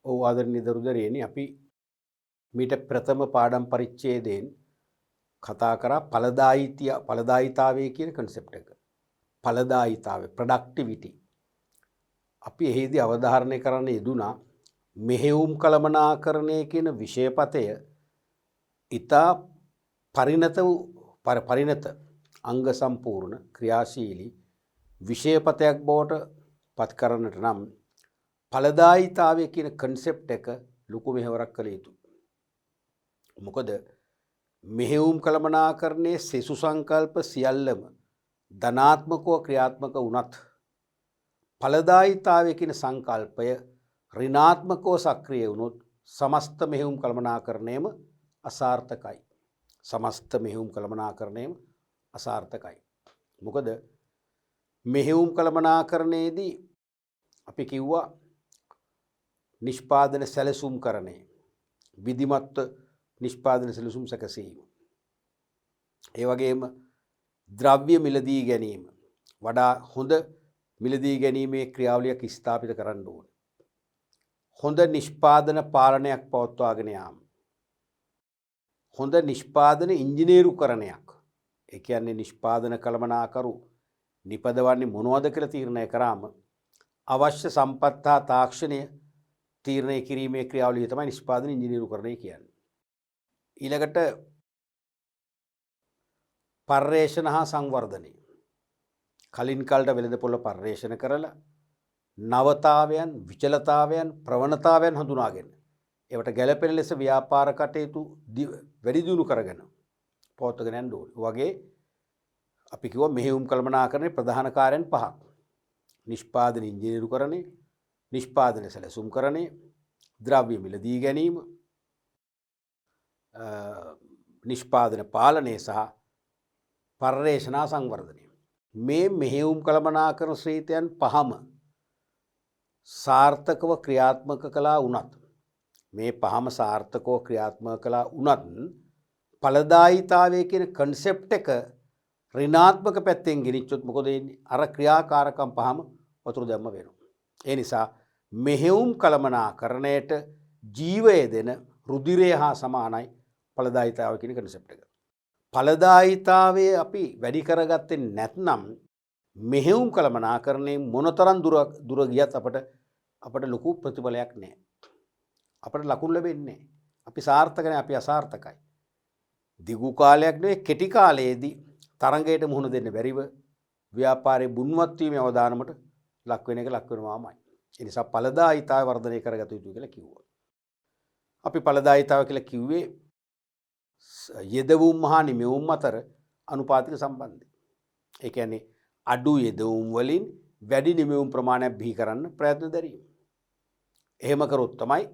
ඔව් ආදරණීය දරුදරියනි අපි මීට ප්‍රථම පාඩම් පරිච්ඡේදයෙන් කතා කරා ඵලදායීතාවය කියන concept එක. ඵලදායීතාවය productivity. අපි එහිදී අවධාරණය කරන්න යෙදුනා මෙහෙයුම් කළමනාකරණය කියන විෂයපතය ඉතා පරිණත අංග සම්පූර්ණ ක්‍රියාශීලී විෂයපතයක් බවට පත් කරන්නට නම් ඵලදායීතාවය කියන concept එක ලොකු මෙහෙවරක් කළ යුතුයි. මොකද මෙහෙයුම් කළමනාකරණයේ සෙසු සංකල්ප සියල්ලම ධනාත්මකව ක්‍රියාත්මක වුණත් ඵලදායීතාවය කියන සංකල්පය ඍණාත්මකව සක්‍රිය වුණොත් සමස්ත මෙහෙයුම් කළමනාකරණයම අසාර්ථකයි. සමස්ත මෙහෙයුම් කළමනාකරණයම අසාර්ථකයි. මොකද මෙහෙයුම් කළමනාකරණයේදී අපි කිව්වා නිෂ්පාදන සැලසුම් කරණය විධිමත් නිෂ්පාදන සැලසුම් සැකසීම. ඒ වගේම ද්‍රව්‍ය මිලදී ගැනීම වඩා හොඳ මිලදී ගැනීමේ ක්‍රියාවලියක් ස්ථාපිත කරන්න ඕන. හොඳ නිෂ්පාදන පාලනයක් පවත්වාගෙන යාම. හොඳ නිෂ්පාදන ඉංජිනේරුකරණයක්. ඒ කියන්නේ නිෂ්පාදන කළමනාකරු නිපදවන්නේ මොනවද කියලා තීරණය කරාම අවශ්‍ය සම්පත් හා තාක්ෂණය තීරණය කිරීමේ ක්‍රියාවලිය තමයි නිෂ්පාදන ඉංජිනේරුකරණය කියන්නේ. ඊළඟට පර්යේෂණ හා සංවර්ධනය. කලින් කලට වෙළඳපොළ පර්යේෂණ කරලා නවතාවයන්, විචලතාවයන්, ප්‍රවණතාවයන් හඳුනාගෙන ඒවට ගැළපෙන ලෙස ව්‍යාපාර කටයුතු වැඩි දියුණු කරගෙන පවත්වාගෙන යන්න ඕනේ. වගේ අපි කිව්වා මෙහෙයුම් කළමනාකරණයේ ප්‍රධාන කාර්යයන් පහක්. නිෂ්පාදන ඉංජිනේරුකරණය, නිෂ්පාදන සැලසුම්කරණය, ද්‍රව්‍ය මිලදී ගැනීම, නිෂ්පාදන පාලනය සහ පර්යේෂණ සංවර්ධනය. මේ මෙහෙයුම් කළමනාකරණ ශ්‍රේතයන් පහම සාර්ථකව ක්‍රියාත්මක කළා වුණත් ඵලදායීතාවය කියන concept එක ඍණාත්මක පැත්තෙන් ගෙනිච්චොත් මොකද වෙන්නේ? අර ක්‍රියාකාරකම් පහම වතුර දැම්ම වෙනවා. ඒ නිසා මෙහෙයුම් කළමනාකරණයට ජීවය දෙන රුධිරය හා සමානයි ඵලදායීතාවය කියන concept එක. ඵලදායීතාවය අපි වැඩි කරගත්තේ නැත්නම් මෙහෙයුම් කළමනාකරණයෙන් මොනතරම් දුර ගියත් අපට ලොකු ප්‍රතිඵලයක් නැහැ. අපට ලකුණු ලැබෙන්නේ නැහැ. අපි සාර්ථක නැහැ, අපි අසාර්ථකයි. දිගු කාලයක් නෙවෙයි කෙටි කාලයේදී තරඟයට මුහුණ දෙන්න බැරිව ව්‍යාපාරයේ බුන්වත් වීමේ අවදානමට ලක් වෙන එක ලක් වෙනවාමයි. ඒ නිසා ඵලදායීතාවය වර්ධනය කරගත යුතුයි කියලා කිව්වා. අපි ඵලදායීතාවය කියලා කිව්වේ යෙදවුම් හා නිමවුම් අතර අනුපාතික සම්බන්ධය. ඒ කියන්නේ අඩු යෙදවුම් වලින් වැඩි නිමවුම් ප්‍රමාණයක් බිහි කරන්න ප්‍රයත්න දැරීම. එහෙම කරොත් තමයි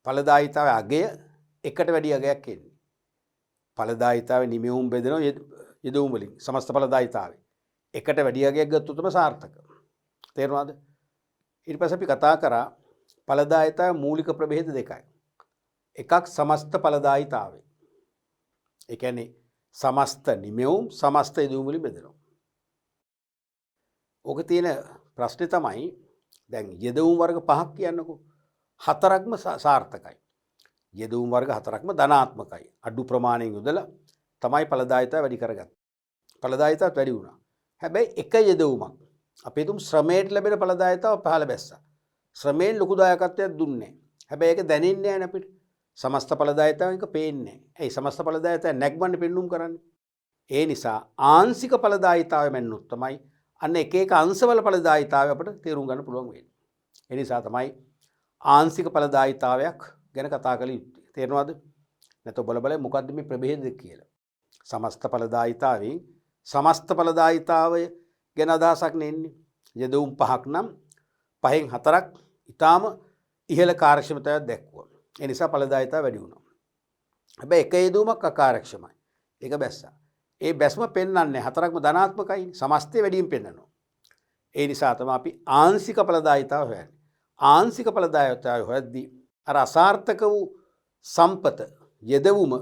ඵලදායීතාවයේ අගය එකට වැඩි අගයක් එන්නේ. ඵලදායීතාවයේ නිමවුම් බෙදෙනවා යෙදවුම් වලින් සමස්ත ඵලදායීතාවය. එකට වැඩි අගයක් ගත්තොත් තමයි සාර්ථක. තේරුණාද? ඊට පස්සේ අපි කතා කරා ඵලදායීතාවයේ මූලික ප්‍රභේද දෙකයි. එකක් සමස්ත ඵලදායීතාවය. ඒ කියන්නේ සමස්ත නිමවුම් සමස්ත යෙදවුම් වලින් බෙදෙනවා. ඕක තියෙන ප්‍රශ්නේ තමයි දැන් යෙදවුම් වර්ග පහක් කියන්නකෝ. හතරක්ම සාර්ථකයි. යෙදවුම් වර්ග හතරක්ම ධනාත්මකයි. අඩු ප්‍රමාණයෙන් යොදලා තමයි ඵලදායීතාවය වැඩි කරගත්තේ. ඵලදායීතාවත් වැඩි වුණා. හැබැයි එක යෙදවුමක් අපි හිතමු ශ්‍රමයට ලැබෙන ඵලදායීතාව පහළ බැස්සා. ශ්‍රමයෙන් ලොකු දායකත්වයක් දුන්නේ නැහැ. හැබැයි ඒක දැනෙන්නේ නැහැ අපිට. සමස්ත ඵලදායීතාවය එක පේන්නේ නැහැ. ඒ සමස්ත ඵලදායීතාවය නැග්මන්නේ පෙන්눔 කරන්නේ. ඒ නිසා ආංශික ඵලදායීතාවය මැන්නොත් තමයි අන්න එක එක අංශවල ඵලදායීතාවය අපිට තේරුම් ගන්න පුළුවන් වෙන්නේ. ඒ නිසා තමයි ආංශික ඵලදායීතාවයක් ගැන කතා කළ යුත්තේ. තේරෙනවද? නැත්නම් බල මොකද්ද මේ ප්‍රභේද කියලා. සමස්ත ඵලදායීතාවයෙන් සමස්ත ඵලදායීතාවය ගැන අදහසක් නෙන්නේ. යෙදවුම් පහක් නම් පහෙන් හතරක් ඊටාම ඉහළ කාර්යක්ෂමතාවයක් දැක්වුවා. ඒ නිසා ඵලදායීතාවය වැඩි වුණා. හැබැයි එක යෙදවුමක් අකාර්යක්ෂමයි. ඒක බැස්සා. ඒ බැස්ම පෙන්වන්නේ හතරක්ම ධනාත්මකයි. සමස්තය වැඩියෙන් පෙන්වනවා. ඒ නිසා තමයි අපි ආංශික ඵලදායීතාවය හොයන්නේ. ආංශික ඵලදායීතාවය හොයද්දී අර අසාර්ථක වූ සම්පත යෙදවුම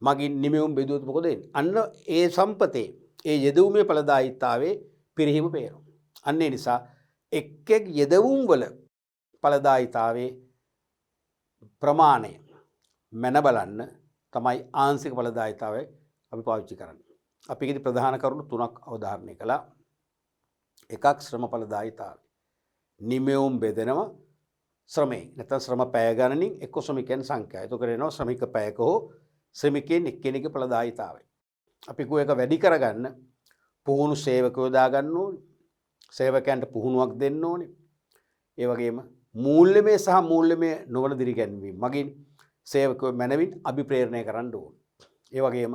මගින් නිමවුම් බෙදුවොත් මොකද වෙන්නේ? අන්න ඒ සම්පතේ ඒ යෙදවුමේ ඵලදායීතාවයේ පිරිහීම පේනවා. අන්න ඒ නිසා එක් එක් යෙදවුම් වල ඵලදායිතාවේ ප්‍රමාණය මැන බලන්න තමයි ආංශික ඵලදායිතාවය අපි පාවිච්චි කරන්නේ. අපි ඒකේ ප්‍රධාන කරුණු තුනක් අවධාරණය කළා. එකක් ශ්‍රම ඵලදායිතාවය. නිමෙවුම් බෙදෙනවා ශ්‍රමයෙන්. නැත්නම් ශ්‍රම පැය ගණනින් එක්ක ශ්‍රමිකයන් සංඛ්‍යාව. ඒක කරේනවා ශ්‍රමික පැයක හෝ ශ්‍රමිකයන් එක්කෙනෙකුගේ ඵලදායිතාවය. අපි කෝ එක වැඩි කරගන්න පුහුණු සේවකයෝ දාගන්න ඕනේ. සේවකයන්ට පුහුණුවක් දෙන්න ඕනේ. ඒ වගේම මූල්‍යමය සහ මූල්‍යමය නොවන දිරිගැන්වීම මගින් සේවකයෝ මනවින් අභිප්‍රේරණය කරන්න ඕනේ. ඒ වගේම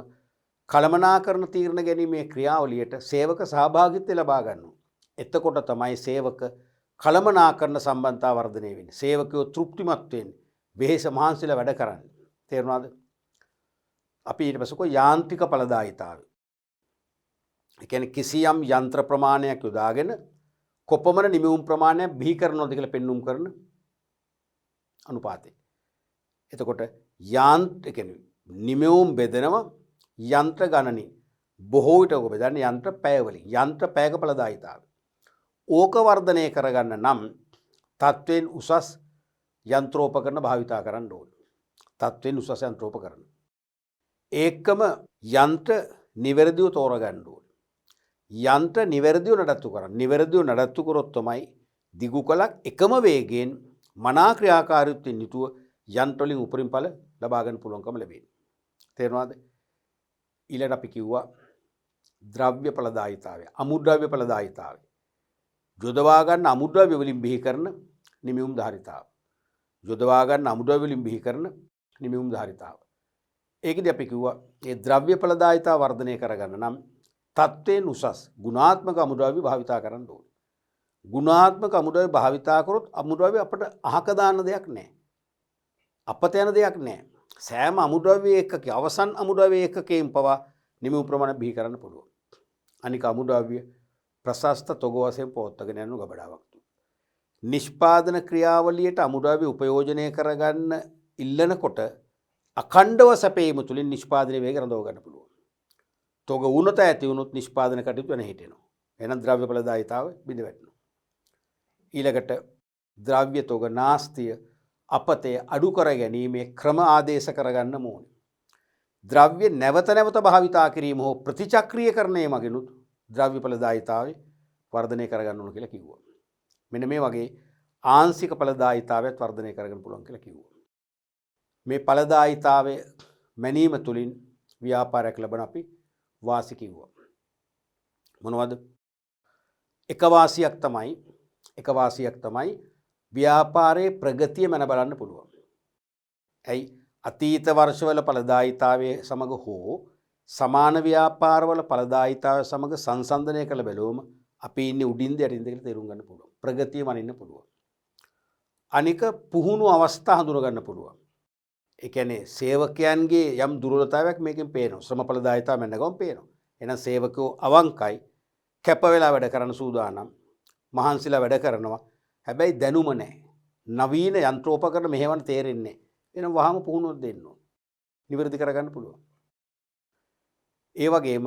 කළමනාකරණ තීරණ ගැනීමේ ක්‍රියාවලියට සේවක සහභාගීත්වය ලබා ගන්නවා. එතකොට තමයි සේවක කළමනාකරණ සම්බන්ධතාව වර්ධනය වෙන්නේ. සේවකයෝ තෘප්තිමත් වෙන්නේ. වෙහෙස මහන්සිලා වැඩ කරන්නේ. තේරුණාද? අපි ඊට පස්සේ කො යාන්ත්‍රික ඵලදායිතාවය. ඒ කියන්නේ කිසියම් යන්ත්‍ර ප්‍රමාණයක් යොදාගෙන කොපමණ නිමවුම් ප්‍රමාණයක් බිහි කරනවද කියලා පෙන්눔 කරන අනුපාතය. එතකොට නිමවුම් බෙදෙනවා යන්ත්‍ර ගණනින්. බොහෝ විට ඔබ බෙදන්නේ යන්ත්‍ර පැය වලින්. යන්ත්‍ර පැයක ඵලදායිතාවය. ඕක වර්ධනය කරගන්න නම් තත්වෙන් උසස් යන්ත්‍රෝපකරණ භාවිතා කරන්න ඕනේ. තත්වෙන් උසස් යන්ත්‍රෝපකරණ. ඒකම යන්ත්‍ර නිවැරදිව තෝරගන්න ඕනේ. යන්ත්‍ර නිවැරදිව නඩත්තු කරන්න. නිවැරදිව නඩත්තු කරොත් තමයි දිගු කලක් එකම වේගයෙන් මනා ක්‍රියාකාරීත්වයෙන් යුතුව යන්ත්‍ර වලින් උපරිම ඵල ලබා ගන්න පුළුවන්කම ලැබෙන්නේ. තේරෙනවද? ඊළඟට අපි කිව්වා ද්‍රව්‍ය ඵලදායිතාවය, අමුද්‍රව්‍ය ඵලදායිතාවය. යොදවා ගන්න අමුද්‍රව්‍ය වලින් බිහි කරන නිමවුම් ධාරිතාව. යොදවා ගන්න අමුද්‍රව්‍ය වලින් බිහි කරන නිමවුම් ධාරිතාව. ඒකදී අපි කිව්වා මේ ද්‍රව්‍ය ඵලදායිතාව වර්ධනය කරගන්න නම් තත්ත්වයෙන් උසස් ගුණාත්මක අමුද්‍රව්‍ය භාවිතා කරන්න ඕනේ. ගුණාත්මක අමුද්‍රව්‍ය භාවිතා කරොත් අමුද්‍රව්‍ය අපිට අහක දාන්න දෙයක් නැහැ. අපත යන දෙයක් නැහැ. සෑම අමුද්‍රව්‍ය එකක අවසන් අමුද්‍රව්‍ය එකකයෙන් පවා නිමවුම් ප්‍රමාණය බිහි කරන්න පුළුවන්. අනික අමුද්‍රව්‍ය ප්‍රශස්ත තොග වශයෙන් පවත්වාගෙන යන ගබඩාවක්. නිෂ්පාදන ක්‍රියාවලියට අමුද්‍රව්‍ය උපයෝජනය කරගන්න ඉල්ලනකොට අඛණ්ඩව සැපීම තුළින් නිෂ්පාදනයේ වේගය රඳව ගන්න පුළුවන්. තොග උනත ඇති වුණොත් නිෂ්පාදන කටයුතු වෙන හිටිනවා. එහෙනම් ද්‍රව්‍ය ඵලදායිතාව බිඳ වැටෙනවා. ඊළඟට ද්‍රව්‍ය තොග නාස්තිය අපතේ අඩු කර ගැනීමේ ක්‍රම ආදේශ කරගන්න ඕනේ. ද්‍රව්‍ය නැවත නැවත භාවිතා කිරීම හෝ ප්‍රතිචක්‍රීයකරණය මගිනුත් ද්‍රව්‍ය ඵලදායිතාවය වර්ධනය කරගන්න ඕන කියලා කිව්වා. මෙන්න මේ වගේ ආංශික ඵලදායිතාවයත් වර්ධනය කරගන්න පුළුවන් කියලා කිව්වා. මේ ඵලදායිතාවය මැනීම තුළින් ව්‍යාපාරයක් ලබන අපි වාසි කිව්වා. මොනවද? එක වාසියක් තමයි ව්‍යාපාරයේ ප්‍රගතිය මැන බලන්න පුළුවන්. ඇයි? අතීත වර්ෂවල ඵලදායිතාවයේ සමග හෝ සමාන ව්‍යාපාරවල ඵලදායිතාවය සමග සංසන්දනය කළ බැලුවම අපි ඉන්නේ උඩින්ද යටින්ද කියලා තේරුම් ගන්න පුළුවන්. ප්‍රගතිය මනින්න පුළුවන්. අනික පුහුණු අවස්ථා හඳුන ගන්න පුළුවන්. ඒ කියන්නේ සේවකයන්ගේ යම් දුර්වලතාවයක් මේකෙන් පේනවා. ශ්‍රම ඵලදායිතාව මැනගම පේනවා. එහෙනම් සේවකයෝ අවංකයි, කැප වෙලා වැඩ කරන්න සූදානම්, මහන්සිලා වැඩ කරනවා. හැබැයි දැනුම නැහැ. නවීන යන්ත්‍රෝපකරණ මෙහෙවන්න තේරෙන්නේ නැහැ. එහෙනම් වහම පුහුණුවක් දෙන්න ඕන. නිවැරදි කරගන්න පුළුවන්. ඒ වගේම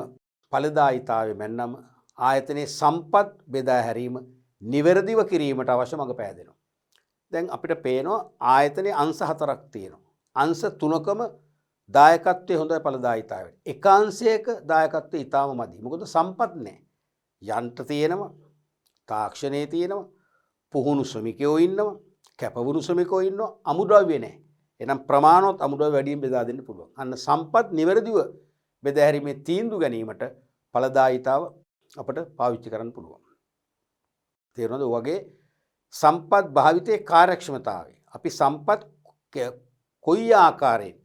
ඵලදායිතාවය මැන්නම ආයතනයේ සම්පත් බෙදා හැරීම නිවැරදිව කිරීමට අවශ්‍ය මඟ පෑදෙනවා. දැන් අපිට පේනවා ආයතනයේ අංශ 4ක් තියෙනවා. අංශ 3කම දායකත්වයේ හොඳයි ඵලදායිතාවයට. එක අංශයක දායකත්වයේ ඊටාම මදි. මොකද සම්පත් නැහැ. යන්ත්‍ර තියෙනවා, තාක්ෂණයේ තියෙනවා, පුහුණු ශ්‍රමිකයෝ ඉන්නවා, කැපවුණු ශ්‍රමිකයෝ ඉන්නවා, අමුද්‍රව්‍ය නැහැ. එහෙනම් ප්‍රමාණවත් අමුද්‍රව්‍ය වැඩියෙන් බෙදා දෙන්න පුළුවන්. අන්න සම්පත් නිවැරදිව බෙදා හැරීමේ තීන්දුව ගැනීමට ඵලදායිතාව අපට පාවිච්චි කරන්න පුළුවන්. තේරුණාද? ඔයගේ සම්පත් භාවිතයේ කාර්යක්ෂමතාවය. අපි සම්පත් කොයි ආකාරයෙන්,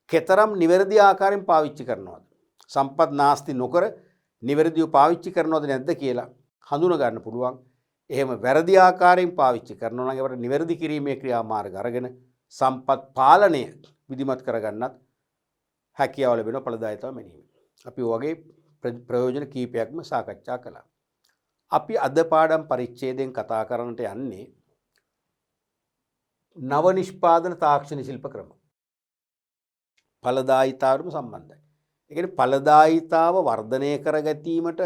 කතරම් නිවැරදි ආකාරයෙන් පාවිච්චි කරනවද? සම්පත් නාස්ති නොකර නිවැරදිව පාවිච්චි කරනවද නැද්ද කියලා හඳුනා ගන්න පුළුවන්. එහෙම වැරදි ආකාරයෙන් පාවිච්චි කරනවා නම් ඒවට නිවැරදි කිරීමේ ක්‍රියාමාර්ග අරගෙන සම්පත් පාලනය විධිමත් කරගන්නත් හැකියාව ලැබෙන ඵලදායිතාව මැනීම. අපි ඔයගේ ප්‍රයෝජන කීපයක්ම සාකච්ඡා කළා. අපි අද පාඩම් පරිච්ඡේදයෙන් කතා කරන්නට යන්නේ නව නිෂ්පාදන තාක්ෂණ ශිල්ප ක්‍රම. ඵලදායිතාවටම සම්බන්ධයි. ඒ කියන්නේ ඵලදායිතාව වර්ධනය කර ගැනීමට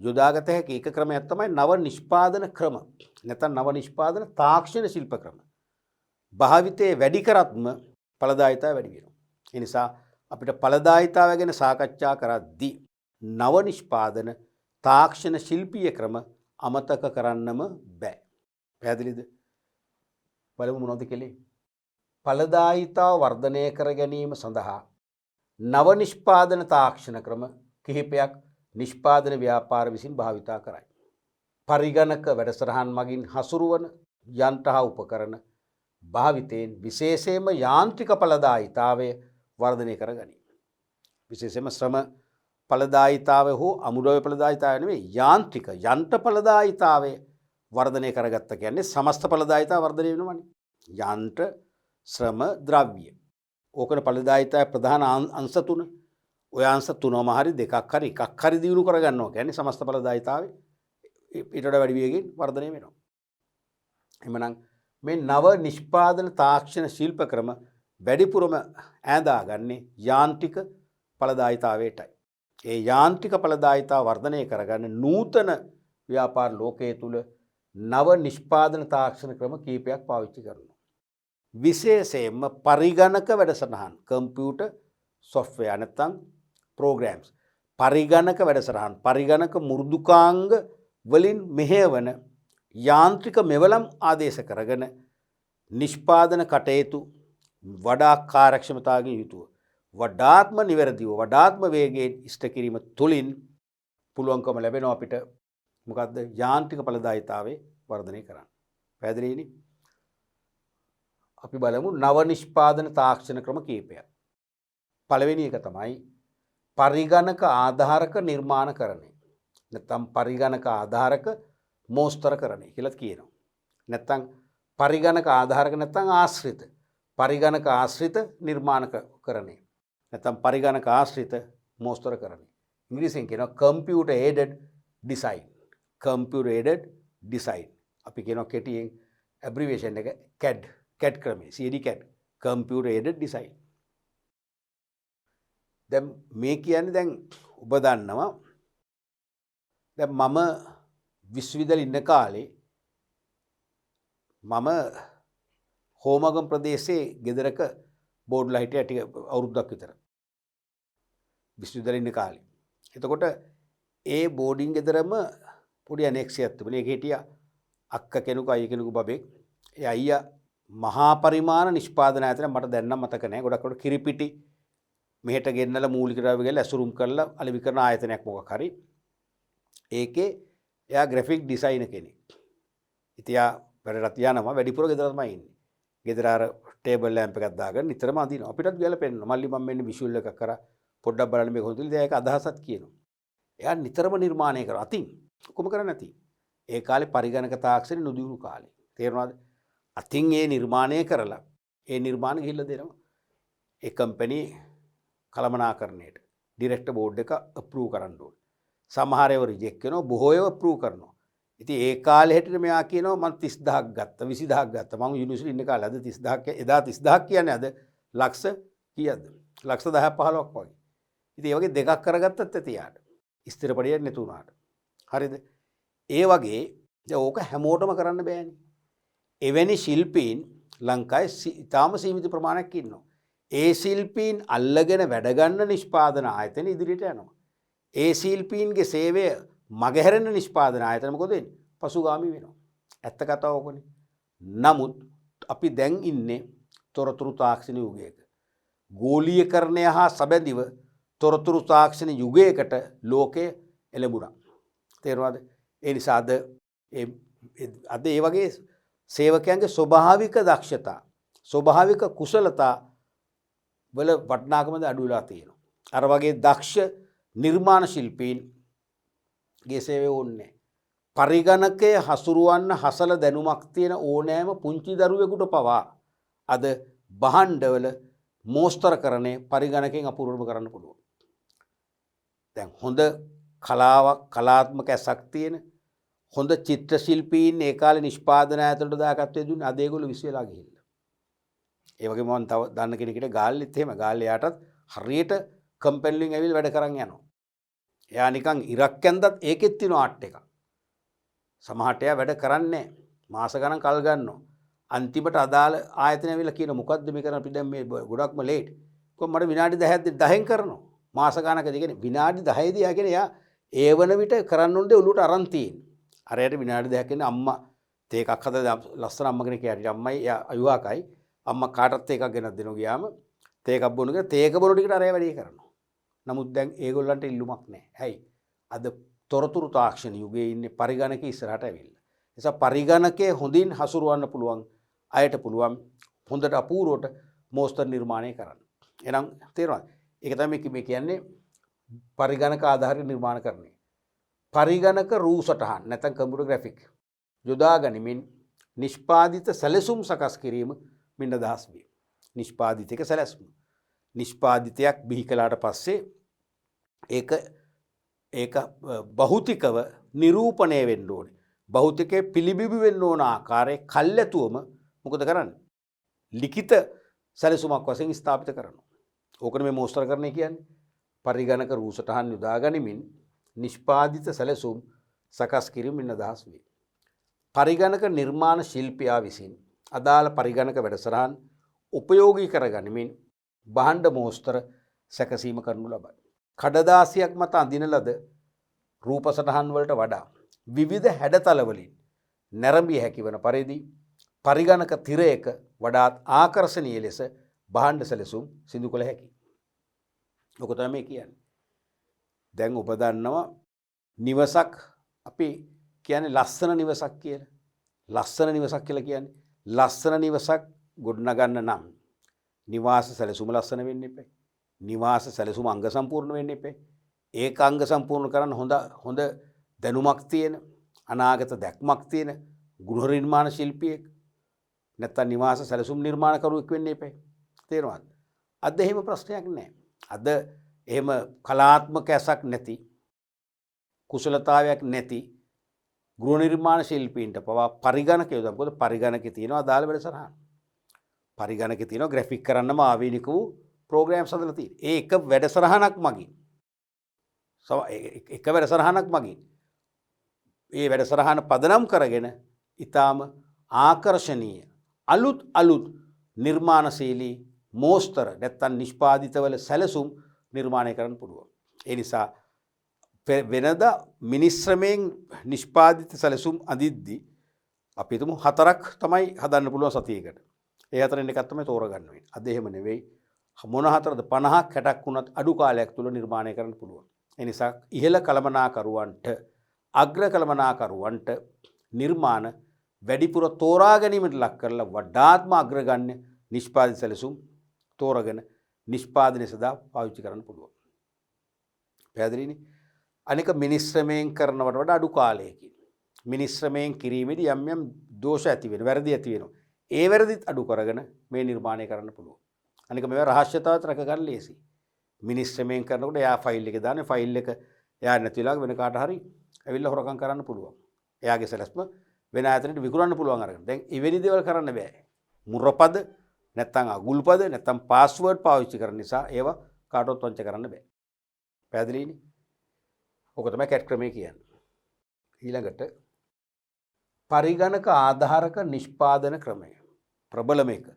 යොදාගත හැකි එක ක්‍රමයක් තමයි නව නිෂ්පාදන ක්‍රම. නැත්නම් නව නිෂ්පාදන තාක්ෂණ ශිල්ප ක්‍රම. භාවිතයේ වැඩි කරත්ම ඵලදායීතාවය වැඩි වෙනවා. ඒ නිසා අපිට ඵලදායීතාවය ගැන සාකච්ඡා කරද්දී නව නිෂ්පාදන තාක්ෂණ ශිල්පීය ක්‍රම අමතක කරන්නම බෑ. පැහැදිලිද? බලමු මොනවද කියලා. ඵලදායීතාව වර්ධනය කර ගැනීම සඳහා නව නිෂ්පාදන තාක්ෂණ ක්‍රම කිහිපයක් නිෂ්පාදන ව්‍යාපාර විසින් භාවිතා කරයි. පරිගණක වැඩසටහන් මගින් හසුරුවන යන්ත්‍ර හා උපකරණ භාවිතයෙන් විශේෂයෙන්ම යාන්ත්‍රික ඵලදායීතාවය වර්ධනය කර ගනී. විශේෂයෙන්ම ශ්‍රම ඵලදායීතාවය හෝ අමුද්‍රව්‍ය ඵලදායීතාවය නෙවෙයි යාන්ත්‍රික යන්ත්‍ර ඵලදායීතාවය වර්ධනය කරගත්ත කියන්නේ සමස්ත ඵලදායීතාව වර්ධනය වෙනවනේ. යන්ත්‍ර ශ්‍රම ද්‍රව්‍ය. ඕකන ඵලදායීතාවය ප්‍රධාන අංශ තුන. ඔය අංශ තුනම හරි දෙකක් හරි එකක් හරි දිනු කරගන්නවා කියන්නේ සමස්ත ඵලදායීතාවය ඊට වඩා වැඩි වේගකින් වර්ධනය වෙනවා. එhmenan මේ නව නිෂ්පාදන තාක්ෂණ ශිල්ප ක්‍රම වැඩිපුරම ඈඳාගන්නේ යාන්ත්‍රික ඵලදායීතාවයටයි. ඒ යාන්ත්‍රික ඵලදායීතාව වර්ධනය කරගන්න නූතන ව්‍යාපාර ලෝකයේ තුල නව නිෂ්පාදන තාක්ෂණ ක්‍රම කීපයක් පාවිච්චි කරනවා. විශේෂයෙන්ම පරිගණක වැඩසටහන් කම්පියුටර් software නැත්නම් programs පරිගණක වැඩසටහන් පරිගණක මෘදුකාංග වලින් මෙහෙවන යාන්ත්‍රික මෙවලම් ආදේශ කරගෙන නිෂ්පාදන කටයුතු වඩා කාර්යක්ෂමතාවකින් යුතුව වඩාත්ම නිවැරදිව වඩාත්ම වේගයෙන් ඉෂ්ට කිරීම තුළින් පුළුවන්කම ලැබෙනවා අපිට මොකද්ද යාන්ත්‍රික ඵලදායීතාවය වර්ධනය කරන්න. පැහැදිලිනේ? අපි බලමු නව නිෂ්පාදන තාක්ෂණ ක්‍රම කීපයක්. පළවෙනි එක තමයි පරිගණක ආධාරක නිර්මාණකරණය. නැත්නම් පරිගණක ආධාරක මෝස්තරකරණය කියලා කියනවා. නැත්නම් පරිගණක ආධාරක නැත්නම් ආශ්‍රිත පරිගණක ආශ්‍රිත නිර්මාණකරණය. නැත්නම් පරිගණක ආශ්‍රිත මෝස්තරකරණය. ඉංග්‍රීසියෙන් කියනවා computer aided design. computer aided design. අපි කියනවා කෙටියෙන් abbreviation එක CAD ක්‍රමය. CAD computer aided design. දැන් මේ කියන්නේ දැන් ඔබ දන්නවා දැන් මම විශ්වවිද්‍යාලේ ඉන්න කාලේ මම හෝමගම් ප්‍රදේශයේ ගෙදරක බෝඩ්ලා හිටියා ටික අවුරුද්දක් විතර. විශ්වවිද්‍යාලේ ඉන්න කාලේ. එතකොට ඒ බෝඩින් ගෙදරම පොඩි ඇනෙක්සියක් තිබුණේ. ඒක හිටියා අක්ක කෙනෙකු අයියා කෙනෙකු බබෙක්. ඒ අයියා මහා පරිමාණ නිෂ්පාදන ආයතන මට දැන් නම් මතක නැහැ. ගොඩක් කොට කිරිපිටි මෙහෙට ගෙන්නලා මූලික ද්‍රව්‍ය ගල ඇසුරුම් කරලා අලෙවි කරන ආයතනයක් මොකක් හරි. ඒකේ එයා ග්‍රැෆික් ඩිසයිනර් කෙනෙක්. ඉතින් එයා වැඩට යනවා වැඩිපුර ගෙදර තමයි ඉන්නේ. ගෙදර අර ටේබල් ලැම්ප් එකක් දාගෙන නිතරම අඳිනවා. අපිටත් ගැලපෙන්න. මල්ලි මම මෙන්න විෂුවල් එකක් කරා පොඩ්ඩක් බලන්න මේක හොඳට. ඉතින් ඒක අදහසක් කියනවා. එයා නිතරම නිර්මාණය කරා. අතින් කොහොම කරන්නේ නැති. ඒ කාලේ පරිගණක තාක්ෂණය නොදියුණු කාලේ. තේරෙනවද? අතින් ඒ නිර්මාණය කරලා ඒ නිර්මාණ ගිහිල්ලා දෙනවා. ඒ කම්පැනි කළමනාකරණයට ඩිරෙක්ටර් බෝඩ් එක අප්‍රූව් කරන්න ඕනේ. සමහර ඒවා රිජෙක්ට් කරනවා, බොහෝ ඒවා අප්‍රූව් කරනවා. ඉතින් ඒ කාලේ හැටියට මෙයා කියනවා මම 30000ක් ගත්තා, 20000ක් ගත්තා. මම යුනිවර්සිටි ඉන්න කාලේ අද 30000ක් එදා 30000ක් කියන්නේ අද ලක්ෂ කීයද? ලක්ෂ 10ක් 15ක් වගේ. ඉතින් ඒ වගේ දෙකක් කරගත්තත් ඇති යාට. ස්ථිරපඩියක් නැතු වුණාට. හරිද? ඒ වගේ දැන් ඕක හැමෝටම කරන්න බෑනේ. එවැනි ශිල්පීන් ලංකාවේ ඉතාම සීමිත ප්‍රමාණයක් ඉන්නවා. ඒ ශිල්පීන් අල්ලගෙන වැඩ ගන්න නිෂ්පාදන ආයතන ඉදිරියට යනවා. ඒ ශිල්පීන්ගේ සේවය මගහැරෙන නිෂ්පාදන ආයතන මොකද වෙන්නේ? පසුගාමී වෙනවා. ඇත්ත කතාව ඕකනේ. නමුත් අපි දැන් ඉන්නේ තොරතුරු තාක්ෂණ යුගයක. ගෝලීයකරණය හා සැබැඳිව තොරතුරු තාක්ෂණ යුගයකට ලෝකය එළඹුණා. තේරුණාද? ඒ නිසා අද ඒ වගේ සේවකයන්ගේ ස්වභාවික දක්ෂතා, ස්වභාවික කුසලතා වල වටිනාකමද අඩු වෙලා තියෙනවා. අර වගේ දක්ෂ නිර්මාණ ශිල්පීන්ගේ සේවය ඕනේ. පරිගණකයේ හසුරුවන්න හසල දැනුමක් තියෙන ඕනෑම පුංචි දරුවෙකුට පවා අද භාණ්ඩවල මෝස්තරකරණය පරිගණකයෙන් අපූර්වම කරන්න පුළුවන්. දැන් හොඳ කලාවක් කලාත්මක ඇසක් තියෙන හොඳ චිත්‍ර ශිල්පීන් ඒ කාලේ නිෂ්පාදන ආයතනට දාගත්තේ දුන්නේ අද ඒගොල්ලෝ විශ්ව වෙලා ගිහිල්ලා. ඒ වගේම මම තව දන්න කෙනෙක්ට ගාල්ලෙත් එහෙම ගාල්ලේ යාටත් හරියට කම්පැනි වලින් ඇවිල්ලා වැඩ කරන් යනවා. එයා නිකන් ඉරක් ඇන්දත් ඒකෙත් තියෙන ආට් එකක්. සමහරට එයා වැඩ කරන්නේ මාස ගණන් කල් ගන්නවා. අන්තිමට අදාළ ආයතන ඇවිල්ලා කියන මොකද්ද මේ කරන අපි දැන් මේ ගොඩක්ම ලේට්. කොහොම මට විනාඩි 10ක් කරනවා. මාස ගණනකදී කියන්නේ විනාඩි 10දී යා කියන්නේ එයා ඒ වන විට කරන්න ඕනේ ඔලුවට අරන් තියෙන්නේ. අරයට විනාඩි 10ක් කියන්නේ අම්මා තේ එකක් හදලා ලස්සන අම්ම කෙනෙක් යාට අම්මයි එයා අයුවාකයි අම්මා කාටත් තේ එකක් ගෙනත් දෙනවා ගියාම තේ එකක් බොන එක තේ එක බොන ටිකට අරය වැඩි කරනවා. නමුත් දැන් ඒගොල්ලන්ට ඉල්ලුමක් නැහැ. ඇයි? අද තොරතුරු තාක්ෂණ යුගයේ ඉන්නේ පරිගණක ඉස්සරහට ඇවිල්ලා. ඒ නිසා පරිගණකයේ හොඳින් හසුරවන්න පුළුවන් අයට පුළුවන් හොඳට අපූර්වට මෝස්තර නිර්මාණය කරන්න. එහෙනම් තේරෙනවද? ඒක තමයි මේ කියන්නේ පරිගණක ආධාරිත නිර්මාණ කරන්නේ. පරිගණක රූ සටහන් නැත්නම් කම්පියුටර් ග්‍රැෆික් යොදා ගනිමින් නිෂ්පාදිත සැලසුම් සකස් කිරීම මින් අදහස් වේ. නිෂ්පාදිතයක සැලසුම්. නිෂ්පාදිතයක් බිහි කළාට පස්සේ ඒක භෞතිකව නිරූපණය වෙන්න ඕනේ. භෞතිකයේ පිළිබිඹු වෙන්න ඕන ආකාරයේ කල්ැතුවම මොකද කරන්නේ? ලිඛිත සැලසුමක් වශයෙන් ස්ථාපිත කරනවා. ඕකනේ මේ මෝස්තරකරණය කියන්නේ. පරිගණක රූ සටහන් යොදා ගනිමින් නිෂ්පාදිත සැලසුම් සකස් කිරීමෙන් අදහස් වේ. පරිගණක නිර්මාණ ශිල්පියා විසින් අදාළ පරිගණක වැඩසටහන් උපයෝගී කරගනිමින් භාණ්ඩ මෝස්තර සැකසීම කරනු ලබයි. කඩදාසියක් මත අඳින ලද රූප සටහන් වලට වඩා විවිධ හැඩතල වලින් නැරඹිය හැකි වන පරිදි පරිගණක තිරයක වඩාත් ආකර්ශනීය ලෙස භාණ්ඩ සැලසුම් සිදු කළ හැකියි. ඔක තමයි කියන්නේ. දැන් ඔබ දන්නවා නිවසක් අපි කියන්නේ ලස්සන නිවසක් කියලා. ලස්සන නිවසක් කියලා කියන්නේ ලස්සන නිවසක් ගොඩනගන්න නම් නිවාස සැලසුම ලස්සන වෙන්න එපා. නිවාස සැලසුම අංග සම්පූර්ණ වෙන්න එපා. ඒක අංග සම්පූර්ණ කරන්න හොඳ දැනුමක් තියෙන අනාගත දැක්මක් තියෙන ගෘහ නිර්මාණ ශිල්පියෙක් නැත්නම් නිවාස සැලසුම් නිර්මාණකරුවෙක් වෙන්න එපා. තේරෙනවද? අද එහෙම ප්‍රශ්නයක් නැහැ. අද එහෙම කලාත්මක ඇසක් නැති කුසලතාවයක් නැති ගෘහ නිර්මාණ ශිල්පීන්ට පවා පරිගණක යොදා. මොකද පරිගණකේ තියෙනවා අදාළ වැඩසටහන්. පරිගණකේ තියෙනවා ග්‍රැෆික් කරන්නම ආවේනික වූ ප්‍රෝග්‍රෑම්ස් හදලා තියෙනවා. ඒ එක වැඩසටහනක් මගින් එක වැඩසටහනක් මගින් ඒ වැඩසටහන පදනම් කරගෙන ඊටාම ආකර්ශනීය අලුත් නිර්මාණශීලී මෝස්තර නැත්තම් නිෂ්පාදිතවල සැලසුම් නිර්මාණය කරන්න පුළුවන්. ඒ නිසා වෙනද මිනිස් ශ්‍රමයෙන් නිෂ්පාදිත සැලසුම් අඳිද්දී අපි හිතමු 4ක් තමයි හදන්න පුළුවන් සතියකට. ඒ 4න් එකක් තමයි තෝරගන්න වෙන්නේ. අද එහෙම නෙවෙයි. මොන 4ද 50ක් 60ක් වුණත් අඩු කාලයක් තුල නිර්මාණය කරන්න පුළුවන්. ඒ නිසා ඉහළ කළමනාකරුවන්ට අග්‍ර කළමනාකරුවන්ට නිර්මාණ වැඩිපුර තෝරා ගැනීමට ලක් කරලා වඩාත්ම අග්‍රගණ්‍ය නිෂ්පාදිත සැලසුම් තෝරගෙන නිෂ්පාදනය සඳහා පාවිච්චි කරන්න පුළුවන්. පැහැදිලිනේ? අනික මිනිස් ශ්‍රමයෙන් කරනවට වඩා අඩු කාලයකින් මිනිස් ශ්‍රමයෙන් කිරීමේදී යම් දෝෂ ඇති වෙන වැරදි ඇති වෙනවා. ඒ වැරදිත් අඩු කරගෙන මේ නිර්මාණය කරන්න පුළුවන්. අනික මේවා රහස්‍යතාවත් රැක ගන්න ලේසි. මිනිස් ශ්‍රමයෙන් කරනකොට එයා ෆයිල් එක දාන්නේ ෆයිල් එක එයා නැති වෙලාවක වෙන කාට හරි ඇවිල්ලා හොරකම් කරන්න පුළුවන්. එයාගේ සැලැස්ම වෙන ආයතනයට විකුණන්න පුළුවන් අරගෙන. දැන් එවැනි දේවල් කරන්න බෑ. මුරපද නැත්තම් අගුල්පද නැත්තම් පාස්වර්ඩ් පාවිච්චි කරන නිසා ඒවා කාටවත් වංච කරන්න බෑ. පැහැදිලිනේ? ඔක තමයි කැට් ක්‍රමය කියන්නේ. ඊළඟට පරිගණක ආධාරක නිෂ්පාදන ක්‍රමය. ප්‍රබලම එක.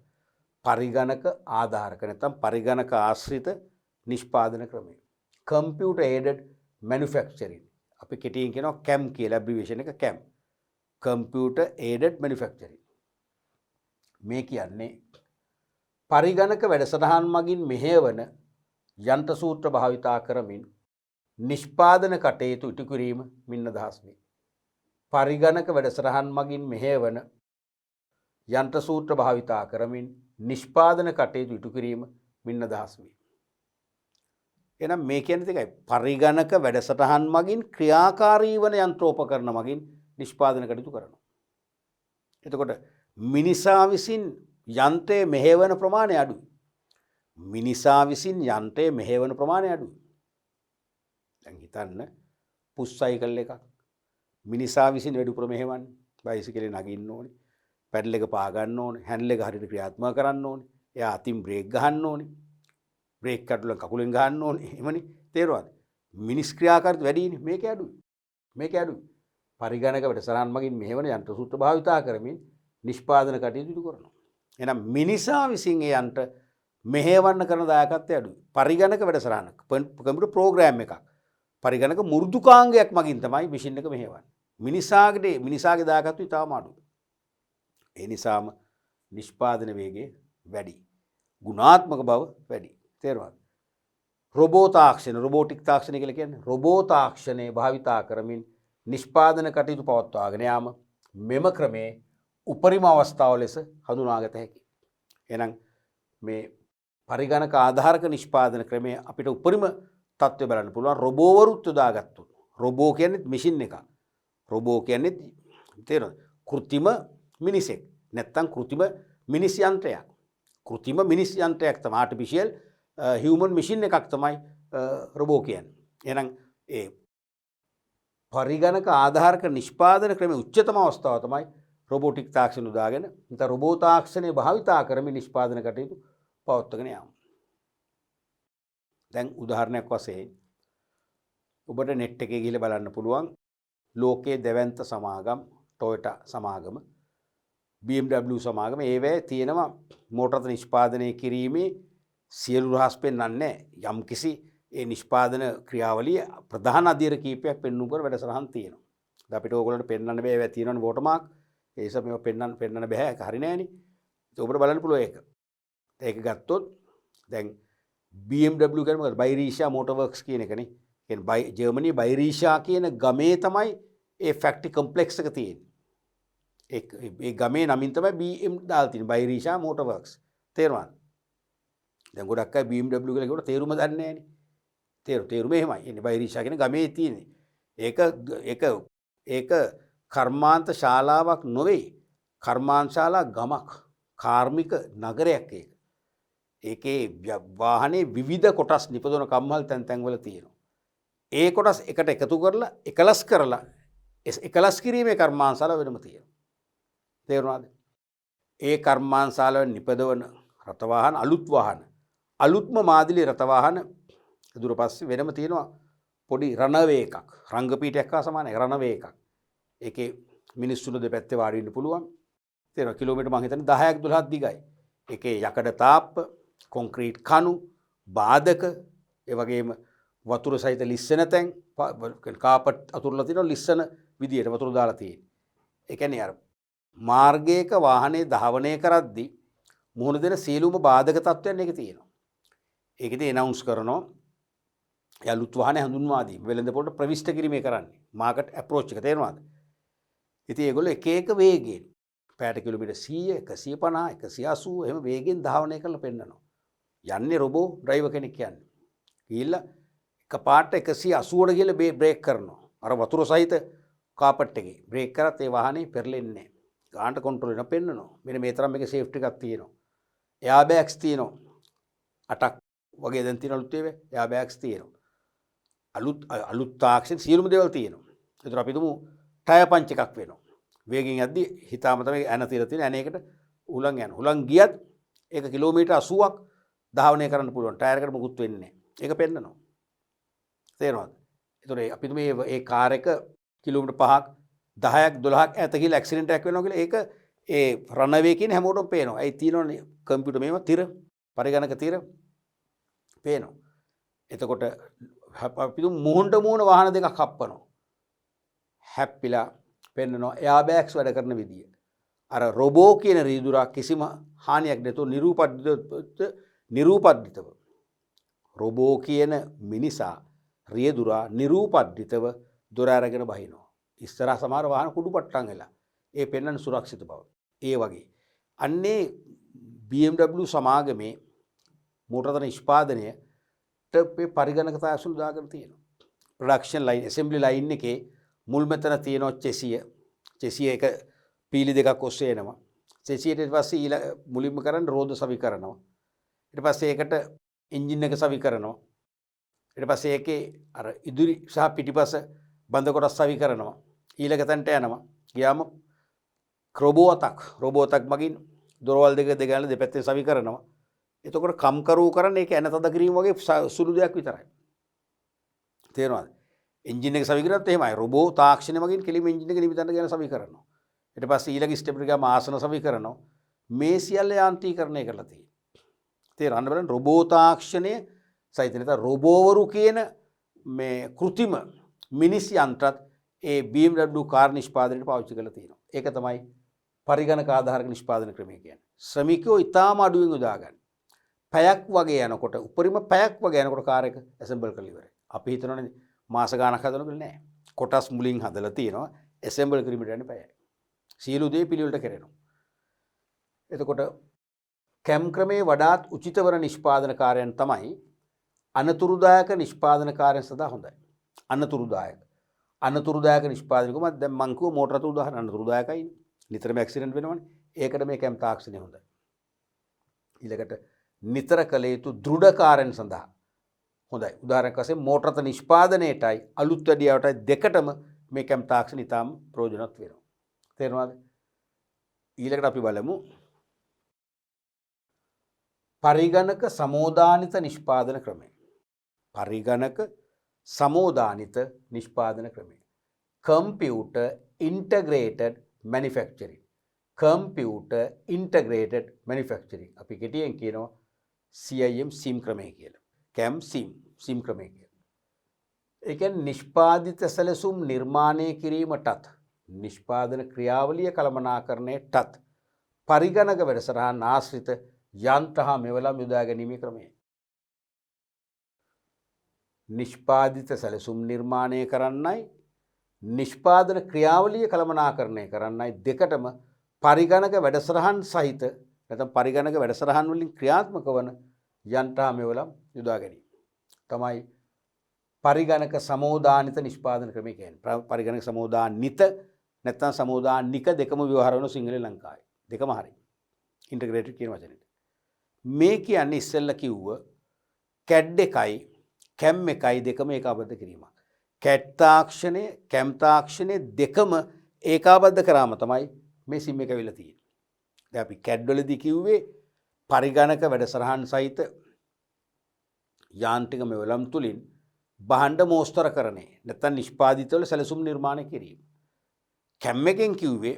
පරිගණක ආධාරක නැත්තම් පරිගණක ආශ්‍රිත නිෂ්පාදන ක්‍රමය. Computer aided manufacturing. අපි කෙටියෙන් කියනවා CAM කියලා ඇබ්‍රිවියේෂන් එක CAM. Computer aided manufacturing. මේ කියන්නේ පරිගණක වැඩසටහන් මගින් මෙහෙයවන යන්ත්‍ර සූත්‍ර භාවිතා කරමින් නිෂ්පාදන කටයුතු ඉටු කිරීම මින් අදහස් වේ. පරිගණක වැඩසටහන් මගින් මෙහෙයවන යන්ත්‍ර සූත්‍ර භාවිතා කරමින් නිෂ්පාදන කටයුතු ඉටු කිරීම මින් අදහස් වේ. එහෙනම් මේ කියන්නේ දෙකයි. පරිගණක වැඩසටහන් මගින් ක්‍රියාකාරී වන යන්ත්‍රෝපකරණ මගින් නිෂ්පාදන කටයුතු කරනවා. එතකොට මිනිසා විසින් යන්ත්‍රය මෙහෙවන ප්‍රමාණය අඩුයි. මිනිසා විසින් යන්ත්‍රය මෙහෙවන ප්‍රමාණය අඩුයි. දැන් හිතන්න පුස් සයිකල් එකක් මිනිසා විසින් වැඩිපුර මෙහෙවන්නේ. බයිසිකලේ නගින්න ඕනේ. පැඩල් එක පා ගන්න ඕනේ. හැන්ඩල් එක හරියට ක්‍රියාත්මක කරන්න ඕනේ. එයා අතින් බ්‍රේක් ගහන්න ඕනේ. බ්‍රේක් කඩුල කකුලෙන් ගහන්න ඕනේ. එහෙමනේ. තේරුණාද? මිනිස් ක්‍රියාකාරීත්වය වැඩිනේ. මේක අඩුයි. මේක අඩුයි. පරිගණක වැඩසටහන් මගින් මෙහෙවන යන්ත්‍ර සූත්‍ර භාවිතා කරමින් නිෂ්පාදන කටයුතු ඉටු කරනවා. එහෙනම් මිනිසා විසින් ඒ යන්ත්‍ර මෙහෙවන්න කරන දායකත්වය අඩුයි. පරිගණක වැඩසටහනක් කම්පියුටර් ප්‍රෝග්‍රෑම් එකක් පරිගණක මෘදුකාංගයක් මගින් තමයි මැෂින් එක මෙහෙවන්නේ. මිනිසාගේ දායකත්වය ඉතාම අඩුයි. ඒ නිසාම නිෂ්පාදන වේගය වැඩි. ගුණාත්මක බව වැඩි. තේරුණාද? රොබෝ තාක්ෂණ, රොබෝටික් තාක්ෂණය කියලා කියන්නේ රොබෝ තාක්ෂණය භාවිතා කරමින් නිෂ්පාදන කටයුතු පවත්වාගෙන යාම මෙම ක්‍රමේ උපරිම අවස්ථාව ලෙස හඳුනාගත හැකියි. එහෙනම් මේ පරිගණක ආධාරක නිෂ්පාදන ක්‍රමය අපිට උපරිම තත්ත්වය බලන්න පුළුවන් රොබෝවරුත් යොදාගත්තොත්. රොබෝ කියන්නේ මැෂින් එකක්. රොබෝ කියන්නේ තේරෙනවද? කෘත්‍රිම මිනිසෙක්. නැත්තම් කෘත්‍රිම මිනිස් යන්ත්‍රයක්. කෘත්‍රිම මිනිස් යන්ත්‍රයක් තමයි ආටිෆිෂියල් හියුමන් මැෂින් එකක් තමයි රොබෝ කියන්නේ. එහෙනම් ඒ පරිගණක ආධාරක නිෂ්පාදන ක්‍රමයේ උච්චතම අවස්ථාව තමයි රොබෝටික් තාක්ෂණ උදාගෙන නැත්නම් රොබෝ තාක්ෂණය භාවිතා කරමින් නිෂ්පාදන කටයුතු පවත්වාගෙන යාම. දැන් උදාහරණයක් වශයෙන් ඔබට නෙට් එකේ ගිහලා බලන්න පුළුවන් ලෝකයේ දෙවැන්ත සමාගම් ටොයෝටා සමාගම BMW සමාගම ඒවැ තියෙනවා මෝටර රථ නිෂ්පාදනය කිරීමේ සියලු රහස් පෙන්වන්නේ යම්කිසි ඒ නිෂ්පාදන ක්‍රියාවලිය ප්‍රධාන අධීර කීපයක් පෙන්වු කර වැඩසටහන් තියෙනවා. දැන් අපිට ඕගොල්ලන්ට පෙන්වන්න බෑ ඒවා තියෙනවනේ වෝටර්මාක්. ඒ නිසා මේවා පෙන්වන්න බෑ. ඒක හරි නෑනේ. ඒක ඔබට බලන්න පුළුවන් ඒක. ඒක ගත්තොත් දැන් BMW කියන්නේ මොකද? බයිරීෂා මෝටර් වර්ක්ස් කියන එකනේ. කියන්නේ ජර්මනියේ බයිරීෂා කියන ගමේ තමයි ඒ ෆැක්ටරි කොම්ප්ලෙක්ස් එක තියෙන්නේ. ඒ ගමේ නමින් තමයි BM දාලා තියෙන්නේ. බයිරීෂා මෝටර් වර්ක්ස්. තේරුණාද? දැන් ගොඩක් අය BMW කියලා කියනකොට තේරුම දන්නේ නෑනේ. තේරුම එහෙමයි. එන්නේ බයිරීෂා කියන ගමේ තියෙන්නේ. ඒක කර්මාන්ත ශාලාවක් නොවේ. කර්මාන්ත ශාලා ගමක්. කාර්මික නගරයක් ඒක. ඒකේ වාහනේ විවිධ කොටස් නිපදවන කම්හල් තැන් වල තියෙනවා. ඒ කොටස් එකට එකතු කරලා එකලස් කිරීමේ කර්මාන්ත ශාලාව වෙනම තියෙනවා. තේරුණාද? ඒ කර්මාන්ත ශාලාවෙන් නිපදවන රථ වාහන අලුත්ම මාදිලි රථ වාහන දුර පස්සේ වෙනම තියෙනවා පොඩි රනවේ එකක්. රංගපීඨයක් හා සමානයි රනවේ එකක්. ඒකේ මිනිස්සුන්ට දෙපැත්තේ වාඩි වෙන්න පුළුවන්. තේරෙනවා කිලෝමීටර් මං හිතන්නේ 10ක් 12ක් දිගයි. ඒකේ යකඩ තාප්ප, කොන්ක්‍රීට් කණු, බාධක, ඒ වගේම වතුර සහිත ලිස්සන තැන්, කාපට් අතුරලා තියෙනවා ලිස්සන විදියට වතුර දාලා තියෙන්නේ. ඒ කියන්නේ අර මාර්ගයක වාහනේ ධාවනය කරද්දී මුහුණ දෙන සියලුම බාධක තත්ත්වයන් ඒකේ තියෙනවා. ඒකෙදී එනවුන්ස් කරනවා යලුත් වාහනේ හඳුන්වා දීම වෙළඳ පොළට ප්‍රවිෂ්ඨ කිරීමේ කරන්නේ මාකට් ඇප්‍රෝච් එක. තේරෙනවද? ඉතින් ඒගොල්ලෝ එක එක වේගයෙන් පැයට කිලෝමීටර් 100 150 180 එහෙම වේගෙන් ධාවනය කරලා පෙන්නනවා. යන්නේ රොබෝ ඩ්‍රයිවර් කෙනෙක් කියන්නේ. ගිහිල්ලා එකපාරට 180ට ගිහලා බ්‍රේක් කරනවා. අර වතුර සහිත කාපට් එකේ බ්‍රේක් කරත් ඒ වාහනේ පෙරලෙන්නේ නැහැ. ගානට කන්ට්‍රෝල් වෙන පෙන්නනවා. මෙන්න මේ තරම් මේකේ සේෆ්ටි එකක් තියෙනවා. එයා බෑග්ස් තියෙනවා. 8ක් වගේ දැන් තියෙන අලුත් ඒවා එයා බෑග්ස් තියෙනවා. අලුත් තාක්ෂණ සියලුම දේවල් තියෙනවා. ඒතර අපි දුමු ටයර් පන්ච් එකක් වෙනවා. වේගෙන් යද්දි හිතාම තමයි ඇන තියලා තියෙන ඇන එකට හුලං යන. හුලං ගියත් ඒක කිලෝමීටර් 80ක් ධාවනය කරන්න පුළුවන්. ටයර් එකට මුකුත් වෙන්නේ නැහැ. ඒක පෙන්නනවා. තේරෙනවද? ඒතර අපි දුමු මේ කාර් එක කිලෝමීටර් 5ක් 10ක් 12ක් ඈත ගිහලා ඇක්සිඩන්ට් එකක් වෙනවා කියලා ඒක ඒ රනවේ කියන හැමෝටම පේනවා. ඒ තියෙනවනේ කම්පියුටර් මේව තිර පරිගණක තිර පේනවා. එතකොට අපි මුහුණට මුහුණ වාහන දෙකක් හප්පනවා. හැප්පිලා පෙන්නනවා එයා බෑග්ස් වැඩ කරන විදිය. අර රොබෝ කියන රීදුරා කිසිම හානියක් නැතුව නිරූපද්දිතව රොබෝ කියන මිනිසා රියදුරා නිරූපද්දිතව දොර අරගෙන බහිනවා. ඉස්සරහ සමහර වාහන කුඩු පට්ටම් වෙලා. ඒ පෙන්වන සුරක්ෂිත බව. ඒ වගේ. අන්නේ BMW සමාගමේ මෝටර රථ නිෂ්පාදනයට මේ පරිගණක තාක්ෂණ දාගෙන තියෙනවා. ප්‍රොඩක්ෂන් ලයින් ඇසෙම්බලි ලයින් එකේ මුල් මෙතන තියෙනවා චෙසිය එක පීලි දෙකක් ඔස්සේ එනවා. චෙසියට ඊට පස්සේ මුලින්ම කරන්නේ රෝද සවි කරනවා. ඊට පස්සේ ඒකට එන්ජින් එක සවි කරනවා. ඊට පස්සේ ඒකේ අර ඉදිරි සහ පිටිපස බඳ කොටස් සවි කරනවා. ඊළඟ තැනට යනවා. ගියාම රොබෝතක් මගින් දොරවල් දෙක දෙගාන දෙපැත්තේ සවි කරනවා. එතකොට කම්කරු කරන්නේ ඒක ඇන තද කිරීම වගේ සුළු දෙයක් විතරයි. තේරෙනවද? එන්ජින් එක සවි කරත් එහෙමයි. රොබෝ තාක්ෂණය මගින් කෙලිම එන්ජින් එක නිවිතන්න ගැන සවි කරනවා. ඊට පස්සේ ඊළඟ ස්ටෙප් එකට ගියාම ආසන සවි කරනවා. මේ සියල්ල යාන්ත්‍රීකරණය කරලා තියෙනවා. තේරෙනවද? බලන්න රොබෝ තාක්ෂණය සහිත නැත්නම් රොබෝවරු කියන මේ કૃතිම මිනිස් යන්ත්‍රත් ඒ BMW කාර් නිෂ්පාදනයට පාවිච්චි කරලා තියෙනවා. ඒක තමයි පරිගණක ආධාරක නිෂ්පාදන ක්‍රමය කියන්නේ. ශ්‍රමිකයෝ ඉතාම අඩුවෙන් යොදා ගන්න. පැයක් වගේ යනකොට උපරිම පැයක් වගේ යනකොට කාර් එක ඇසෙම්බල් කරලා ඉවරයි. අපි හිතනවනේ මාස ගාණක් හදනවා කියලා නෑ. කොටස් මුලින් හදලා තියෙනවා ඇසෙම්බල් කිරීමට යන්නේ පැයයි. සියලු දේ පිළිවෙලට කරනවා. එතකොට කැම් ක්‍රමේ වඩාත් උචිතවන නිෂ්පාදන කාර්යයන් තමයි අනතුරුදායක නිෂ්පාදන කාර්යයන් සඳහා හොඳයි. අනතුරුදායක නිෂ්පාදන කොහොමද? දැන් මං කිව්ව මෝටර රථ උදාහරණ අනතුරුදායකයි. නිතරම ඇක්සිඩන්ට් වෙනවනේ. ඒකට මේ කැම් තාක්ෂණය හොඳයි. ඊළඟට නිතර කළ යුතු දෘඪ කාර්යයන් සඳහා හොඳයි. උදාහරණයක් වශයෙන් මෝටර රථ නිෂ්පාදනයේටයි අලුත් වැඩියාවටයි දෙකටම මේ කැම් තාක්ෂණ ඉතාම ප්‍රයෝජනවත් වෙනවා. තේරුණාද? ඊළඟට අපි බලමු පරිගණක සමෝදානිත නිෂ්පාදන ක්‍රමය. පරිගණක සමෝදානිත නිෂ්පාදන ක්‍රමය. Computer integrated manufacturing. Computer integrated manufacturing. අපි කෙටියෙන් කියනවා CIM ක්‍රමය කියලා. CAM SIM ක්‍රමය කියලා. ඒ කියන්නේ නිෂ්පාදිත සැලසුම් නිර්මාණය කිරීමටත් නිෂ්පාදන ක්‍රියාවලිය කළමනාකරණයටත් පරිගණක වැඩසටහන් ආශ්‍රිත යන්ත්‍ර හා මෙවලම් යොදා ගැනීමේ ක්‍රමය. නිෂ්පාදිත සැලසුම් නිර්මාණය කරන්නයි නිෂ්පාදන ක්‍රියාවලිය කළමනාකරණය කරන්නයි දෙකටම පරිගණක වැඩසටහන් සහිත නැත්නම් පරිගණක වැඩසටහන් වලින් ක්‍රියාත්මක වන යන්ත්‍ර හා මෙවලම් යොදා ගැනීම තමයි පරිගණක සමෝදානිත නිෂ්පාදන ක්‍රමය කියන්නේ. පරිගණක සමෝදානිත නැත්නම් සමෝදානික දෙකම ව්‍යවහාර වෙන සිංහල ලංකාවේ. දෙකම හරි. ඉන්ටග්‍රේටඩ් කියන වචනේ. මේ කියන්නේ ඉස්සෙල්ලා කිව්ව CAD එකයි CAM එකයි දෙකම ඒකාබද්ධ කිරීමක්. CAD තාක්ෂණය CAM තාක්ෂණය දෙකම ඒකාබද්ධ කරාම තමයි මේ SIM එක වෙලා තියෙන්නේ. දැන් අපි CAD වලදී කිව්වේ පරිගණක වැඩසටහන් සහිත යාන්ත්‍රික මෙවලම් තුලින් භාණ්ඩ මෝස්තරකරණය නැත්නම් නිෂ්පාදිතවල සැලසුම් නිර්මාණය කිරීම. CAM එකෙන් කිව්වේ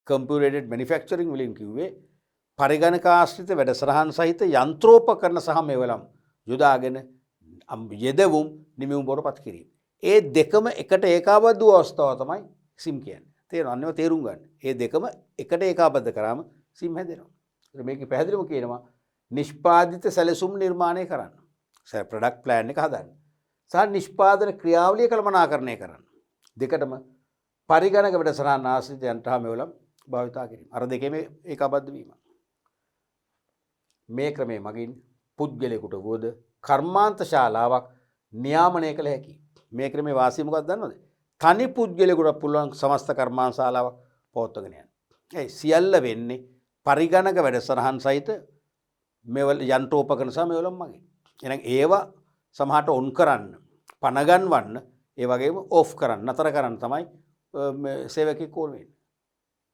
කම්පියුටර් මැනුෆැක්චරින් වලින් කිව්වේ පරිගණක ආශ්‍රිත වැඩසටහන් සහිත යන්ත්‍රෝපකරණ සහ මෙවලම් යොදාගෙන යෙදවුම් නිමවුම් බවටපත් කිරීම. ඒ දෙකම එකට ඒකාබද්ධ වූ අවස්ථාව තමයි SIM කියන්නේ. තේරෙනවද? තේරුම් ගන්න. ඒ දෙකම එකට ඒකාබද්ධ කරාම SIM හැදෙනවා. මේකේ පැහැදිලිවම කියනවා නිෂ්පාදිත සැලසුම් නිර්මාණය කරන්න. ප්‍රොඩක්ට් ප්ලෑන් එක හදන්න. සහ නිෂ්පාදන ක්‍රියාවලිය කළමනාකරණය කරන්න. දෙකටම පරිගණක වැඩසටහන් ආශ්‍රිත යන්ත්‍ර හා මෙවලම් භාවිතා කිරීම. අර දෙකේම ඒකාබද්ධ වීම. මේ ක්‍රමයේ මගින් පුද්ගලයෙකුට වුවද කර්මාන්ත ශාලාවක් නියාමනය කළ හැකියි. මේ ක්‍රමේ වාසිය මොකක්ද දන්නවද? තනි පුද්ගලයෙකුට පුළුවන් සමස්ත කර්මාන්ත ශාලාවක් පවත්වාගෙන යන්න. ඒ සියල්ල වෙන්නේ පරිගණක වැඩසටහන් සහිත මෙවල යන්ත්‍රෝපකරණ සහ මෙවලම් මගින්. එහෙනම් ඒවා සමහරට ඔන් කරන්න, පණ ගන්වන්න, ඒ වගේම ඔෆ් කරන්න, නතර කරන්න තමයි සේවකයෙක් ඕන වෙන්නේ.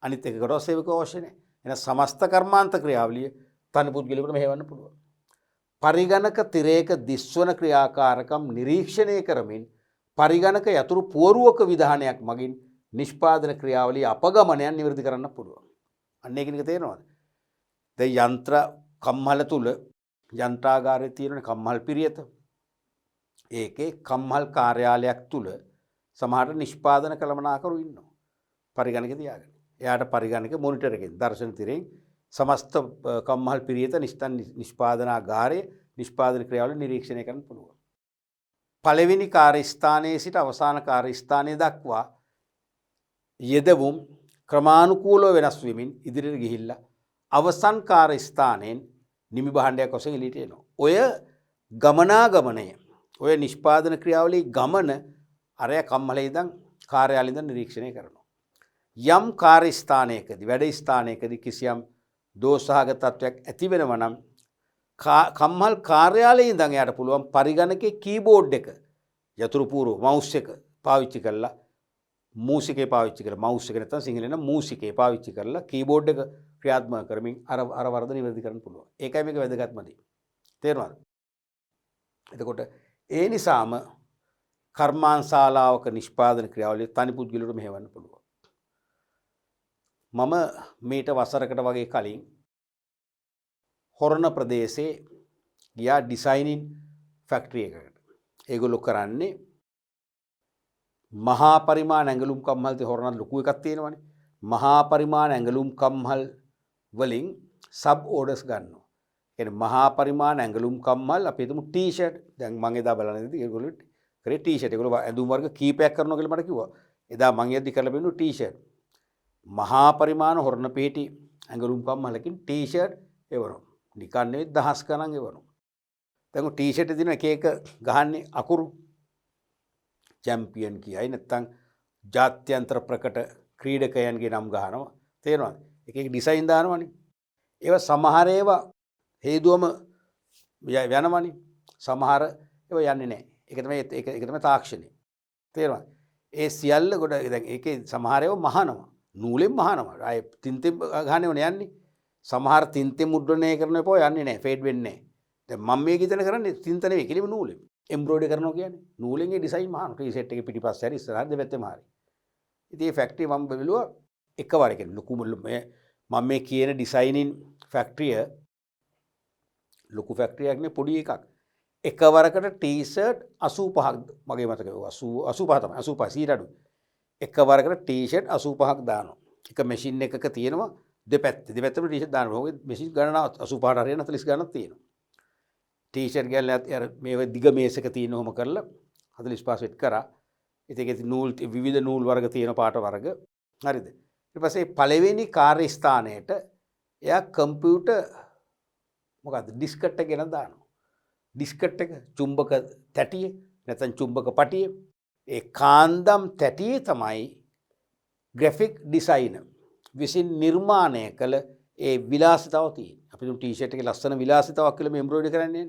අනිත් එකකට සේවකව අවශ්‍ය නැහැ. එහෙනම් සමස්ත කර්මාන්ත ක්‍රියාවලිය තනි පුද්ගලයෙකුට මෙහෙවන්න පුළුවන්. පරිගණක තිරයක දිස්වන ක්‍රියාකාරකම් නිරීක්ෂණය කරමින් පරිගණක යතුරු පුවරුවක විධානයක් මගින් නිෂ්පාදන ක්‍රියාවලිය අපගමනයන් නිවැරදි කරන්න පුළුවන්. අන්න ඒක නික තේරෙනවද? දැන් යන්ත්‍ර කම්හල තුල යන්ත්‍රාගාරයේ තියෙන කම්හල් පිරියත. ඒකේ කම්හල් කාර්යාලයක් තුල සමහර නිෂ්පාදන කළමනාකරු ඉන්නවා. පරිගණක තියාගෙන. එයාට පරිගණක මොනිටර් එකෙන් දර්ශන තිරෙන් සමස්ත කම්හල් පිරියත නිෂ්පාදනාගාරයේ නිෂ්පාදන ක්‍රියාවලිය නිරීක්ෂණය කරන්න පුළුවන්. පළවෙනි කාර්යස්ථානයේ සිට අවසාන කාර්යස්ථානයේ දක්වා යෙදවුම් ක්‍රමානුකූලව වෙනස් වෙමින් ඉදිරියට ගිහිල්ලා අවසන් කාර්යස්ථානයෙන් නිමි භාණ්ඩයක් වශයෙන් එළියට එනවා. ඔය ගමනාගමනය, ඔය නිෂ්පාදන ක්‍රියාවලියේ ගමන අරය කම්මලේ ඉඳන් කාර්යාලයේ ඉඳන් නිරීක්ෂණය කරනවා. යම් කාර්යස්ථානයකදී වැඩ ස්ථානයකදී කිසියම් දෝෂසහගත තත්වයක් ඇති වෙනවා නම් කම්මල් කාර්යාලයේ ඉඳන් යාට පුළුවන් පරිගණකයේ කීබෝඩ් එක යතුරු පූර්ව මවුස් එක පාවිච්චි කරලා මූසිකේ පාවිච්චි කරලා මවුස් එක නැත්නම් සිංහලෙන් මූසිකේ පාවිච්චි කරලා කීබෝඩ් එක ක්‍රියාත්මක කරමින් අර වරද නිවැරදි කරන්න පුළුවන්. ඒකයි මේක වැදගත්ම දේ. තේරුණාද? එතකොට ඒ නිසාම කර්මාන්තශාලාවක නිෂ්පාදන ක්‍රියාවලිය තනි පුද්ගලයෙකුට මෙහෙවන්න පුළුවන්. මම මේට වසරකට වගේ කලින් හොරණ ප්‍රදේශයේ ගියා ඩිසයිනින් ෆැක්ටරි එකකට. ඒගොල්ලෝ කරන්නේ මහා පරිමාණ ඇඟලුම් කම්හල් තේ හොරණත් ලොකු එකක් තියෙනවනේ. මහා පරිමාණ ඇඟලුම් කම්හල් වලින් සබ් ඕඩර්ස් ගන්නවා. කියන්නේ මහා පරිමාණ ඇඟලුම් කම්හල් අපි හිතමු ටී-ෂර්ට්. දැන් මම එදා බලනදී ඒගොල්ලෝ කරේ ටී-ෂර්ට්. ඒගොල්ලෝ ඇඳුම් වර්ග කීපයක් කරනවා කියලා මට කිව්වා. එදා මම යද්දි කරලා බැලුවා ටී-ෂර්ට්. මහා පරිමාණ හොරණ පිටි ඇඟලුම් කම්හලකින් ටී-ෂර්ට් එවනවා. නිකන් නෙවෙයි දහස් ගණන් එවනවා. දැන් ඔය ටී-ෂර්ට් දින එක එක ගහන්නේ අකුරු චැම්පියන් කියයි නැත්නම් ජාත්‍යන්තර ප්‍රකට ක්‍රීඩකයන්ගේ නම් ගහනවා. තේරෙනවද? එක එක ඩිසයින් දානවනේ. ඒවා සමහර ඒවා හේදුවම යනවනේ. සමහර ඒවා යන්නේ නැහැ. ඒක තමයි තාක්ෂණය. තේරෙනවද? ඒ සියල්ල ගොඩ දැන් ඒකේ සමහර ඒවා මහනවා. නූලෙන් මහනවා. ආයේ තින්තෙන් ගහන්නේවනේ යන්නේ. සමහර තින්තෙන් මුද්‍රණය කරන ඒවා යන්නේ නැහැ. ෆේඩ් වෙන්නේ නැහැ. දැන් මම මේක ඉතන කරන්නේ තින්ත නෙවෙයි කෙලිම නූලෙන්. එම්බ්‍රොයිඩරි කරනවා කියන්නේ නූලෙන් ඒ ඩිසයින් මහනවා. ටී-ෂර්ට් එකේ පිටිපස්සේ හරි ඉස්සරහට දෙපැත්තේම හරි. ඉතින් මේ ෆැක්ටරි මම බැලුවා එකවර කියන්නේ ලොකු මම මේ කියන ඩිසයිනින් ෆැක්ටරිය ලොකු ෆැක්ටරියක් නේ පොඩි එකක්. එකවරකට ටී-ෂර්ට් 85ක් මගේ මතකයි 85 තමයි 85 සීට අඩු. එකවරකට ටී-ෂර්ට් 85ක් දානවා. එක මැෂින් එකක තියෙනවා දෙපැත්තම ටී-ෂර්ට් දානවා. ඔය මැෂින් ගණනාව 85ට හරියන 40 ගණනක් තියෙනවා. ටී-ෂර්ට් ගෑල්ලත් අර මේ දිග මේසක තියෙන ඔහොම කරලා 45 සෙට් කරා. ඉතින් ඒකේ නූල් විවිධ නූල් වර්ග තියෙන පාට වර්ග. හරිද? ඊට පස්සේ පළවෙනි කාර්ය ස්ථානයේට එයා කම්පියුටර් මොකද්ද ඩිස්කට් එක ගෙන දානවා. ඩිස්කට් එක චුම්බක තැටිය නැත්නම් චුම්බක පටිය ඒ කාන්දම් තැටියේ තමයි ග්‍රැෆික් ඩිසයිනර් විසින් නිර්මාණය කළ ඒ විලාසිතාව තියෙන්නේ. අපි දුන් ටී-ෂර්ට් එකේ ලස්සන විලාසිතාවක් කියලා මේ එම්බ්‍රොයිඩරි කරන්නේ.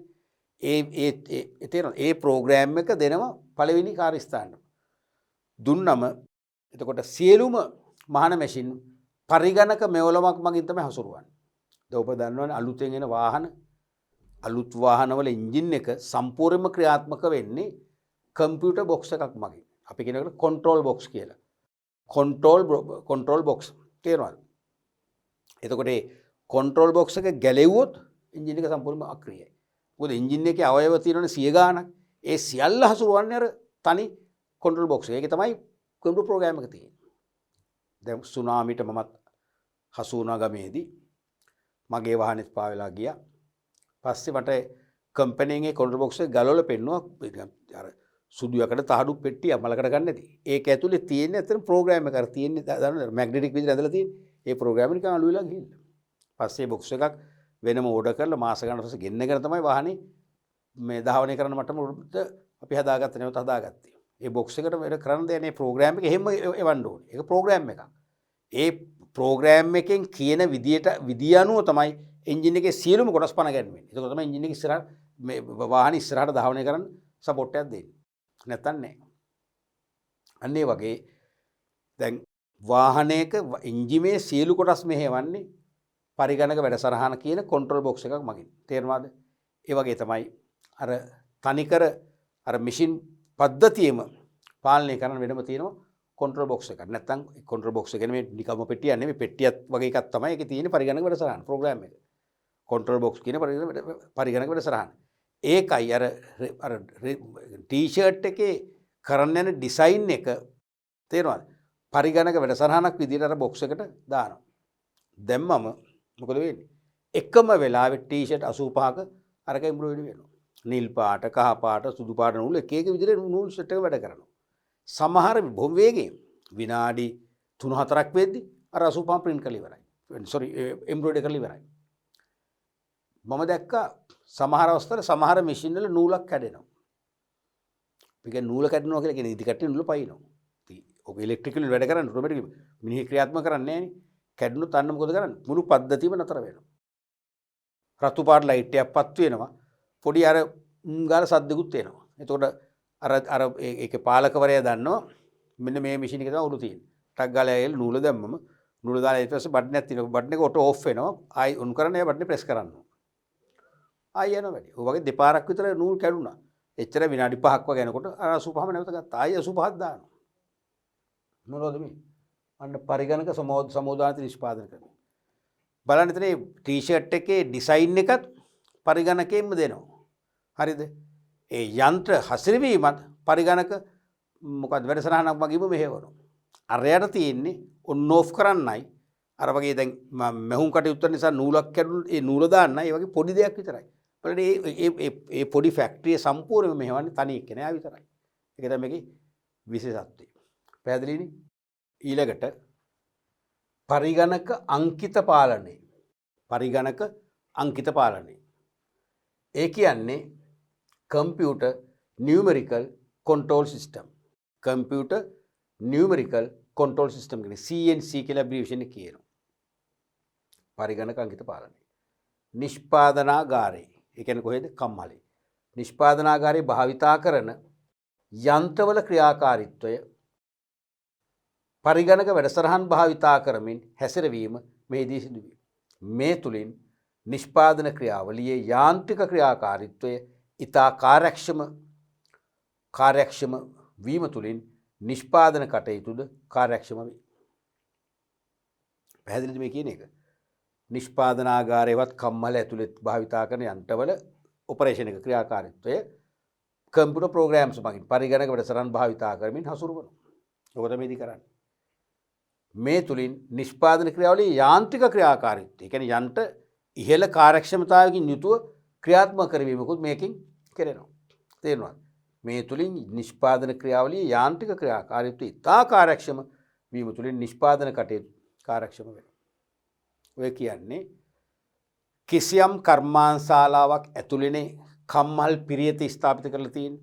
ඒ ප්‍රෝග්‍රෑම් එක දෙනවා පළවෙනි කාර්යස්ථානෙට. දුන්නම එතකොට සියලුම මහන මැෂින් පරිගණක මෙවලමක් මගින් තමයි හසුරුවන්නේ. දැන් ඔබ දන්නවනේ අලුතෙන් එන වාහන අලුත් වාහනවල එන්ජින් එක සම්පූර්ණයෙන්ම ක්‍රියාත්මක වෙන්නේ කම්පියුටර් බොක්ස් එකක් මගින්. අපි කියන එකට කන්ට්‍රෝල් බොක්ස් කියලා. කන්ට්‍රෝල් බොක්ස් තේරෙනවද? එතකොට ඒ කන්ට්‍රෝල් බොක්ස් එක ගැලෙව්වොත් එන්ජින් එක සම්පූර්ණයෙන්ම අක්‍රියයි. මොකද එන්ජින් එකේ අවයව තියෙනවනේ 100 ගාණක්. ඒ සියල්ල හසුරුවන්නේ අර තනි කන්ට්‍රෝල් බොක්ස් එක. ඒක තමයි කම්පියුටර් ප්‍රෝග්‍රෑම් එක තියෙන්නේ. දැන් සුනාමිට මමත් හසු වුණා ගමේදී මගේ වාහනේත් පා වෙලා ගියා. පස්සේ මට කම්පැනිගේ කන්ට්‍රෝල් බොක්ස් එක ගලවලා පෙන්නුවා අර සුදු යකඩ තහඩු පෙට්ටිය මලකට ගන්න නැති. ඒක ඇතුලේ තියෙන්නේ අතන ප්‍රෝග්‍රෑම් එක. අර තියෙන්නේ දන්නවද මැග්නටික් විදිහට ඇදලා තියෙන්නේ. ඒ ප්‍රෝග්‍රෑම් එක නිකන් අලුවිලා ගිහිල්ලා. පස්සේ බොක්ස් එකක් වෙනම ඕඩර් කරලා මාස ගණන් පස්සේ ගෙන්නගෙන තමයි වාහනේ මේ ධාවනය කරන මට්ටමට අපි හදාගත්තේ නැවත හදාගත්තේ. ඒ බොක්ස් එකට වැඩ කරන්න දෙන්නේ මේ ප්‍රෝග්‍රෑම් එක එහෙම එවන්න ඕනේ. ඒක ප්‍රෝග්‍රෑම් එකක්. ඒ ප්‍රෝග්‍රෑම් එකෙන් කියන විදිය අනුව තමයි එන්ජින් එකේ සියලුම කොටස් පණ ගැන්වෙන්නේ. ඒක තමයි එන්ජින් එක ඉස්සරහට මේ වාහනේ ඉස්සරහට ධාවනය කරන්න සපෝට් එකක් දෙන්නේ. නැත්තම් නෑ. අන්න ඒ වගේ දැන් වාහනයක එන්ජිමේ සියලු කොටස් මෙහෙවන්නේ පරිගණක වැඩසටහන කියන කන්ට්‍රෝල් බොක්ස් එකක් මගින්. තේරෙනවද? ඒ වගේ තමයි අර තනිකර අර මැෂින් පද්ධතියෙම පාලනය කරන වෙනම තියෙනවා කන්ට්‍රෝල් බොක්ස් එකක්. නැත්තම් කන්ට්‍රෝල් බොක්ස් එක කියන්නේ නිකම්ම පෙට්ටියක් නෙමෙයි පෙට්ටියක් වගේ එකක් තමයි ඒකේ තියෙන පරිගණක වැඩසටහන ප්‍රෝග්‍රෑම් එක. කන්ට්‍රෝල් බොක්ස් කියන පරිගණක වැඩසටහන. ඒකයි අර ටී-ෂර්ට් එකේ කරන්න යන ඩිසයින් එක තේරෙනවද? පරිගණක වැඩසටහනක් විදිහට අර බොක්ස් එකට දානවා. දැම්මම මොකද වෙන්නේ? එකම වෙලාවෙ ටී-ෂර්ට් 85ක අරක එම්බ්‍රොයිඩරි වෙනවා. නිල් පාට, කහ පාට, සුදු පාට නූල් එක එක විදිහට නූල් සෙට් එක වැඩ කරනවා. සමහර බොහොම වේගෙන් විනාඩි 3-4ක් වෙද්දි අර 85 print කරලා ඉවරයි. sorry එම්බ්‍රොයිඩරි කරලා ඉවරයි. මම දැක්කා සමහර අවස්ථාවල සමහර මැෂින් වල නූලක් කැඩෙනවා. මේක නූල කැඩෙනවා කියලා කියන්නේ ඉදි කට්ටිය නූල පයින්නවා. ඉතින් ඔක ඉලෙක්ට්‍රිකල් වැඩ කරන්නේ ඔටෝමැටික් මිනිහ ක්‍රියාත්මක කරන්නේ නැහැ නේ. කැඩුණොත් අන්න මොකද කරන්නේ? මුළු පද්ධතියම නතර වෙනවා. රතු පාට ලයිට් එකක් පත් වෙනවා. පොඩි අර ගාල සද්දකුත් එනවා. එතකොට අර ඒකේ පාලකවරයා දන්නවා මෙන්න මේ මැෂින් එක තමයි උඩු තියෙන්නේ. ටක් ගාලා ඇවිල්ලා නූල දැම්මම නූල දාලා ඊට පස්සේ බටන් එකක් තියෙනවා. බටන් එක ඔටෝ ඔෆ් වෙනවා. ආයි ඔන් කරන්න ඒ බටන් එක ප්‍රෙස් කරන්න ඕන. ආයි යනවා වැඩි. ඔය වගේ දෙපාරක් විතර නූල් කැඩුනා. එච්චර විනාඩි 5ක් වගේ යනකොට අර 85ම නැවත ගත්තා. ආයෙ 85ක් දානවා. මොනවද මේ? අන්න පරිගණක සමෝදානිත නිෂ්පාදනය කරනවා. බලන්න එතන ටී-ෂර්ට් එකේ ඩිසයින් එකත් පරිගණකයෙන්ම දෙනවා. හරිද? ඒ යන්ත්‍ර හසිරවීමත් පරිගණක මොකක්ද වැඩසටහනක් වගේම මෙහෙවනවා. අරයට තියෙන්නේ ඔන් ඕෆ් කරන්නයි අර වගේ දැන් මැහුම් කටයුත්ත නිසා නූලක් කැඩුණු ඒ නූල දාන්නයි ඒ වගේ පොඩි දෙයක් විතරයි. බලන්න ඒ පොඩි ෆැක්ටරිය සම්පූර්ණයෙන්ම මෙහෙවන්නේ තනි එක්කෙනා විතරයි. ඒක තමයි මේකේ විශේෂත්වය. පැහැදිලිනේ? ඊළඟට පරිගණක අංකිත පාලනය. පරිගණක අංකිත පාලනය. ඒ කියන්නේ computer numerical control system. computer numerical control system කියන්නේ CNC කියලා abbreviation එක කියනවා. පරිගණක අංකිත පාලනය. නිෂ්පාදනාගාරය. ඒ කියන්නේ කොහෙද? කම්මලේ. නිෂ්පාදනාගාරයේ භාවිතා කරන යන්ත්‍රවල ක්‍රියාකාරීත්වය පරිගණක වැඩසටහන් භාවිතා කරමින් හැසිරවීම මෙහිදී සිදුවේ. මේ තුලින් නිෂ්පාදන ක්‍රියාවලියේ යාන්ත්‍රික ක්‍රියාකාරීත්වය ඉතා කාර්යක්ෂම වීම තුළින් නිෂ්පාදන කටයුතුද කාර්යක්ෂම වේ. පැහැදිලිද මේ කියන එක? නිෂ්පාදනාගාරයේවත් කම්මල ඇතුළේ භාවිතා කරන යන්ත්‍රවල ඔපරේෂන් එක ක්‍රියාකාරීත්වය කම්පියුටර් ප්‍රෝග්‍රෑම්ස් මගින් පරිගණක වැඩසටහන් භාවිතා කරමින් හසුරුවනවා. ඔක තමයි ඉදි කරන්නේ. මේ තුලින් නිෂ්පාදන ක්‍රියාවලියේ යාන්ත්‍රික ක්‍රියාකාරීත්වය, ඒ කියන්නේ යන්ත්‍ර ඉහළ කාර්යක්ෂමතාවයකින් යුතුව ක්‍රියාත්මක කරවීමකුත් මේකෙන් කෙරෙනවා. තේරුණාද? මේ තුලින් නිෂ්පාදන ක්‍රියාවලියේ යාන්ත්‍රික ක්‍රියාකාරීත්වය ඉතා කාර්යක්ෂම වීම තුලින් නිෂ්පාදන කටයුතු කාර්යක්ෂම වෙනවා. ඔය කියන්නේ කිසියම් කර්මාන්තශාලාවක් ඇතුළේනේ කම්මල් පිරියත ස්ථාපිත කරලා තියෙන්නේ.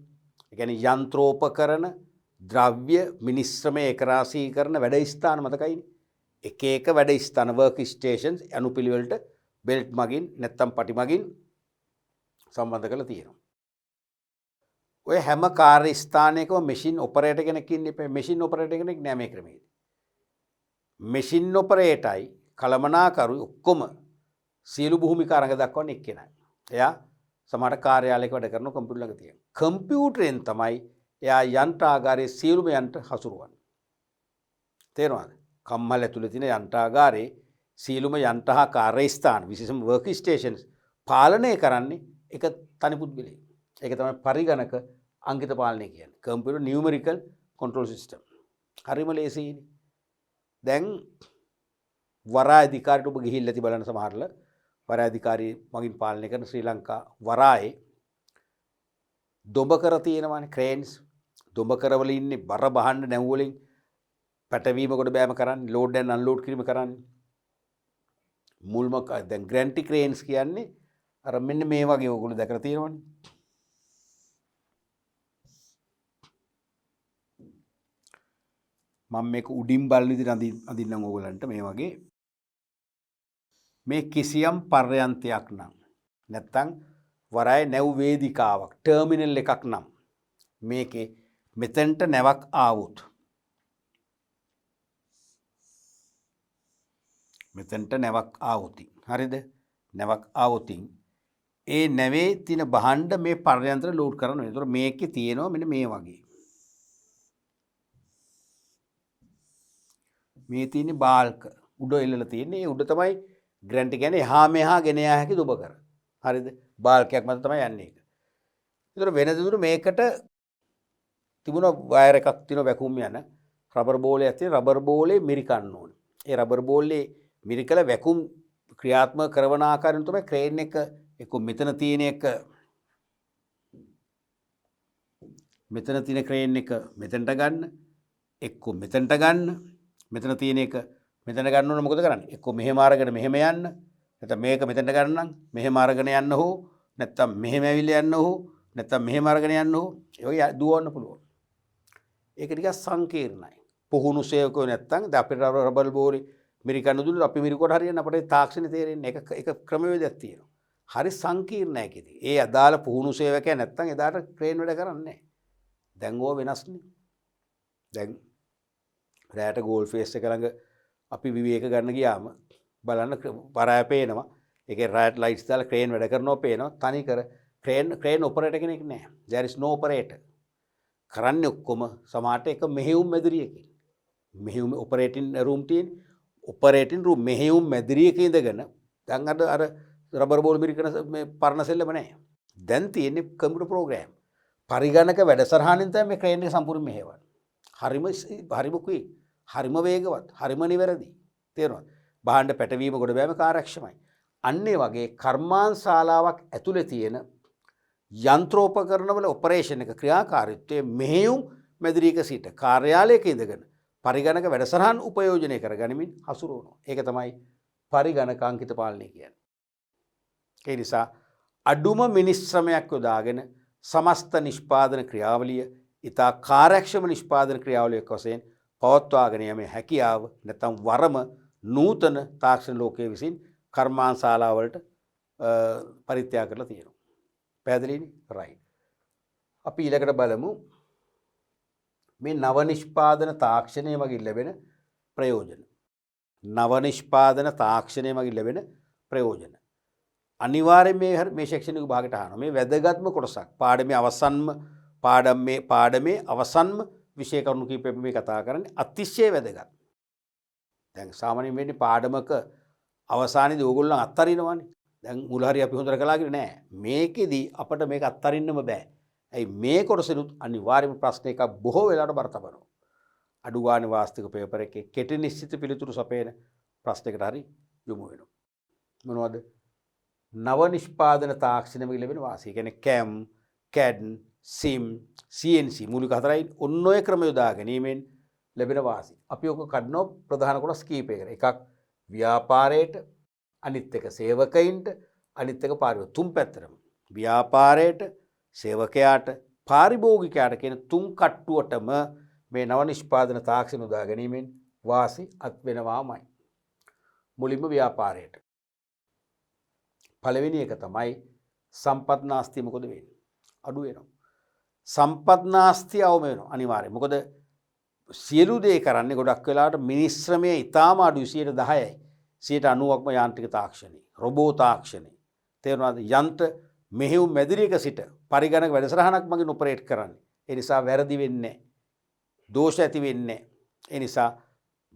ඒ කියන්නේ යන්ත්‍රෝපකරණ, ද්‍රව්‍ය, මිනිස්ශ්‍රමය ඒකරාශීකරණ වැඩ ස්ථාන මතකයිනේ. එක එක වැඩ ස්ථාන වර්ක් ස්ටේෂන්ස් අනුපිළිවෙලට බෙල්ට් මගින් නැත්තම් පටි මගින් සම්බන්ධ කරලා තියෙනවා. ඔය හැම කාර්ය ස්ථානයකම මැෂින් ඔපරේටර් කෙනෙක් ඉන්නේ. මැෂින් ඔපරේටර් කෙනෙක් නෑ මේ ක්‍රමයේදී. මැෂින් ඔපරේටරයි කළමනාකරු ඔක්කොම සියලු භූමිකා රඟ දක්වන්නේ එක්කෙනයි. එයා සමහර කාර්යාලයක වැඩ කරන කම්පියුටර් ළඟ තියෙනවා. කම්පියුටරෙන් තමයි එයා යන්ත්‍රාගාරයේ සියලුම යන්ත්‍ර හසුරුවන්නේ. තේරුණාද? කම්මල් ඇතුලේ තියෙන යන්ත්‍රාගාරයේ සියලුම යන්ත්‍ර හා කාර්ය ස්ථාන විශේෂම වර්ක් ස්ටේෂන්ස් පාලනය කරන්නේ එක තනි පුද්ගලයෙක්. ඒක තමයි පරිගණක අංකිත පාලනය කියන්නේ. Computer numerical control system. හරිම ලේසියිනේ. දැන් වරාය අධිකාරියට ඔබ ගිහිල්ලා ඇති බලන්න සමහරල වරාය අධිකාරිය මගින් පාලනය කරන ශ්‍රී ලංකා වරායේ දොඹකර තියෙනවානේ ක්‍රේන්ස්. දොඹකරවල ඉන්නේ බර බහන්න නැව් වලින් පැටවීම කොට බෑම කරන්නේ, ලෝඩ් ඇන්ඩ් අන්ලෝඩ් කිරීම කරන්නේ. මුල්ම දැන් ග්‍රැන්ටි ක්‍රේන්ස් කියන්නේ අර මෙන්න මේ වගේ ඕගොල්ලෝ දැකලා තියෙනවනේ. මම මේක උඩින් බලන විදිහට අඳින්නම් ඕගොල්ලන්ට මේ වගේ. මේ කිසියම් පර්යන්තයක් නම් නැත්තම් වරාය නැව් වේදිකාවක් ටර්මිනල් එකක් නම් මේකේ මෙතෙන්ට නැවක් ආවොත් මෙතෙන්ට නැවක් ආවොතින් හරිද? නැවක් ආවොතින් ඒ නැවේ තියෙන භාණ්ඩ මේ පර්යන්තර ලෝඩ් කරනවා. ඒතර මේකේ තියෙනවා මෙන්න මේ වගේ. මේ තියෙන්නේ බාල්ක උඩ එල්ලලා තියෙන්නේ. ඒ උඩ තමයි ග්‍රැන්ට් කියන්නේ එහා මෙහා ගෙන යා හැකි දුබකර. හරිද? බාල්කයක් මත තමයි යන්නේ ඒක. ඒතර වෙනදදුර මේකට තිබුණ වයර් එකක් තියෙන වැකුම් යන රබර් බෝලයක් තියෙන රබර් බෝලේ මිරිකන්න ඕනේ. ඒ රබර් බෝලේ මිරිකල වැකුම් ක්‍රියාත්මක කරන ආකාරයෙන් තමයි ක්‍රේන් එක එක්ක මෙතන තියෙන එක මෙතන තියෙන ක්‍රේන් එක මෙතනට ගන්න එක්ක මෙතනට ගන්න මෙතන තියෙන එක මෙතන ගන්න ඕන මොකද කරන්නේ? එක්ක මෙහෙම අරගෙන මෙහෙම යන්න. නැත්නම් මේක මෙතනට ගන්න නම් මෙහෙම අරගෙන යන්න හෝ නැත්නම් මෙහෙම ඇවිල්ලා යන්න හෝ නැත්නම් මෙහෙම අරගෙන යන්න හෝ ඒ වගේ දුවන්න පුළුවන්. ඒක ටිකක් සංකීර්ණයි. පුහුණු සේවකයෝ නැත්නම් දැන් අපිට රබර් බෝලේ මිරිකන්න දුන්නොත් අපි මිරිකොට හරියන්නේ අපිට තාක්ෂණේ තේරෙන්නේ එක ක්‍රමවේදයක් තියෙනවා. හරි සංකීර්ණයි ඒකෙදි. ඒ අදාළ පුහුණු සේවකයා නැත්නම් එදාට ක්‍රේන් වැඩ කරන්නේ නැහැ. දැන් ඕව වෙනස්නේ. දැන් රැට ගෝල් ෆේස් එක ළඟ අපි විවේක ගන්න ගියාම බලන්න වරාය පේනවා. ඒකේ රැට් ලයිට්ස් දාලා ක්‍රේන් වැඩ කරනවා පේනවා. තනි කර ක්‍රේන් ඔපරේටර් කෙනෙක් නැහැ. there is no operator. කරන්නේ ඔක්කොම සමහරට එක මෙහෙයුම් මැදිරියකින්. මෙහෙයුම් ඔපරේටින් රූම් තියෙන ඔපරේටින් රූම් මෙහෙයුම් මැදිරියක ඉඳගෙන දැන් අර රබර් බෝල් මිරිකන මේ පරණ සෙල්ලම නැහැ. දැන් තියෙන්නේ කම්පියුටර් ප්‍රෝග්‍රෑම්. පරිගණක වැඩසටහනින් තමයි මේ ක්‍රේන් එක සම්පූර්ණ මෙහෙවන්නේ. හරිම කුයි. හරිම වේගවත්. හරිම නිවැරදි. තේරෙනවද? භාණ්ඩ පැටවීම ගොඩ බෑම කාර්යක්ෂමයි. අන්න ඒ වගේ කර්මාන්තශාලාවක් ඇතුලේ තියෙන යන්ත්‍රෝපකරණවල ඔපරේෂන් එක ක්‍රියාකාරීත්වයේ මෙහෙයුම් මැදිරියක සිට කාර්යාලයක ඉඳගෙන පරිගණක වැඩසටහන් උපයෝජනය කරගනිමින් හසුරුවනවා. ඒක තමයි පරිගණක අංකිත පාලනය කියන්නේ. ඒ නිසා අඩුම මිනිස් ශ්‍රමයක් යොදාගෙන සමස්ත නිෂ්පාදන ක්‍රියාවලිය ඉතා කාර්යක්ෂම නිෂ්පාදන ක්‍රියාවලියක් වශයෙන් පවත්වාගෙන යෑමේ හැකියාව නැත්නම් වරම නූතන තාක්ෂණ ලෝකයේ විසින් කර්මාන්තශාලාවලට පරිත්‍යාග කරලා තියෙනවා. පැහැදිලිනේ? රයිට්. අපි ඊළඟට බලමු මේ නව නිෂ්පාදන තාක්ෂණය මගින් ලැබෙන ප්‍රයෝජන. නව නිෂ්පාදන තාක්ෂණය මගින් ලැබෙන ප්‍රයෝජන. අනිවාර්යයෙන් මේ ශෛක්ෂණික විභාගයට අහනවා. මේ වැදගත්ම කොටසක්. පාඩමේ අවසන්ම විෂය කරුණු කීපෙක මේ කතා කරන්නේ අතිශය වැදගත්. දැන් සාමාන්‍යයෙන් වෙන්නේ පාඩමක අවසානයේදී ඕගොල්ලෝ අත්තරිනවනේ. දැන් මුල හරි අපි හොඳට කළා කියලා නෑ. මේකෙදි අපිට මේක අත්තරින්නම බෑ. ඇයි මේ කොටසෙනුත් අනිවාර්යම ප්‍රශ්න එකක් බොහෝ වෙලාවට බර තබනවා. අඩු ගානේ වාස්තික පේපර් එකේ කෙටි නිශ්චිත පිළිතුරු සපයන ප්‍රශ්නයකට හරි යොමු වෙනවා. මොනවද? නව නිෂ්පාදන තාක්ෂණයක ලැබෙන වාසිය. කියන්නේ CAM, CAD, SIM, CNC මූලික හතරයි ඔන්න ඔය ක්‍රම යොදා ගැනීමෙන් ලැබෙන වාසිය. අපි ඔක කඩනෝ ප්‍රධාන කොටස් කීපයකට. එකක් ව්‍යාපාරයට, අනිත් එක සේවකයින්ට, අනිත් එක පාරිභෝගික. තුන් පැත්තටම ව්‍යාපාරයට, සේවකයාට, පාරිභෝගිකයාට කියන තුන් කට්ටුවටම මේ නව නිෂ්පාදන තාක්ෂණ යොදා ගැනීමෙන් වාසි අත් වෙනවාමයි. මුලින්ම ව්‍යාපාරයට. පළවෙනි එක තමයි සම්පත් නාස්තිය. මොකද වෙන්නේ? අඩු වෙනවා. සම්පත් නාස්තිය අවම වෙනවා අනිවාර්යයෙන්. මොකද සියලු දේ කරන්නේ ගොඩක් වෙලාවට මිනිස් ශ්‍රමයේ ඉතාම අඩුයි 10%යි. 90%ක්ම යාන්ත්‍රික තාක්ෂණي, රොබෝ තාක්ෂණي. තේරුණාද? යන්ත්‍ර මෙහෙයුම් මැදිරියක සිට පරිගණක වැඩසටහනක් මගින් ඔපරේට් කරන්නේ. ඒ නිසා වැරදි වෙන්නේ නැහැ. දෝෂ ඇති වෙන්නේ නැහැ. ඒ නිසා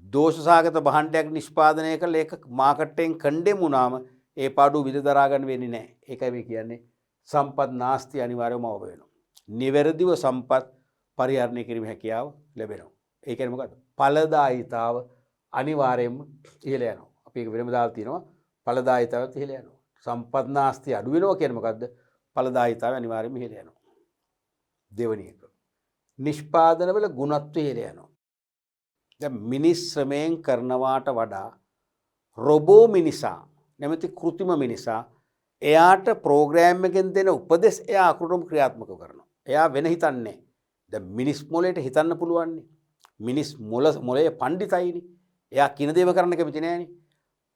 දෝෂසහගත භාණ්ඩයක් නිෂ්පාදනය කළ ඒක මාකට් එකෙන් කණ්ඩෙම් වුණාම ඒ පාඩුව විද දරා ගන්න වෙන්නේ නැහැ. ඒකයි මේ කියන්නේ සම්පත් නාස්තිය අනිවාර්යවම අවබෝධ වෙනවා. නිවැරදිව සම්පත් පරිහරණය කිරීමේ හැකියාව ලැබෙනවා. ඒ කියන්නේ මොකද්ද? ඵලදායීතාව අනිවාර්යයෙන්ම ඉහළ යනවා. අපි ඒක වෙනම දාලා තියෙනවා. ඵලදායීතාවත් ඉහළ යනවා. සම්පත් නාස්තිය අඩු වෙනවා කියන්නේ මොකද්ද? ඵලදායීතාවය අනිවාර්යයෙන්ම ඉහළ යනවා. දෙවෙනි එක. නිෂ්පාදනවල ගුණත්වය ඉහළ යනවා. දැන් මිනිස් ශ්‍රමයෙන් කරනවාට වඩා රොබෝ මිනිසා නැමැති කෘත්‍රිම මිනිසා එයාට ප්‍රෝග්‍රෑම් එකෙන් දෙන උපදෙස් එයා අකුරටම ක්‍රියාත්මක කරනවා. එයා වෙන හිතන්නේ. දැන් මිනිස් මොලේට හිතන්න පුළුවන්නේ. මිනිස් මොලේ පණ්ඩිතයිනේ. එයා කින දේම කරන්න කැමති නෑනේ.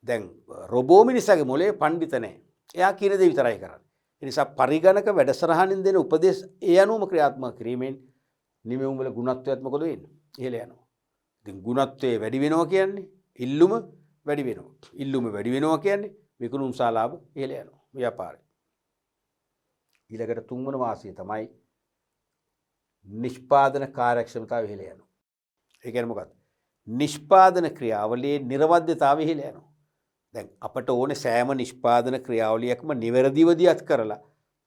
දැන් රොබෝ මිනිසාගේ මොලේ පණ්ඩිත නෑ. එයා කින දේ විතරයි කරන්නේ. ඒ නිසා පරිගණක වැඩසටහනින් දෙන උපදෙස් ඒ අනුවම ක්‍රියාත්මක කිරීමෙන් නිමෙවුම් වල ගුණත්වයත් මොකද වෙන්නේ? ඉහළ යනවා. ඉතින් ගුණත්වයේ වැඩි වෙනවා කියන්නේ ඉල්ලුම වැඩි වෙනවා. ඉල්ලුම වැඩි වෙනවා කියන්නේ විකුණුම් ශාලාව ඉහළ යනවා. ව්‍යාපාරය. ඊළඟට තුන්වන වාසිය තමයි නිෂ්පාදන කාර්යක්ෂමතාව ඉහළ යනවා. ඒ කියන්නේ මොකක්ද? නිෂ්පාදන ක්‍රියාවලියේ නිර්වද්‍යතාවය ඉහළ යනවා. දැන් අපට ඕනේ සෑම නිෂ්පාදන ක්‍රියාවලියක්ම නිවැරදිව දියත් කරලා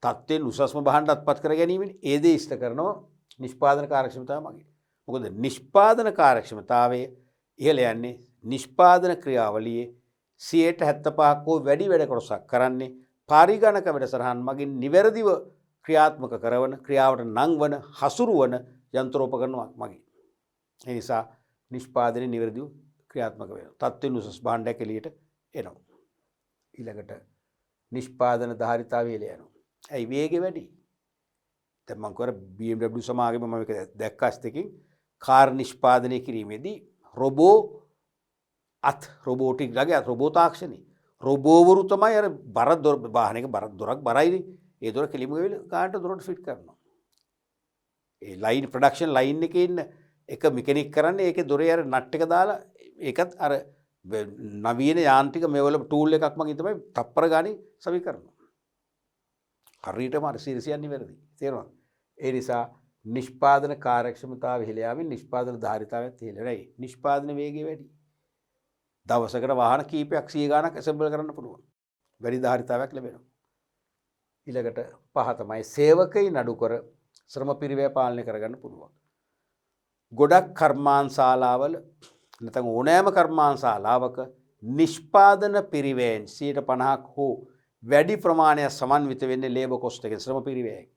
තත්ත්වයෙන් උසස්ම භාණ්ඩ අත්පත් කර ගැනීමෙන් ඒ දේ ඉෂ්ට කරනවා නිෂ්පාදන කාර්යක්ෂමතාව මගින්. මොකද නිෂ්පාදන කාර්යක්ෂමතාවයේ ඉහළ යන්නේ නිෂ්පාදන ක්‍රියාවලියේ 75% හෝ වැඩි වැඩ කොටසක් කරන්නේ පරිගණක වැඩසටහන් මගින් නිවැරදිව ක්‍රියාත්මක කරන ක්‍රියාවට නංවන හසුරුවන යන්ත්‍රෝපකරණ මගින්. ඒ නිසා නිෂ්පාදනයේ නිවැරදිව ක්‍රියාත්මක වෙනවා. තත්ත්වෙන් උසස් භාණ්ඩයක් එළියට එනවා. ඊළඟට නිෂ්පාදන ධාරිතාවය එළිය යනවා. ඇයි වේගය වැඩි? දැන් මම කර BMW සමාගමේ මම මේක දැක්කස් දෙකකින් කාර් නිෂ්පාදනය කිරීමේදී රොබෝටික් ලගේ රොබෝ තාක්ෂණي. රොබෝවරු තමයි අර බර දොර වාහනයක බර දොරක් බරයිනේ. ඒ දොර කෙලිම ගිහලා කාර්ට දොරට ෆිට කරනවා. ඒ ලයින් ප්‍රොඩක්ෂන් ලයින් එකේ ඉන්න එක මෙකැනික් කරන්නේ ඒකේ දොරේ අර නට් එක දාලා ඒකත් අර නවීන යාන්ත්‍රික මෙවල ටූල් එකක් මගින් තමයි තප්පර ගානේ සවි කරනවා. හරියටම අර සිරසියන් නිවැරදි. තේරෙනවද? ඒ නිසා නිෂ්පාදන කාර්යක්ෂමතාවය ඉහළ යාමෙන් නිෂ්පාදන ධාරිතාවයත් ඉහළ වෙයි. නිෂ්පාදන වේගය වැඩි. දවසකට වාහන කීපයක් 100 ගණක් ඇසෙම්බල් කරන්න පුළුවන්. වැඩි ධාරිතාවයක් ලැබෙනවා. ඊළඟට පහ තමයි සේවකයින් අඩු කර ශ්‍රම පිරිවැය පාලනය කරගන්න පුළුවන්. ගොඩක් කර්මාන්තශාලාවල නැත්නම් ඕනෑම කර්මාන්තශාලාවක නිෂ්පාදන පිරිවැයෙන් 50% හෝ වැඩි ප්‍රමාණයක් සමන්විත වෙන්නේ ලේබර් කොස්ට් එකෙන් ශ්‍රම පිරිවැයෙන්.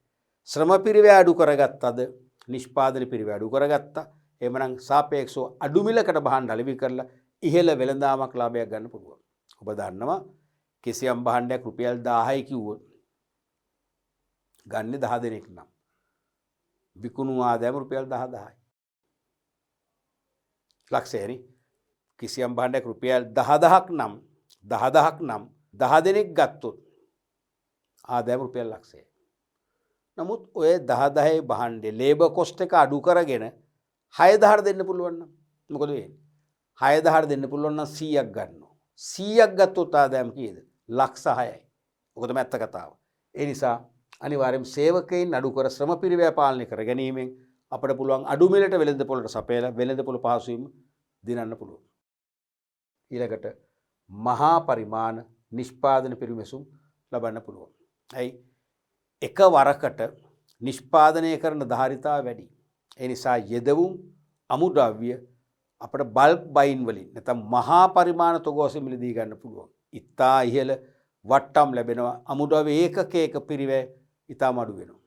ශ්‍රම පිරිවැය අඩු කරගත්තද නිෂ්පාදන පිරිවැය අඩු කරගත්තා. එහෙමනම් සාපේක්ෂව අඩු මිලකට භාණ්ඩ අලෙවි කරලා ඉහළ වෙළඳාමක් ලාභයක් ගන්න පුළුවන්. ඔබ දන්නවා කිසියම් භාණ්ඩයක් රුපියල් 1000යි කිව්වොත් ගන්නේ 10 දෙනෙක් නම් විකුණු ආදායම රුපියල් 10,000යි. ලක්ෂයනේ. කිසියම් භාණ්ඩයක් රුපියල් 10,000ක් නම් 10 දෙනෙක් ගත්තොත් ආදායම රුපියල් ලක්ෂයයි. නමුත් ඔය 10 භාණ්ඩේ ලේබර් කොස්ට් එක අඩු කරගෙන 6,000 දෙන්න පුළුවන් නම් මොකද වෙන්නේ? 6,000 දෙන්න පුළුවන් නම් 100ක් ගන්නවා. 100ක් ගත්තොත් ආදායම කීයද? ලක්ෂ 6යි. ඔක තමයි ඇත්ත කතාව. ඒ නිසා අනිවාර්යයෙන් සේවකයන් අඩු කර ශ්‍රම පිරිවැය පාලනය කර ගැනීමෙන් අපිට පුළුවන් අඩු මිලට වෙළඳ පොළට සපයලා වෙළඳ පොළ පහසුවීම දිනන්න පුළුවන්. ඊළඟට මහා පරිමාණ නිෂ්පාදන පිරිමැසුම් ලබන්න පුළුවන්. ඇයි? එක වරකට නිෂ්පාදනය කරන ධාරිතාව වැඩි. ඒ නිසා යෙදවුම් අමුද්‍රව්‍ය අපිට බල්ක් බයින් වලින් නැත්නම් මහා පරිමාණ තොගෝසෙ මිලදී ගන්න පුළුවන්. ඉතා ඉහළ වට්ටම් ලැබෙනවා. අමුද්‍රව්‍ය ඒකකයක පිරිවැය ඉතාම අඩු වෙනවා.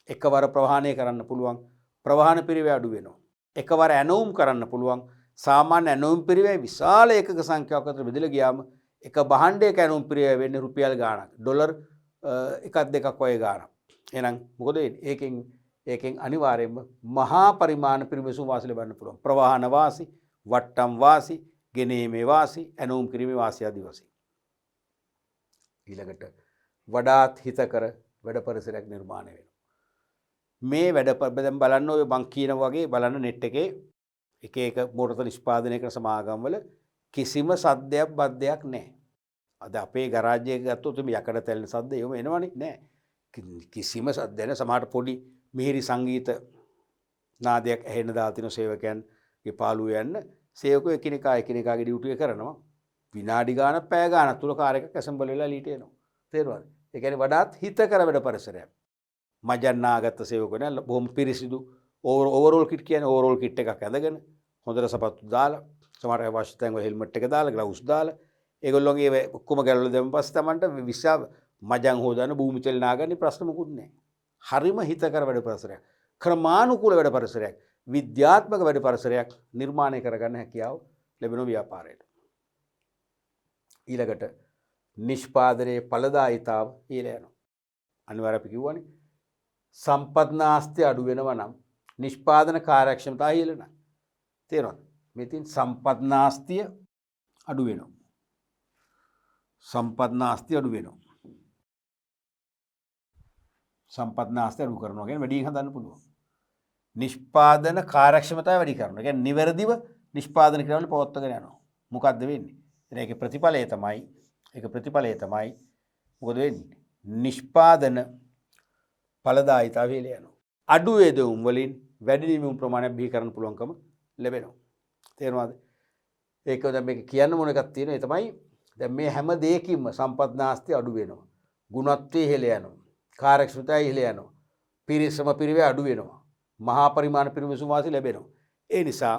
එකවර ප්‍රවාහනය කරන්න පුළුවන්. ප්‍රවාහන පිරිවැය අඩු වෙනවා. එකවර ඇනවුම් කරන්න පුළුවන්. සාමාන්‍ය ඇනවුම් පිරිවැය විශාල ඒකක සංඛ්‍යාවක් අතර බෙදලා ගියාම එක භාණ්ඩයක ඇනවුම් පිරිවැය වෙන්නේ රුපියල් ගාණක්. ඩොලර් එකක් දෙකක් වගේ ගාණක්. එහෙනම් මොකද ඒකෙන් අනිවාර්යයෙන්ම මහා පරිමාණ පිරිමැසුම් වාසි ලබන්න පුළුවන්. ප්‍රවාහන වාසි, වට්ටම් වාසි, ගෙනීමේ වාසි, ඇනවුම් කිරීමේ වාසි ආදී වශයෙන්. ඊළඟට වඩාත් හිතකර වැඩ පරිසරයක් නිර්මාණය වෙනවා. මේ වැඩ දැන් බලන්න ඔය මං කියන වගේ බලන්න නෙට් එකේ එක මෝටර නිෂ්පාදනය කරන සමාගම්වල කිසිම සද්දයක් බද්දයක් නැහැ. අද අපේ ගරාජ් එක ගත්තොත් මේ යකඩ තැල්න සද්ද එහෙම එනවනේ නැහැ. කිසිම සද්දයක් නැහැ. සමහර පොඩි මිහිරි සංගීත නාදයක් ඇහෙන්න දාලා තින සේවකයන්ගේ පාළුව යන්න සේවකයෝ එකිනෙකාගේ ඩියුටි එක කරනවා. විනාඩි ගානක් පැය ගානක් තුල කාර් එකක් ඇසෙම්බල් වෙලා ලීට එනවා. තේරුණාද? ඒ කියන්නේ වඩාත් හිතකර වැඩ පරිසරයක්. මජන්නාගත්ත සේවකයෝ නෑ බොහොම පිරිසිදු ඕවරෝල් කිට් කියන්නේ ඕවරෝල් කිට් එකක් ඇඳගෙන හොඳට සපත්තු දාලා සමහර අවශ්‍ය තැන් වල හෙල්මට් එක දාලා ග්ලව්ස් දාලා ඒගොල්ලෝගේ ඔක්කොම ගැලවලා දැම්ම පස්සේ Tamanට විශාල මජන් හොදන්න භූමි තෙල් නාගන්නේ ප්‍රශ්න මොකුත් නෑ. හරිම හිතකර වැඩ පරිසරයක්. ක්‍රමානුකූල වැඩ පරිසරයක්. විද්‍යාත්මක වැඩ පරිසරයක් නිර්මාණය කරගන්න හැකියාව ලැබෙන ව්‍යාපාරයට. ඊළඟට නිෂ්පාදනයේ ඵලදායීතාව ඉහළ යනවා. අනිවාර්යයෙන් අපි කිව්වනේ සම්පත්නාස්ති අඩු වෙනවා නම් නිෂ්පාදන කාර්යක්ෂමතාවය ඉහළ නැහැ. තේරෙනවද? මෙතින් සම්පත්නාස්තිය අඩු වෙනවා. සම්පත්නාස්තිය අඩු වෙනවා. සම්පත්නාස්තිය අඩු කරනවා කියන්නේ වැඩියෙන් හදන්න පුළුවන්. නිෂ්පාදන කාර්යක්ෂමතාවය වැඩි කරනවා. කියන්නේ නිවැරදිව නිෂ්පාදන ක්‍රියාවල පවත්වාගෙන යනවා. මොකද්ද වෙන්නේ? ඒකේ ප්‍රතිඵලය තමයි මොකද වෙන්නේ? නිෂ්පාදන ඵලදායීතාවය ඉහළ යනවා. අඩු වේදවුම් වලින් වැඩි නිවීම ප්‍රමාණයක් බිහි කරන්න පුළුවන්කම ලැබෙනවා. තේරුණාද? ඒක දැන් මේක කියන්න මොන එකක් තියෙනවා. ඒ තමයි දැන් මේ හැම දෙයකින්ම සම්පත්නාස්ති අඩු වෙනවා. ගුණත්වය ඉහළ යනවා. කාර්යක්ෂමතාවය ඉහළ යනවා. පිරිසම පිරිවැය අඩු වෙනවා. මහා පරිමාණ පිරිමැසුම් වාසි ලැබෙනවා. ඒ නිසා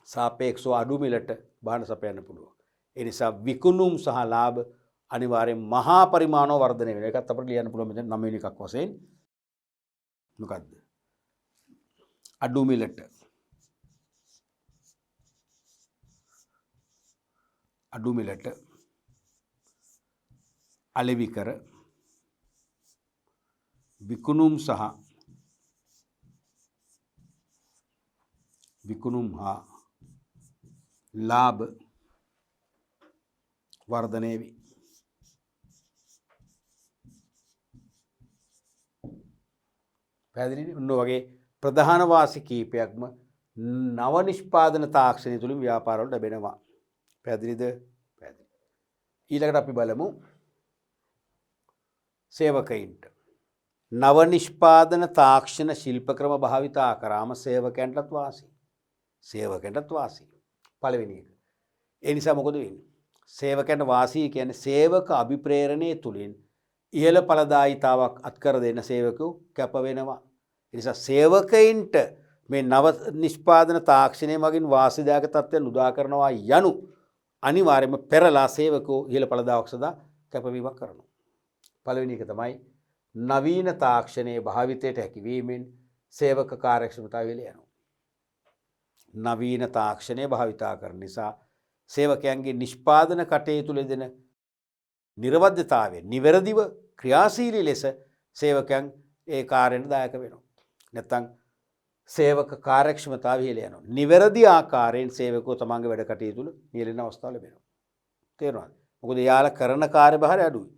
සාපේක්ෂව අඩු මිලට බාහන සපයන්න පුළුවන්. ඒ නිසා විකුණුම් සහ ලාභ අනිවාර්යෙන් මහා පරිමාණව වර්ධනය වෙනවා. ඒකත් අපිට ලියන්න පුළුවන් මෙතන 9 වෙනි එකක් වශයෙන්. මොකද්ද? අඩු මිලට අලෙවි කර විකුණුම් හා ලාභ වර්ධනය වේ. පැහැදිලිද? ඔන්න වගේ ප්‍රධාන වාසි කීපයක්ම නව නිෂ්පාදන තාක්ෂණය තුළින් ව්‍යාපාරවලට ලැබෙනවා. පැහැදිලිද? පැහැදිලි. ඊළඟට අපි බලමු සේවකයින්ට. නව නිෂ්පාදන තාක්ෂණ ශිල්පක්‍රම භාවිතා කරාම සේවකයන්ටත් වාසි. සේවකයන්ටත් වාසි. පළවෙනි එක. ඒ නිසා මොකද වෙන්නේ? සේවකයන්ට වාසී කියන්නේ සේවක අභිප්‍රේරණය තුලින් ඉහළ ඵලදායීතාවක් අත්කර දෙන්න සේවකයෝ කැප වෙනවා. ඒ නිසා සේවකයින්ට මේ නව නිෂ්පාදන තාක්ෂණය මගින් වාසිදායක තත්ත්වයන් උදා කරනවා යනු අනිවාර්යයෙන්ම පෙරලා සේවකයෝ ඉහළ ඵලදායක සදා කැපවීමක් කරනවා. පළවෙනි එක තමයි නවීන තාක්ෂණයේ භාවිතයට හැකිවීමෙන් සේවක කාර්යක්ෂමතාවය යනවා. නවීන තාක්ෂණය භාවිතා කරන නිසා සේවකයන්ගේ නිෂ්පාදන කටයුතු දෙන නිර්වද්‍යතාවය නිවැරදිව ක්‍රියාශීලී ලෙස සේවකයන් ඒ කාර්යයට දායක වෙනවා. නැත්නම් සේවක කාර්යක්ෂමතාවය ඉහළ යනවා. නිවැරදි ආකාරයෙන් සේවකයෝ තමන්ගේ වැඩ කටයුතු නියැලෙන අවස්ථාව ලැබෙනවා. තේරුණාද? මොකද යාළ කරන කාර්යභාරය අඩුයි.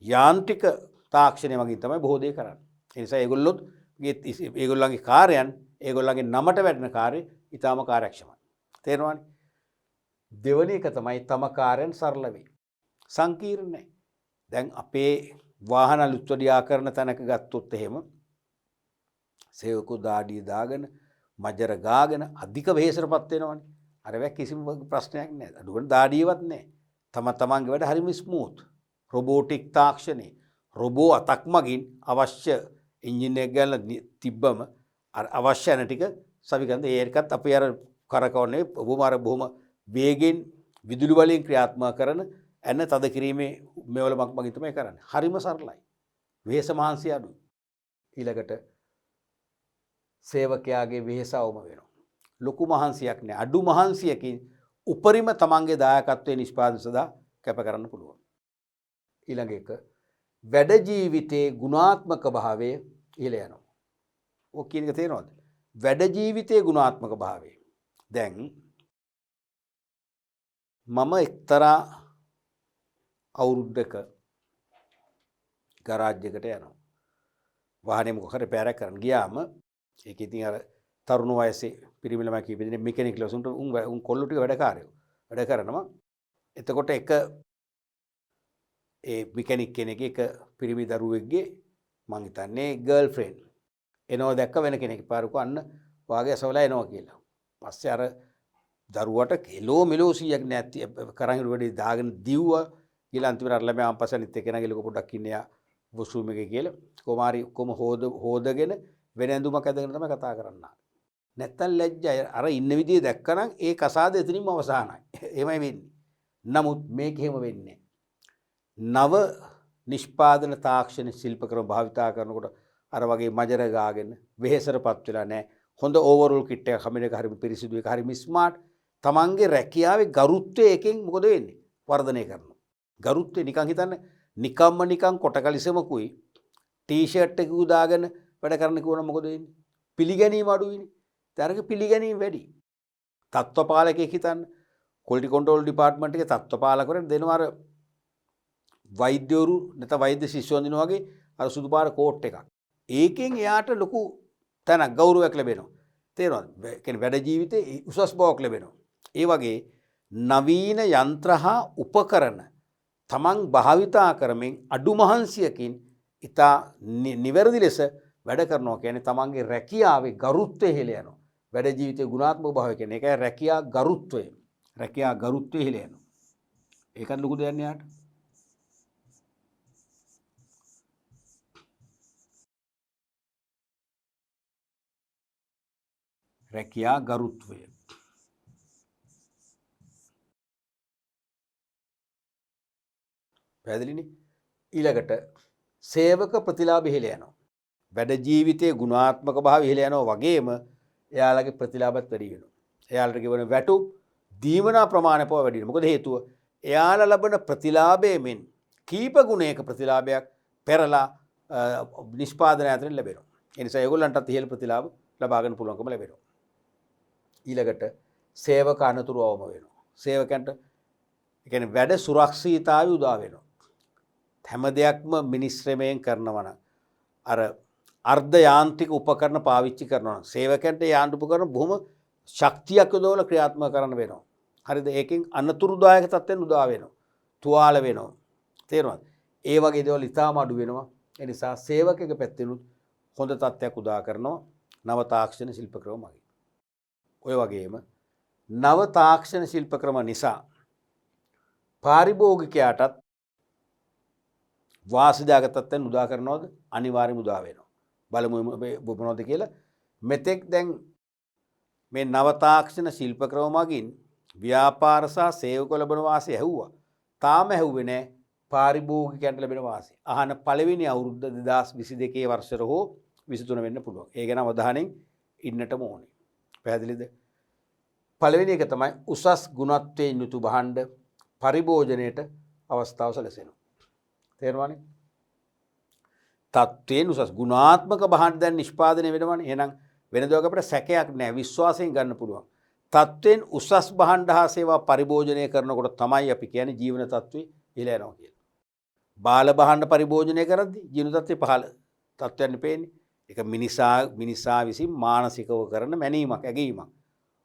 යාන්ත්‍රික තාක්ෂණය මගින් තමයි බොහෝ දේ කරන්නේ. ඒ නිසා ඒගොල්ලන්ගේ කාර්යයන් ඒගොල්ලන්ගේ නමට වැඩෙන කාර්ය ඉතාම කාර්යක්ෂමයි. තේරුණානේ? දෙවැනි එක තමයි තම කාර්යයන් සරල වේ. සංකීර්ණ නැහැ. දැන් අපේ වාහන අලුත්වඩියා කරන තැනක ගත්තොත් එහෙම සේවකෝ දාඩිය දාගෙන මජර ගාගෙන අධික වෙහෙසටපත් වෙනවනේ. අර වැක් කිසිම ප්‍රශ්නයක් නැහැ. අඩුවන දාඩියවත් නැහැ. තමන්ගේ වැඩ හරිම ස්මූත්. රොබෝටික් තාක්ෂණේ රොබෝ අතක් මගින් අවශ්‍ය එන්ජින් එක ගාලා තිබ්බම අවශ්‍ය නැ ටික සවිකන්ද ඒකත් අපි අර කරකවන්නේ බොහොම වේගෙන් විදුලි වලින් ක්‍රියාත්මක කරන එන්න තද කිරීමේ මෙවලමක් මගින් තමයි කරන්නේ. හරිම සරලයි. වෙහෙස මහන්සිය අඩුයි. ඊළඟට සේවකයාගේ වෙහෙස අවම වෙනවා. ලොකු මහන්සියක් නෑ. අඩු මහන්සියකින් උපරිම තමන්ගේ දායකත්වයේ නිෂ්පාදන සඳහා කැප කරන්න පුළුවන්. ඊළඟ එක වැඩ ජීවිතයේ ගුණාත්මක භාවය ඉහළ යනවා. ඔක කියන එක තේරෙනවද? වැඩ ජීවිතයේ ගුණාත්මක භාවය. දැන් මම එක්තරා අවුරුද්දක ගරාජ් එකට යනවා. වාහනේ මොකක් හරි පෑරක් කරන්න ගියාම ඒක ඉතින් අර තරුණ වයසේ පිරිමි ළමයි කීප දෙනෙක් මෙකැනික් ලොසුන්ට උන් කොල්ලෝ ටික වැඩකාරයෝ වැඩ කරනවා. එතකොට එක ඒ මෙකැනික් කෙනෙක් එක පිරිමි දරුවෙක්ගේ මං හිතන්නේ ගර්ල් ෆ්‍රෙන්ඩ් එනවා දැක්ක වෙන කෙනෙක් පාරක අන්න වාගේ අසවලා එනවා කියලා. පස්සේ අර දරුවට කිලෝ මිලෝ 100ක් නැති කරන් වැඩි දාගෙන දිව්වා කියලා අන්තිමට අර ළමයා අම්පස අනිත් එකනා ගිලක පොඩ්ඩක් ඉන්න යා වොෂ්රූම් එකේ කියලා කොමාරි කොම හොදගෙන වෙන ඇඳුමක් ඇඳගෙන තමයි කතා කරන්නේ. නැත්තම් ලැජ්ජයි අර ඉන්න විදිය දැක්කනම් ඒ කසාද එතනින්ම අවසానයි. එහෙමයි වෙන්නේ. නමුත් මේක එහෙම වෙන්නේ නව නිෂ්පාදන තාක්ෂණ ශිල්පක්‍රම භාවිතා කරනකොට අර වගේ මජර ගාගෙන වෙහෙසටපත් වෙලා නැහැ. හොඳ ඕවරෝල් කිට් එකක් හැම එක හරිම පිරිසිදු එක හරිම ස්මාර්ට්. තමන්ගේ රැකියාවේ ගරුත්වය එකෙන් මොකද වෙන්නේ? වර්ධනය කරනවා. ගරුත්වය නිකන් හිතන්න නිකන් කොටකලිසමකුයි ටී-ෂර්ට් එකක දාගෙන වැඩ කරන්න කිව්වොත් මොකද වෙන්නේ? පිළිගැනීම අඩුයිනේ. තරක පිළිගැනීම වැඩි. තත්ත්වපාලකයෙක් හිතන්න ක්වොලිටි කන්ට්‍රෝල් ඩිපාර්ට්මන්ට් එකේ තත්ත්වපාලකවරයෙක් දෙනවා අර වෛද්‍යවරු නැත්නම් වෛද්‍ය ශිෂ්‍යයන් දිනවා වගේ අර සුදු පාට කෝට් එකක්. ඒකෙන් එයාට ලොකු තැනක් ගෞරවයක් ලැබෙනවා. තේරෙනවද? ඒ කියන්නේ වැඩ ජීවිතේ උසස් බවක් ලැබෙනවා. ඒ වගේ නවීන යන්ත්‍ර හා උපකරණ තමන් භාවිතා කරමින් අඩු මහන්සියකින් ඉතා නිවැරදි ලෙස වැඩ කරනවා කියන්නේ තමන්ගේ රැකියාවේ ගරුත්වය ඉහළ යනවා. වැඩ ජීවිතයේ ගුණාත්මක භාවය කියන්නේ ඒකයි රැකියා ගරුත්වය. රැකියා ගරුත්වය ඉහළ යනවා. ඒකත් ලොකු දෙයක් න්යාට. රැකියා ගරුත්වය. පැහැදිලිනේ? ඊළඟට සේවක ප්‍රතිලාභ ඉහළ යනවා. වැඩ ජීවිතයේ ගුණාත්මක භාවය ඉහළ යනවා වගේම එයාලගේ ප්‍රතිලාභත් වැඩි වෙනවා. එයාලට ගෙවන වැටුප් දීමනා ප්‍රමාණය පවා වැඩි වෙනවා. මොකද හේතුව එයාලා ලබන ප්‍රතිලාභයෙන් කීප ගුණයක ප්‍රතිලාභයක් පෙරලා නිෂ්පාදනය අතරින් ලැබෙනවා. ඒ නිසා ඒගොල්ලන්ටත් ඉහළ ප්‍රතිලාභ ලබා ගන්න පුළුවන්කම ලැබෙනවා. ඊළඟට සේවක අනතුරු අවම වෙනවා. සේවකයන්ට ඒ කියන්නේ වැඩ සුරක්ෂිතතාවය උදා වෙනවා. හැම දෙයක්ම මිනිස් ශ්‍රමයෙන් කරනවා නම් අර අර්ධ යාන්ත්‍රික උපකරණ පාවිච්චි කරනවා නම් සේවකයන්ට යාන්ත්‍රික උපකරණ බොහොම ශක්තියක් යොදවලා ක්‍රියාත්මක කරන්න වෙනවා. හරිද? ඒකෙන් අනතුරුදායක තත්ත්වෙන් උදා වෙනවා. තුවාල වෙනවා. තේරුණාද? ඒ වගේ දේවල් ඉතාම අඩු වෙනවා. ඒ නිසා සේවකයෙක් පැත්තෙනුත් හොඳ තත්ත්වයක් උදා කරනවා නව තාක්ෂණ ශිල්ප ක්‍රම මගින්. ඔය වගේම නව තාක්ෂණ ශිල්ප ක්‍රම නිසා පාරිභෝගිකයාටත් වාසිදායක තත්ත්වයන් උදා කරනවද? අනිවාර්යයෙන්ම උදා වෙනවා. බලමු මොනවද කියලා. මෙතෙක් දැන් මේ නව තාක්ෂණ ශිල්ප ක්‍රම මගින් ව්‍යාපාර සහ සේවක ලැබෙන වාසිය ඇහුවා. තාම ඇහුවේ නැහැ පාරිභෝගිකයන්ට ලැබෙන වාසිය. අහන පළවෙනි අවුරුද්ද 2022 වර්ෂර හෝ 23 වෙන්න පුළුවන්. ඒ ගැන අවධානයෙන් ඉන්නටම ඕනේ. පැහැදිලිද? පළවෙනි එක තමයි උසස් ගුණත්වයෙන් යුතු භාණ්ඩ පරිභෝජනයේට අවස්ථාව සැලසෙනවා. තේරුණානේ? තත්ත්වයෙන් උසස් ගුණාත්මක භාණ්ඩ දැන් නිෂ්පාදනය වෙනවනේ. එහෙනම් වෙනදා අපිට සැකයක් නැහැ, විශ්වාසයෙන් ගන්න පුළුවන්. තත්ත්වයෙන් උසස් භාණ්ඩ හා සේවා පරිභෝජනය කරනකොට තමයි අපි කියන්නේ ජීවන තත්ත්වය ඉහළ යනවා කියලා. බාල භාණ්ඩ පරිභෝජනය කරද්දී ජීවන තත්ත්වය පහළ තත්ත්වයන් පේන්නේ. ඒක මිනිසා විසින් මානසිකව කරන මැනීමක්, ඇගීමක්.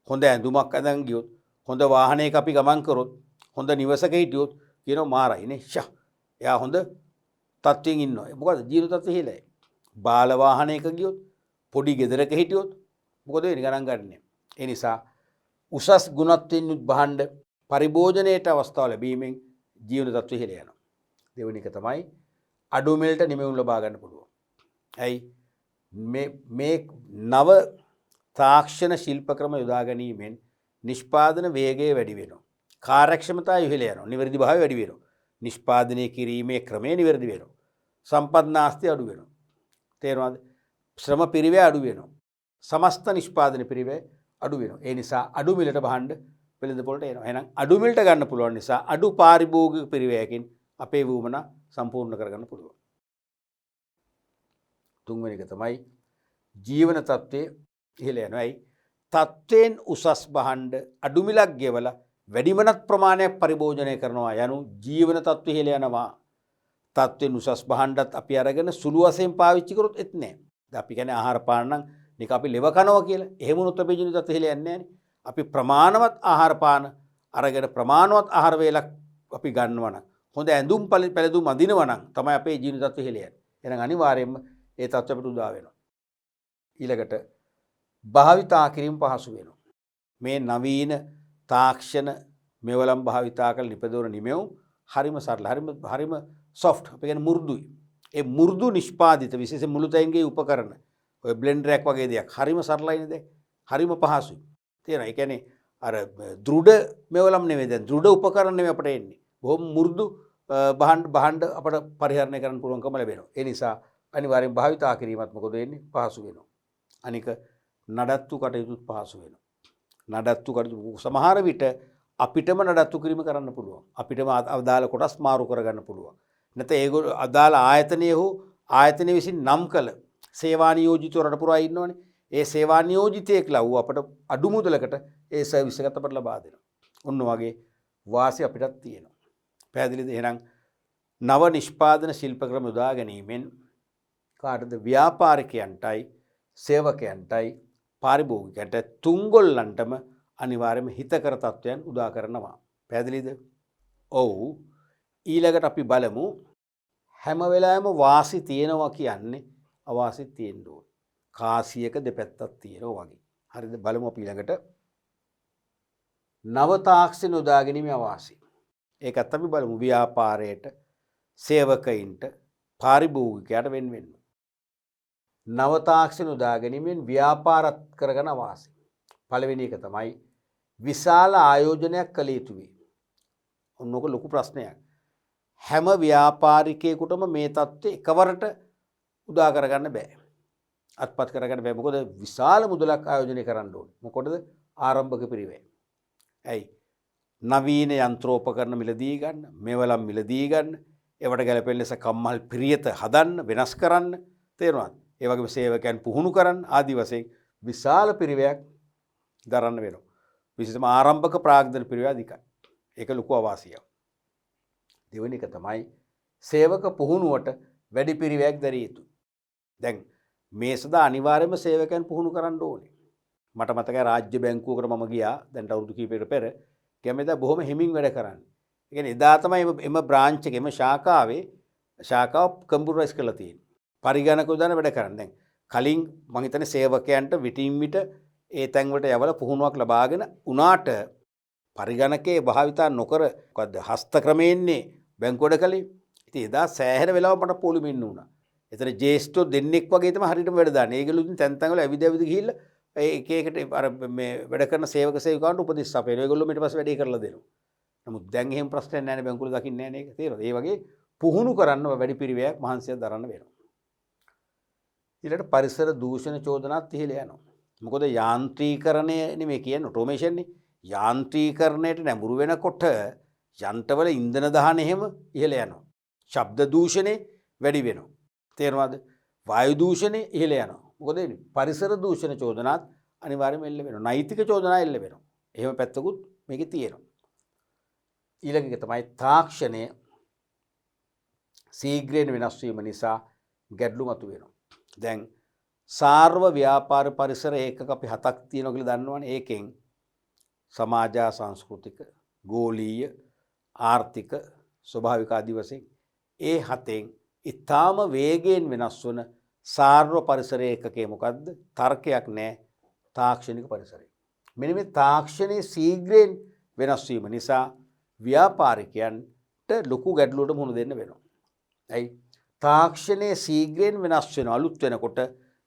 හොඳ ඇඳුමක් අඳන් ගියොත්, හොඳ වාහනයක අපි ගමන් කරොත්, හොඳ නිවසක හිටියොත් කියනවා මාරයිනේ. එයා හොඳ තත්ත්වයෙන් ඉන්නවා. මොකද ජීවන තත්ත්වය ඉහළයි. බාල වාහනයක ගියොත්, පොඩි ගෙදරක හිටියොත් මොකද වෙන්නේ ගණන් ගන්නෑ. ඒ නිසා උසස් ගුණත්වයෙන් යුත් භාණ්ඩ පරිභෝජනයේට අවස්ථාව ලැබීමෙන් ජීවන තත්ත්වය ඉහළ යනවා. දෙවෙනි එක තමයි අඩු මිලට නිමවුම් ලබා ගන්න පුළුවන්. ඇයි මේ නව තාක්ෂණ ශිල්ප ක්‍රම යොදා ගැනීමෙන් නිෂ්පාදන වේගය වැඩි වෙනවා. කාර්යක්ෂමතාවය ඉහළ යනවා. නිවැරදි භාවය වැඩි වෙනවා. නිෂ්පාදනය කිරීමේ ක්‍රමය නිවැරදි වෙනවා. සම්පත් නාස්තිය අඩු වෙනවා. තේරුණාද? ශ්‍රම පිරිවැය අඩු වෙනවා. සමස්ත නිෂ්පාදන පිරිවැය අඩු වෙනවා. ඒ නිසා අඩු මිලට භාණ්ඩ වෙළඳ පොළට එනවා. එහෙනම් අඩු මිලට ගන්න පුළුවන් නිසා අඩු පාරිභෝගික පිරිවැයකින් අපේ වුමනා සම්පූර්ණ කරගන්න පුළුවන්. තුන්වෙනි එක තමයි ජීවන තත්ත්වයේ ඉහළ යනවා. ඇයි? තත්ත්වයෙන් උසස් භාණ්ඩ අඩු මිලක් ගෙවලා වැඩිමනත් ප්‍රමාණයක් පරිභෝජනය කරනවා යනු ජීවන තත්ත්වය ඉහළ යනවා. තත්ත්වයෙන් උසස් භාණ්ඩත් අපි අරගෙන සුළු වශයෙන් පාවිච්චි කරොත් එත් නෑ. අපි කියන්නේ ආහාර පාන නම් නික අපි ලෙව කනවා කියලා. එහෙම වුණොත් අපේ ජීවන තත්ත්වය ඉහළ යන්නේ නෑනේ. අපි ප්‍රමාණවත් ආහාර පාන අරගෙන ප්‍රමාණවත් ආහාර වේලක් අපි ගන්නවා නම්, හොඳ ඇඳුම් පැළඳුම් අඳිනවා නම් තමයි අපේ ජීවන තත්ත්වය ඉහළ යන්නේ. එහෙනම් අනිවාර්යයෙන්ම ඒ තත්ත්වය අපිට උදා වෙනවා. ඊළඟට භාවිතා කිරීම පහසු වෙනවා. මේ නවීන තාක්ෂණ මෙවලම් භාවිතා කළ නිපදවන නිමෙවුම් හරිම සරල, හරිම සොෆ්ට්, අපි කියන්නේ මෘදුයි. ඒ මෘදු නිෂ්පාදිත විශේෂ මුළුතැන්ගේ උපකරණ, ඔය බ්ලෙන්ඩර් එකක් වගේ දෙයක් හරිම සරලයි නේද? හරිම පහසුයි. තේරෙනවද? ඒ කියන්නේ අර දෘඩ මෙවලම් නෙවෙයි, දැන් දෘඩ උපකරණ නෙවෙයි අපිට එන්නේ. බොහොම මෘදු භාණ්ඩ අපිට පරිහරණය කරන්න පුළුවන්කම ලැබෙනවා. ඒ නිසා අනිවාර්යෙන් භාවිතා කිරීමත් මොකද වෙන්නේ? පහසු වෙනවා. අනික නඩත්තු කටයුතුත් පහසු වෙනවා. නඩත්තු කටයුතු සමහර විට අපිටම නඩත්තු කිරීම කරන්න පුළුවන්. අපිටම අදාළ කොටස් මාරු කරගන්න පුළුවන්. නැත්නම් ඒගොල්ලෝ අදාළ ආයතනයේ හෝ ආයතනය විසින් නම් කළ සේවා නියෝජිතව රට පුරා ඉන්නවනේ. ඒ සේවා නියෝජිතයෙක් ලව්ව අපට අඩු මුදලකට ඒ සර්විස් එකත් අපට ලබා දෙනවා. ඔන්න වගේ වාසි අපිටත් තියෙනවා. පැහැදිලිද? එහෙනම් නව නිෂ්පාදන ශිල්ප ක්‍රම යොදා ගැනීමෙන් කාටද? ව්‍යාපාරිකයන්ටයි, සේවකයන්ටයි, පාරිභෝගිකයන්ට තුන්ගොල්ලන්ටම අනිවාර්යයෙන්ම හිතකර තත්ත්වයන් උදා කරනවා. පැහැදිලිද? ඔව්. ඊළඟට අපි බලමු හැම වෙලාවෙම වාසි තියෙනවා කියන්නේ අවාසි තියෙන්න ඕන. කාසියක දෙපැත්තක් තියෙනවා වගේ. හරිද? බලමු අපි ඊළඟට නව තාක්ෂණ උදා ගැනීමේ අවාසි. ඒකත් අපි බලමු ව්‍යාපාරයට, සේවකයින්ට, පාරිභෝගිකයාට වෙන වෙන්න. නව තාක්ෂණ උදා ගැනීමෙන් ව්‍යාපාරත් කරගන්න අවාසි. පළවෙනි එක තමයි විශාල ආයෝජනයක් කළ යුතු වේ. ඔන්නෝක ලොකු ප්‍රශ්නයක්. හැම ව්‍යාපාරිකයෙකුටම මේ தත්ත්වය එකවරට උදා කරගන්න බෑ. අත්පත් කරගන්න බෑ. මොකද විශාල මුදලක් ආයෝජනය කරන්න ඕනේ. මොකටද? ආරම්භක පිරිවැය. ඇයි? නවීන යන්ත්‍රෝපකරණ මිලදී ගන්න, මෙවලම් මිලදී ගන්න, ඒවට ගැලපෙන ලෙස කම්මල් පිරියත හදන්න, වෙනස් කරන්න. තේරුණාද? ඒ වගේම සේවකයන් පුහුණු කරන්න ආදි වශයෙන් විශාල පිරිවැයක් දරන්න වෙනවා. විශේෂයෙන්ම ආරම්භක ප්‍රාග්ධන පිරිවැය අධිකයි. ඒක ලොකු අවාසියක්. දෙවෙනි එක තමයි සේවක පුහුණුවට වැඩි පිරිවැයක් දැරිය යුතුයි. දැන් මේ සදා අනිවාර්යයෙන්ම සේවකයන් පුහුණු කරන්න ඕනේ. මට මතකයි රාජ්‍ය බැංකුවකට මම ගියා දැන් අවුරුදු කිහිපයකට පෙර. කැමෙද බොහොම හිමින් වැඩ කරන්නේ. ඒ කියන්නේ එදා තමයි එම බ්‍රාන්ච් එකේ එම ශාඛාව කම්පියුටරයිස් කරලා තියෙන්නේ. පරිගණක උදාන වැඩ කරන්න. දැන් කලින් මම හිතන්නේ සේවකයන්ට විටින් විට ඒ තැන්වලට යවලා පුහුණුවක් ලබාගෙන උනාට පරිගණකයේ භාවිතා නොකර මොකද්ද හස්ත ක්‍රමයෙන්නේ බැංකුවඩ කලේ. ඉතින් එදා සෑහෙන වෙලාවක් මට පොලිමේ ඉන්න උනා. එතන ජේෂ්ඨෝ දෙන්නෙක් වගේ තමයි හරියටම වැඩ දාන්නේ. ඒගොල්ලෝ ඉතින් තැන් තැන් වල ඇවිද ඇවිද ගිහිල්ලා එක එකට අර මේ වැඩ කරන සේවක සේවිකාවන්ට උපදෙස් අපේනවා. ඒගොල්ලෝ ඊට පස්සේ වැඩේ කරලා දෙනවා. නමුත් දැන් එහෙම ප්‍රශ්නයක් නැහැ නේ බැංකුවල දකින්නේ නැහැ නේ ඒක. තේරෙනවද? ඒ වගේ පුහුණු කරන්න වැඩි පිරිවැයක් මහන්සියක් දරන්න වෙනවා. ඊළඟට පරිසර දූෂණ චෝදනාත් ඉහළ යනවා. මොකද යාන්ත්‍රීකරණය නෙමෙයි කියන්නේ ඔටෝමේෂන් නේ. යාන්ත්‍රීකරණයට නැඹුරු වෙනකොට යන්ත්‍රවල ඉන්ධන දහන එහෙම ඉහළ යනවා. ශබ්ද දූෂණේ වැඩි වෙනවා. තේරෙනවද? වායු දූෂණේ ඉහළ යනවා. මොකද එන්නේ? පරිසර දූෂණ චෝදනාත් අනිවාර්යයෙන්ම එල්ල වෙනවා. නෛතික චෝදනා එල්ල වෙනවා. එහෙම පැත්තකුත් මේකේ තියෙනවා. ඊළඟ එක තමයි තාක්ෂණය ශීඝ්‍රයෙන් වෙනස් වීම නිසා ගැටලු මතුවෙනවා. දැන් සාර්ව ව්‍යාපාර පරිසර ඒකක අපි 7ක් තියෙනවා කියලා දන්නවනේ. ඒකෙන් සමාජ සංස්කෘතික ගෝලීය ආර්ථික ස්වභාවික ආදී වශයෙන් ඒ 7න් ඊටාම වේගයෙන් වෙනස් වන සාර්ව පරිසර ඒකකේ මොකද්ද? තර්කයක් නැහැ. තාක්ෂණික පරිසරය. මෙන්න මේ තාක්ෂණයේ ශීඝ්‍රයෙන් වෙනස් වීම නිසා ව්‍යාපාරිකයන්ට ලොකු ගැටලුවකට මුහුණ දෙන්න වෙනවා. ඇයි? තාක්ෂණයේ ශීඝ්‍රයෙන් වෙනස් වෙන අලුත් වෙනකොට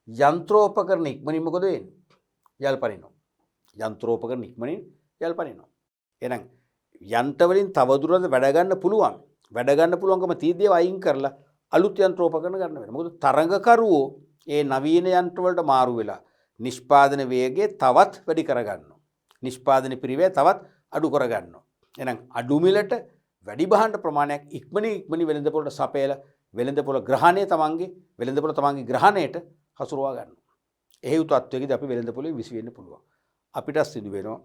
යන්ත්‍රෝපකරණ ඉක්මනින් මොකද වෙන්නේ? යල්පනිනවා. යන්ත්‍රෝපකරණ ඉක්මනින් යල්පනිනවා. එහෙනම් යන්ත්‍ර වලින් තවදුරටත් වැඩ ගන්න පුළුවන්. වැඩ ගන්න පුළුවන්කම තීදේව අයින් කරලා අලුත් යන්ත්‍රෝපකරණ ගන්න වෙනවා. මොකද තරඟකරුවෝ ඒ නවීන යන්ත්‍ර වලට මාරු වෙලා නිෂ්පාදන වේගය තවත් වැඩි කරගන්නවා. නිෂ්පාදන පිරිවැය තවත් අඩු කරගන්නවා. එහෙනම් අඩු මිලට වැඩි භාණ්ඩ ප්‍රමාණයක් ඉක්මනින් වෙළඳපොළට සපයලා වෙළඳපොළ ග්‍රහණය තමන්ගේ ග්‍රහණයට හසුරුවා ගන්නවා. එහෙව් තත්වයකදී අපි වෙළඳපොළේ විසි වෙන්න පුළුවන්. අපිට සිදු වෙනවා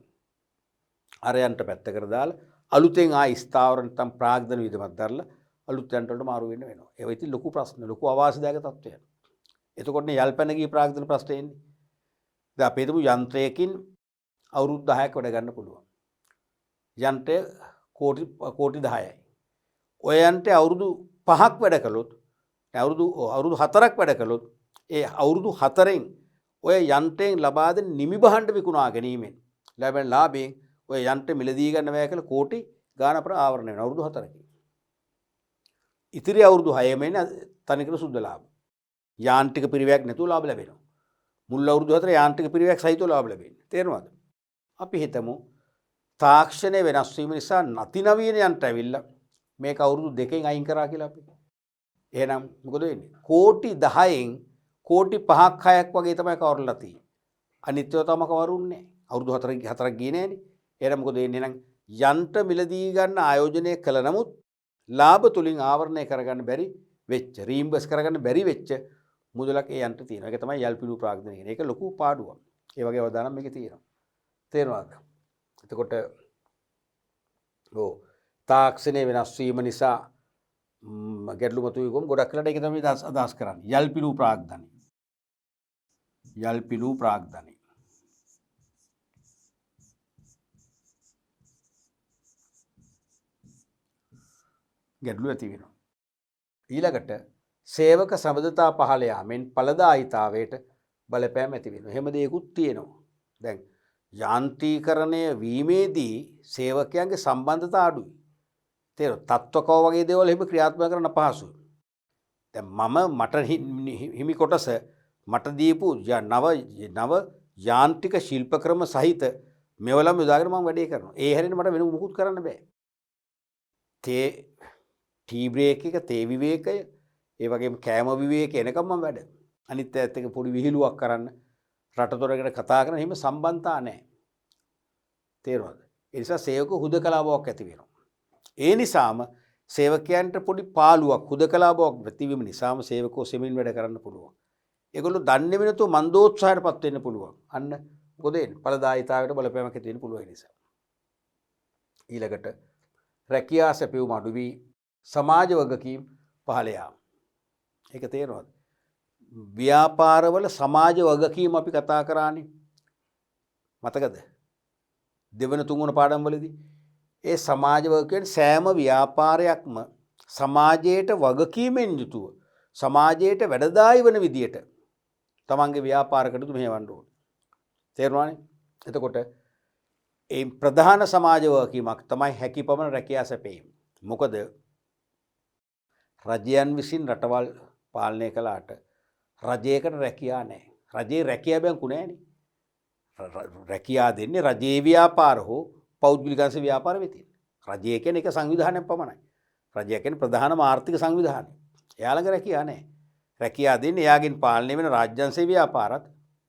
අරයන්ට පැත්තකට දාලා අලුතෙන් ස්ථාවර නැත්නම් ප්‍රාග්ධන විදමත් දරලා අලුත් යන්ත්‍ර වලට මාරු වෙන්න වෙනවා. ඒක ඉතින් ලොකු ප්‍රශ්න, ලොකු අවාසිදායක තත්ත්වයක්. එතකොටනේ යල්පැන ගිය ප්‍රාග්ධන ප්‍රශ්නේ එන්නේ. දැන් අපි හිතමු යන්ත්‍රයකින් අවුරුදු 10ක් වැඩ ගන්න පුළුවන්. යන්ත්‍රය කෝටි 10යි. ඔය යන්ත්‍රය අවුරුදු 5ක් වැඩ කළොත් අවුරුදු 4ක් වැඩ කළොත් ඒ අවුරුදු 4න් ඔය යන්ත්‍රයෙන් ලබා දෙන නිමි භාණ්ඩ විකුණා ගැනීමෙන් ලැබෙන ලාභයෙන් ඔය යන්ත්‍රය මිලදී ගන්න බෑ කියලා කෝටි ගාන අපර ආවරණය වෙනවා අවුරුදු 4කින්. ඉතිරි අවුරුදු 6ම එන්නේ තනිකර සුද්ධ ලාභ. යාන්ත්‍රික පිරිවැයක් නැතුව ලාභ ලැබෙනවා. මුල් අවුරුදු 4 යාන්ත්‍රික පිරිවැයක් සහිතව ලාභ ලැබෙන්නේ. තේරෙනවද? අපි හිතමු තාක්ෂණය වෙනස් වීම නිසා නවීන යන්ත්‍ර ඇවිල්ලා මේක අවුරුදු 2කින් අයින් කරා කියලා අපි. එහෙනම් මොකද වෙන්නේ? කෝටි 10න් කෝටි 5ක් 6ක් වගේ තමයි කවරලා තියෙන්නේ. අනිත්‍යව තම කවරුන්නේ. අවුරුදු 4ක් ගියේ නෑනේ. එහෙනම් මොකද වෙන්නේ? එහෙනම් යන්ත්‍ර මිලදී ගන්න ආයෝජනය කළ නමුත් ලාභ තුලින් ආවරණය කරගන්න බැරි වෙච්ච, රීම්බර්ස් කරගන්න බැරි වෙච්ච මුදලක් ඒ යන්ත්‍ර තියෙනවා. ඒක තමයි යල්පිනු ප්‍රාග්ධනය කියන්නේ. ඒක ලොකු පාඩුවක්. ඒ වගේ අවදානම් මේකේ තියෙනවා. තේරෙනවද? එතකොට තාක්ෂණය වෙනස් වීම නිසා ගැටලු මතුවෙයි කොම් ගොඩක් වෙලාට ඒක තමයි අදහස් කරන්නේ. යල්පිනු ප්‍රාග්ධනය. යල්පිනු ප්‍රාග්ධනය. ගැටලු ඇති වෙනවා. ඊළඟට සේවක සබඳතා පහළ යාමෙන් ඵලදායීතාවයට බලපෑම් ඇති වෙනවා. එහෙම දෙයක්ත් තියෙනවා. දැන් යාන්ත්‍රීකරණය වීමේදී සේවකයන්ගේ සම්බන්ධතා අඩුයි. තේරෙනවද? තත්ත්වකව වගේ දේවල් එහෙම ක්‍රියාත්මක කරන්න අපහසුයි. දැන් මට හිමි කොටස මට දීපු නව යාන්ත්‍රික ශිල්ප ක්‍රම සහිත මෙවලම් යොදාගෙන මම වැඩේ කරනවා. ඒ හැරෙන්න මට වෙන මොකුත් කරන්න බෑ. ටී බ්‍රේක් එක, තේ විවේකය, ඒ වගේම කෑම විවේකය එනකම් මම වැඩ. අනිත් ඇත්ත එක පොඩි විහිළුවක් කරන්න රටතොරකට කතා කරන හිම සම්බන්ධතා නැහැ. තේරුණාද? ඒ නිසා සේවක හුදකලා බවක් ඇති වෙනවා. ඒ නිසාම සේවකයන්ට පොඩි පාළුවක් හුදකලා බවක් ඇතිවීම නිසාම සේවකෝ සෙමින් වැඩ කරන්න පුළුවන්. ඒගොල්ලෝ දන්නේ වෙනතෝ මන්දෝත්සාහයටපත් වෙන්න පුළුවන්. අන්න මොකද එන්නේ? ඵලදායීතාවයට බලපෑමක් ඇති වෙන්න පුළුවන් නිසා. ඊළඟට රැකියා සැපයුම අඩු වී සමාජ වගකීම් පහළ යාම. ඒක තේරෙනවද? ව්‍යාපාරවල සමාජ වගකීම් අපි කතා කරානේ. මතකද? දෙවන තුන්වන පාඩම්වලදී ඒ සමාජ වගකීම් සෑම ව්‍යාපාරයක්ම සමාජයට වගකීමෙන් යුතුව සමාජයට වැඩදායි වන විදියට තමන්ගේ ව්‍යාපාර කටයුතු මෙහෙවන්න ඕනේ. තේරුණානේ? එතකොට ඒ ප්‍රධාන සමාජ වගකීමක් තමයි හැකියපමණ රැකියා සැපයීම. මොකද රජයන් විසින් රටවල් පාලනය කළාට රජයකට රැකියා නැහැ. රජයේ රැකියා බැංකු නැහැනේ. රැකියා දෙන්නේ රජයේ ව්‍යාපාර හෝ පෞද්ගලික අංශ ව්‍යාපාර වෙතින්. රජය කියන්නේ එක සංවිධානයක් පමණයි. රජය කියන්නේ ප්‍රධානම ආර්ථික සංවිධානය. එයා ළඟ රැකියා නැහැ. රැකියා දෙන්නේ එයාගෙන් පාලනය වෙන රාජ්‍ය අංශ ව්‍යාපාරත්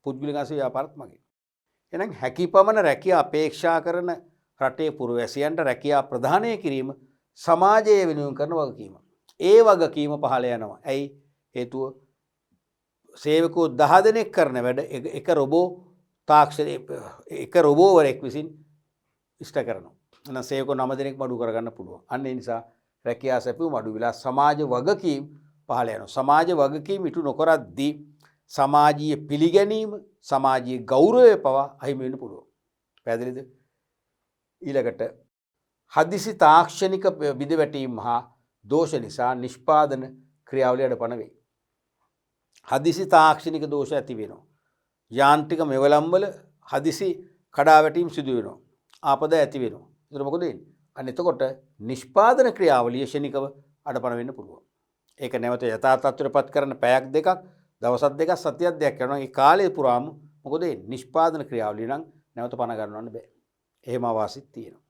පුද්ගලික අංශ ව්‍යාපාරත් මගින්. එහෙනම් හැකියපමණ රැකියා අපේක්ෂා කරන රටේ පුරවැසියන්ට රැකියා ප්‍රදානය කිරීම සමාජයේ වෙනුවෙන් කරන වගකීම. ඒ වගකීම පහළ යනවා. ඇයි? හේතුව සේවකෝ 10 දෙනෙක් කරන වැඩ එක රොබෝ තාක්ෂණයේ එක රොබෝවරයෙක් විසින් ඉෂ්ට කරනවා. එහෙනම් සේවකෝ 9 දෙනෙක් මඩු කරගන්න පුළුවන්. අන්න ඒ නිසා රැකියා සැපයුම අඩු වෙලා සමාජ වගකීම් පහළ යනවා. සමාජ වගකීම් ඉටු නොකරද්දී සමාජීය පිළිගැනීම සමාජීය ගෞරවය පවා අහිමි වෙන්න පුළුවන්. පැහැදිලිද? ඊළඟට හදිසි තාක්ෂණික බිඳවැටීම් හා දෝෂ නිසා නිෂ්පාදන ක්‍රියාවලිය අඩපණ වේ. හදිසි තාක්ෂණික දෝෂ ඇති වෙනවා. යාන්ත්‍රික මෙවලම් වල හදිසි කඩාවැටීම් සිදු වෙනවා. ආපද ඇති වෙනවා. ඒතර මොකද වෙන්නේ? අන්න එතකොට නිෂ්පාදන ක්‍රියාවලිය ශනිකව අඩපණ වෙන්න පුළුවන්. ඒක නැවත යථා තත්ත්වයටපත් කරන්න පැයක් දෙකක් දවසක් දෙකක් සතියක් දෙකක් කරනවා. ඒ කාලය පුරාම මොකද වෙන්නේ? නිෂ්පාදන ක්‍රියාවලිය නම් නැවත පණ ගන්නවන්න බෑ. එහෙම අවාසිත් තියෙනවා.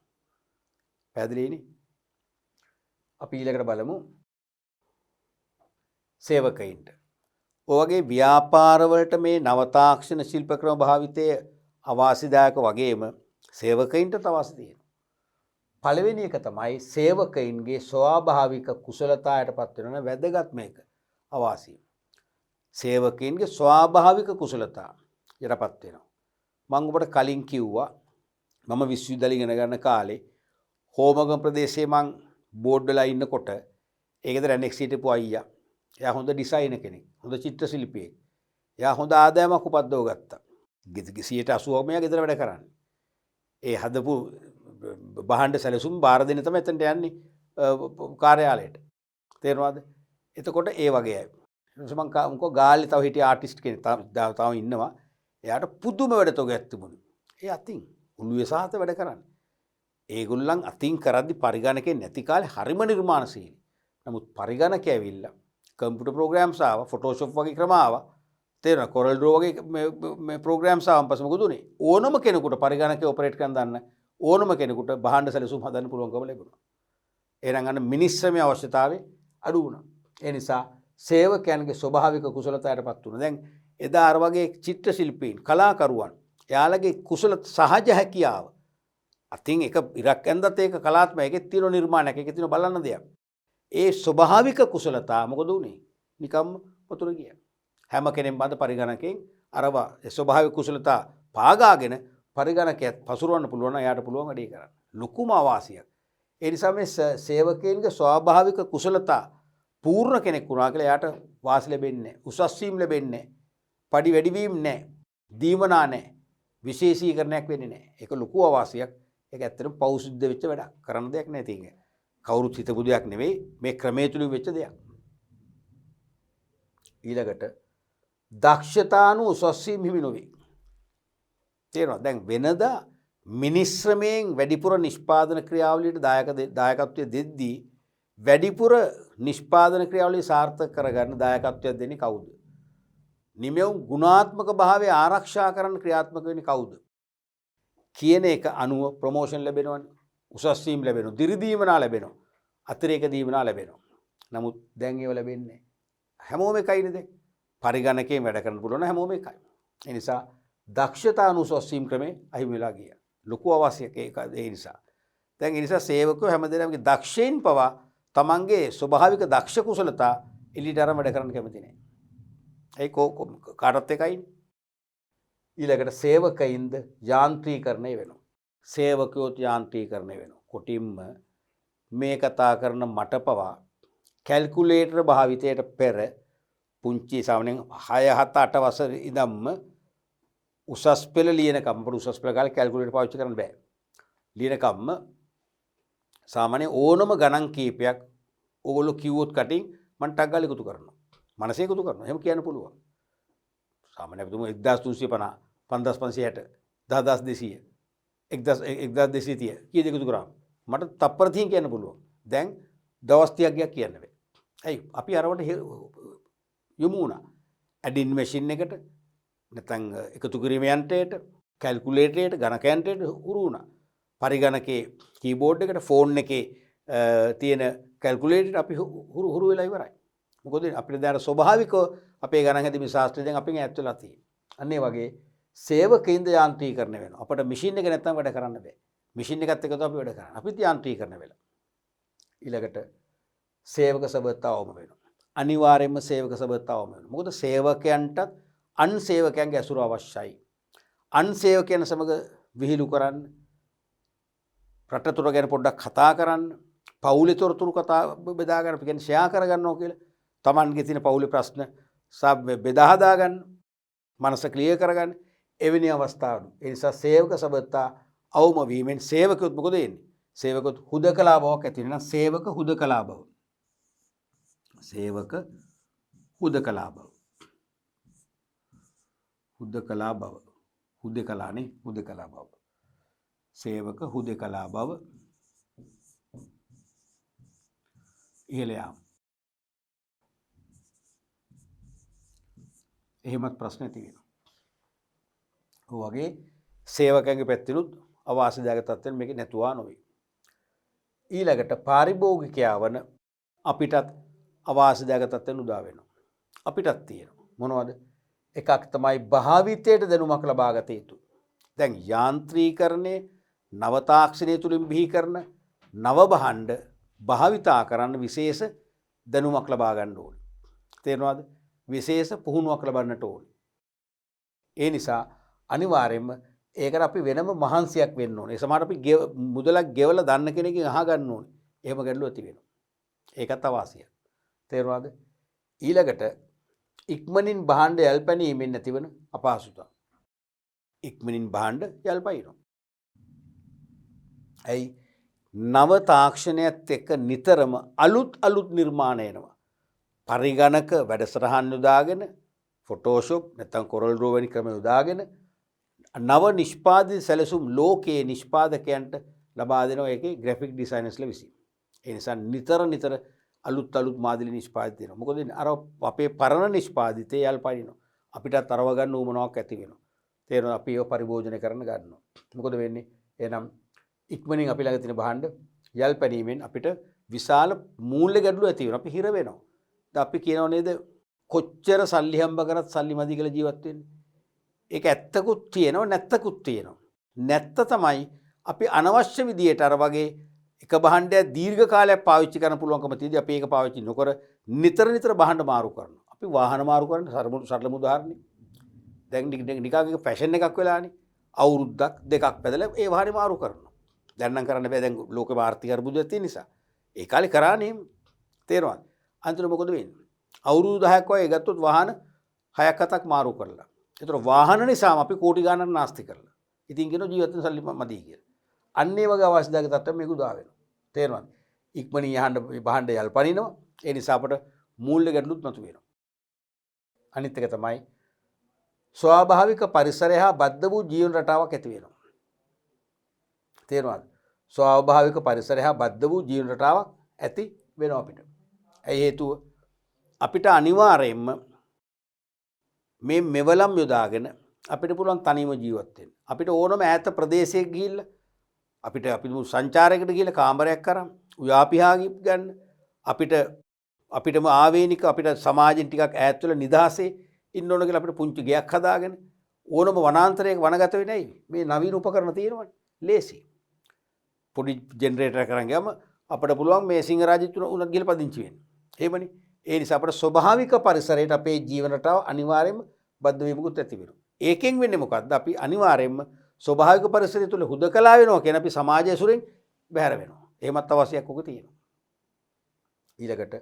පැහැදිලිනේ? අපි ඊළඟට බලමු සේවකයින්ට. ඔයගේ ව්‍යාපාරවලට මේ නව තාක්ෂණ ශිල්ප ක්‍රම භාවිතය අවාසිදායක වගේම සේවකයින්ට අවශ්‍ය තියෙනවා. පළවෙනි එක තමයි සේවකයින්ගේ ස්වාභාවික කුසලතාවයටපත් වෙන වැදගත් මේක අවාසිය. සේවකයින්ගේ ස්වාභාවික කුසලතාව යටපත් වෙනවා. මම ඔබට කලින් කිව්වා මම විශ්වවිද්‍යාලේ ඉගෙන ගන්න කාලේ හෝමගම ප්‍රදේශයේ මං බෝඩ් වල ඉන්නකොට ඒකද රැනෙක්ස් හිටපු අයියා. එයා හොඳ ඩිසයිනර් කෙනෙක්. හොඳ චිත්‍ර ශිල්පියෙක්. එයා හොඳ ආදායමක් උපද්දව ගත්තා. 180ම එයා ගෙදර වැඩ කරන්නේ. ඒ හදපු බහඬ සැලසුම් බාර දෙන්න තමයි එතනට යන්නේ කාර්යාලයට. තේරෙනවද? එතකොට ඒ වගේ අය. ඊට පස්සේ මම ගාල්ලේ තව හිටිය ආටිස්ට් කෙනෙක් තාම ඉන්නවා. එයාට පුදුම වැඩ තොගයක් තිබුණා. ඒ අතින් උළුවේ සාහත වැඩ කරන්නේ. ඒගොල්ලන් අතින් කරද්දි පරිගණකේ නැති කාලේ හරිම නිර්මාණශීලී. නමුත් පරිගණක ඇවිල්ලා කම්පියුටර් ප්‍රෝග්‍රෑම්ස් ආවා, ෆොටෝෂොප් වගේ ක්‍රම ආවා. තේරෙනවද? කොරල් ඩ්‍රෝ වගේ මේ ප්‍රෝග්‍රෑම්ස් ආවන් පස්සේ මොකද උනේ? ඕනම කෙනෙකුට පරිගණකේ ඔපරේට් කරන්න දන්න ඕනම කෙනෙකුට බහඬ සැලසුම් හදන්න පුළුවන්කම ලැබුණා. එහෙනම් අන්න මිනිස් ශ්‍රමයේ අවශ්‍යතාවය අඩු වුණා. ඒ නිසා සේවකයන්ගේ ස්වභාවික කුසලතාවයටපත් වුණා. දැන් එදා අර වගේ චිත්‍ර ශිල්පීන්, කලාකරුවන් එයාලගේ කුසල සහජ හැකියාව අතින් එක ඉරක් ඇඳත් ඒක කලාත්මක එකේ තියෙන නිර්මාණයක්, ඒකේ තියෙන බලන්න දෙයක්. ඒ ස්වභාවික කුසලතාව මොකද උනේ? නිකම්ම පතුර ගියා. හැම කෙනෙක් බඳ පරිගණකයෙන් අරවා ස්වභාවික කුසලතා පාගාගෙන පරිගණකයත් පසුරවන්න පුළුවන්. එයාට පුළුවන් වැඩේ කරන්න. ලොකුම අවාසියක්. ඒ නිසා මේ සේවකයන්ගේ ස්වාභාවික කුසලතා පූර්ණ කෙනෙක් වුණා කියලා එයාට වාසි ලැබෙන්නේ නැහැ. උසස් වීම ලැබෙන්නේ නැහැ. පඩි වැඩිවීම නැහැ. දීමනා නැහැ. විශේෂීකරණයක් වෙන්නේ නැහැ. ඒක ලොකු අවාසියක්. ඒක ඇත්තටම පෞසිද්ධ වෙච්ච වැඩක්. කරන්න දෙයක් නැති එක. කවුරුත් හිතපු දෙයක් නෙවෙයි. මේ ක්‍රමයේ තුලින් වෙච්ච දෙයක්. ඊළඟට දක්ෂතානු උසස් වීම හිමි නොවේ. තේරෙනවද? දැන් වෙනදා මිනිස් ශ්‍රමයෙන් වැඩිපුර නිෂ්පාදන ක්‍රියාවලියට දායකත්වය දෙද්දී වැඩිපුර නිෂ්පාදන ක්‍රියාවලිය සාර්ථක කරගන්න දායකත්වයක් දෙන්නේ කවුද? නිමෙවුම් ගුණාත්මක භාවය ආරක්ෂා කරන්න ක්‍රියාත්මක වෙන්නේ කවුද? කියන එක අනුව ප්‍රොමෝෂන් ලැබෙනවනේ. උසස් වීම ලැබෙනවා. දිරිදීමනා ලැබෙනවා. අතිරේක දීමනා ලැබෙනවා. නමුත් දැන් ඒව ලැබෙන්නේ නැහැ. හැමෝම එකයිනේ දැන්. පරිගණකයෙන් වැඩ කරන්න පුළුවන් හැමෝම එකයි. ඒ නිසා දක්ෂතානුසස් වීම ක්‍රමේ අහිමි වෙලා ගියා. ලොකු අවශ්‍යක ඒක ඒ නිසා. දැන් ඒ නිසා සේවකයෝ හැමදේමගේ දක්ෂයින් පවා තමන්ගේ ස්වභාවික දක්ෂ කුසලතා එළියට අරන් වැඩ කරන්න කැමති නැහැ. ඒ කාටත් එකයිනේ. ඊළඟට සේවකයින්ද යාන්ත්‍රීකරණය වෙනවා. සේවකයෝත් යාන්ත්‍රීකරණය වෙනවා. කොටින්ම මේ කතා කරන මට පවා කැල්කියුලේටර් භාවිතයට පෙර පුංචි සාමාන්‍යයෙන් 6 7 8 වසර ඉඳන්ම උසස් පෙළ ලියනකම් අපිට උසස් පෙළ කාලේ කැල්කියුලේටර් පාවිච්චි කරන්න බෑ. ලියනකම්ම සාමාන්‍ය ඕනම ගණන් කීපයක් ඕගොල්ලෝ කිව්වොත් කටින් මම ටක් ගාලා එකතු කරනවා. මනස එකතු කරනවා. එහෙම කියන්න පුළුවන්. සාමාන්‍යයෙන් අපි තුමු 1350 5560 10200 1230 කීයද එකතු කරාම මට තප්පර 30 කියන්න පුළුවන්. දැන් දවස් 30ක් ගියක් කියන්න බෑ. ඇයි? අපි අරවට යොමු වුණා. ඇඩින් මැෂින් එකට නැත්නම් එකතු කිරීම යන්ත්‍රයට, කැල්කියුලේටරයට, ගණක යන්ත්‍රයට හුරු වුණා. පරිගණකේ කීබෝඩ් එකට, ෆෝන් එකේ තියෙන කැල්කියුලේටරයට අපි හුරු වෙලා ඉවරයි. මොකද අපිට දැන් ස්වභාවිකව අපේ ගණන් හැදීමේ ශාස්ත්‍රය දැන් අපෙන් ඈත් වෙලා තියෙනවා. අන්න ඒ වගේ සේවකයින්ද යාන්ත්‍රීකරණය වෙනවා. අපිට මැෂින් එක නැත්තම් වැඩ කරන්න බෑ. මැෂින් එකත් එක්ක අපි වැඩ කරන්නේ. අපිත් යාන්ත්‍රීකරණය වෙලා. ඊළඟට සේවක සබඳතාවම වෙනවා. අනිවාර්යයෙන්ම සේවක සබඳතාවම වෙනවා. මොකද සේවකයන්ටත් අන් සේවකයන්ගේ ඇසුර අවශ්‍යයි. අන් සේවකයන් සමග විහිළු කරන්න, රටතොර ගැන පොඩ්ඩක් කතා කරන්න, පවුලේ තොරතුරු කතා බෙදා ගන්න, අපි කියන්නේ ෂෙයා කර ගන්නවා කියලා. Tamanගේ තියෙන පවුලේ ප්‍රශ්න බෙදා හදා ගන්න, මනස ක්ලියර් කරගන්න එවැනි අවස්ථාවලු. ඒ නිසා සේවක සබඳතා අවම වීමෙන් සේවකයොත් මොකද වෙන්නේ? සේවකයොත් හුදකලා බවක් ඇති වෙනවා. සේවක හුදකලා බව. සේවක හුදකලා බව. හුදකලා බව. හුදකලානේ හුදකලා බව. සේවක හුදකලා බව ඉහළ යාම. එහෙමත් ප්‍රශ්න ඇති වෙනවා. ඔය වගේ සේවකයන්ගේ පැත්තෙනුත් අවාසිදායක තත්ත්වෙන් මේක නැතුවා නොවේ. ඊළඟට පාරිභෝගිකයා වන අපිටත් අවාසිදායක තත්ත්වෙන් උදා වෙනවා. අපිටත් තියෙනවා. මොනවද? එකක් තමයි භාවිතයට දැනුමක් ලබා ගත යුතු. දැන් යාන්ත්‍රීකරණය නව තාක්ෂණය තුලින් බිහි කරන නව භාණ්ඩ භාවිතා කරන්න විශේෂ දැනුමක් ලබා ගන්න ඕනේ. තේරෙනවද? විශේෂ පුහුණුවක් ලබන්නට ඕනේ. ඒ නිසා අනිවාර්යයෙන්ම ඒකට අපි වෙනම මහන්සියක් වෙන්න ඕනේ. ඒ සමහරට අපි මුදලක් ගෙවලා දන්න කෙනකින් අහගන්න ඕනේ. එහෙම ගැටලුව ඇති වෙනවා. ඒකත් අවාසියක්. තේරුණාද? ඊළඟට ඉක්මනින් භාණ්ඩ යල්පැනීමෙන් නැතිවන අපහසුතාව. ඉක්මනින් භාණ්ඩ යල්පයිනවා. ඇයි? නව තාක්ෂණයත් එක්ක නිතරම අලුත් නිර්මාණ එනවා. පරිගණක වැඩසටහන් යොදාගෙන ෆොටෝෂොප් නැත්නම් කොරල් ඩ්‍රෝ වැනි ක්‍රම යොදාගෙන නව නිෂ්පාදිත සැලසුම් ලෝකයේ නිෂ්පාදකයන්ට ලබා දෙනවා. ඒකේ ග්‍රැෆික් ඩිසයිනර්ස්ලා විසින්. ඒ නිසා නිතර අලුත් මාදිලි නිෂ්පාදිත වෙනවා. මොකද අර අපේ පරණ නිෂ්පාදිතේ යල්පනිනවා. අපිටත් අරව ගන්න උවමනාවක් ඇති වෙනවා. තේරෙනවා? අපි ඒව පරිභෝජනය කරන්න ගන්නවා. මොකද වෙන්නේ? එහෙනම් ඉක්මනින් අපි ළඟ තියෙන භාණ්ඩ යල්පැනීමෙන් අපිට විශාල මූල්‍ය ගැටලු ඇති වෙනවා. අපි හිර වෙනවා. දැන් අපි කියනව නේද කොච්චර සල්ලි හම්බ කරත් සල්ලි මදි කියලා ජීවත් වෙන්නේ. ඒක ඇත්තකුත් තියෙනවා නැත්තකුත් තියෙනවා. නැත්ත තමයි අපි අනවශ්‍ය විදියට අර වගේ එක භාණ්ඩයක් දීර්ඝ කාලයක් පාවිච්චි කරන්න පුළුවන්කම තියෙදි අපි ඒක පාවිච්චි නොකර නිතර භාණ්ඩ මාරු කරනවා. අපි වාහන මාරු කරන සරලම උදාහරණයක්. දැන් නිකන් ෆැෂන් එකක් වෙලානේ. අවුරුද්දක් දෙකක් පැදලා ඒ වාහනේ මාරු කරනවා. දැන් නම් කරන්න බෑ. දැන් ලෝකේ ආර්ථික අර්බුදයක් තියෙන නිසා. ඒ කාලේ කරානේ එහෙම. තේරෙනවද? අන්තිමට මොකද වෙන්නේ? අවුරුදු 10ක් වගේ ගත්තොත් වාහන 6ක් 7ක් මාරු කරලා. ඒතර වාහන නිසාම අපි කෝටි ගණන් නාස්ති කරලා. ඉතින් කියන ජීවිතේ සල්ලි මදි කියලා. අන්න ඒ වගේ අවශ්‍යතාවක තත්ත්වයක් මේක උදා වෙනවා. තේරෙනවද? ඉක්මනින් යහන්න භාණ්ඩ යල්පනිනවා. ඒ නිසා අපට මූල්‍ය ගැටලුත් මතු වෙනවා. අනිත් එක තමයි ස්වාභාවික පරිසරය හා බද්ධ වූ ජීවන රටාවක් ඇති වෙනවා. තේරෙනවද? ස්වාභාවික පරිසරය හා බද්ධ වූ ජීවන රටාවක් ඇති වෙනවා අපිට. ඒ හේතුව අපිට අනිවාර්යයෙන්ම මේ මෙවලම් යොදාගෙන අපිට පුළුවන් තනියම ජීවත් වෙන්න. අපිට ඕනම ඈත ප්‍රදේශයක ගිහිල්ලා අපි සංචාරයකට ගිහිල්ලා කාමරයක් කරන් උයාපිහා ගන්න අපිටම ආවේනික අපිට සමාජෙන් ටිකක් ඈත් වෙලා නිදහසේ ඉන්න ඕන කියලා අපිට පුංචි ගයක් හදාගෙන ඕනම වනාන්තරයක වනගත වෙන්නේ නැයි. මේ නවීන උපකරණ තියෙනවනේ. ලේසි. පොඩි ජෙනරේටර් කරන් ගියාම අපිට පුළුවන් මේ සිංහරාජිත් උනත් ගිහලා පදිංචි වෙන්න. එහෙමනේ. ඒ නිසා අපේ ස්වභාවික පරිසරයට අපේ ජීවන රටාව අනිවාර්යයෙන්ම බද්ධ වීමකුත් ඇති වෙනවා. ඒකෙන් වෙන්නේ මොකද්ද? අපි අනිවාර්යයෙන්ම ස්වභාවික පරිසරය තුළ හුදකලා වෙනවා කියන අපි සමාජය ඇසුරෙන් බැහැර වෙනවා. එහෙමත් අවශ්‍යයක් උක තියෙනවා. ඊළඟට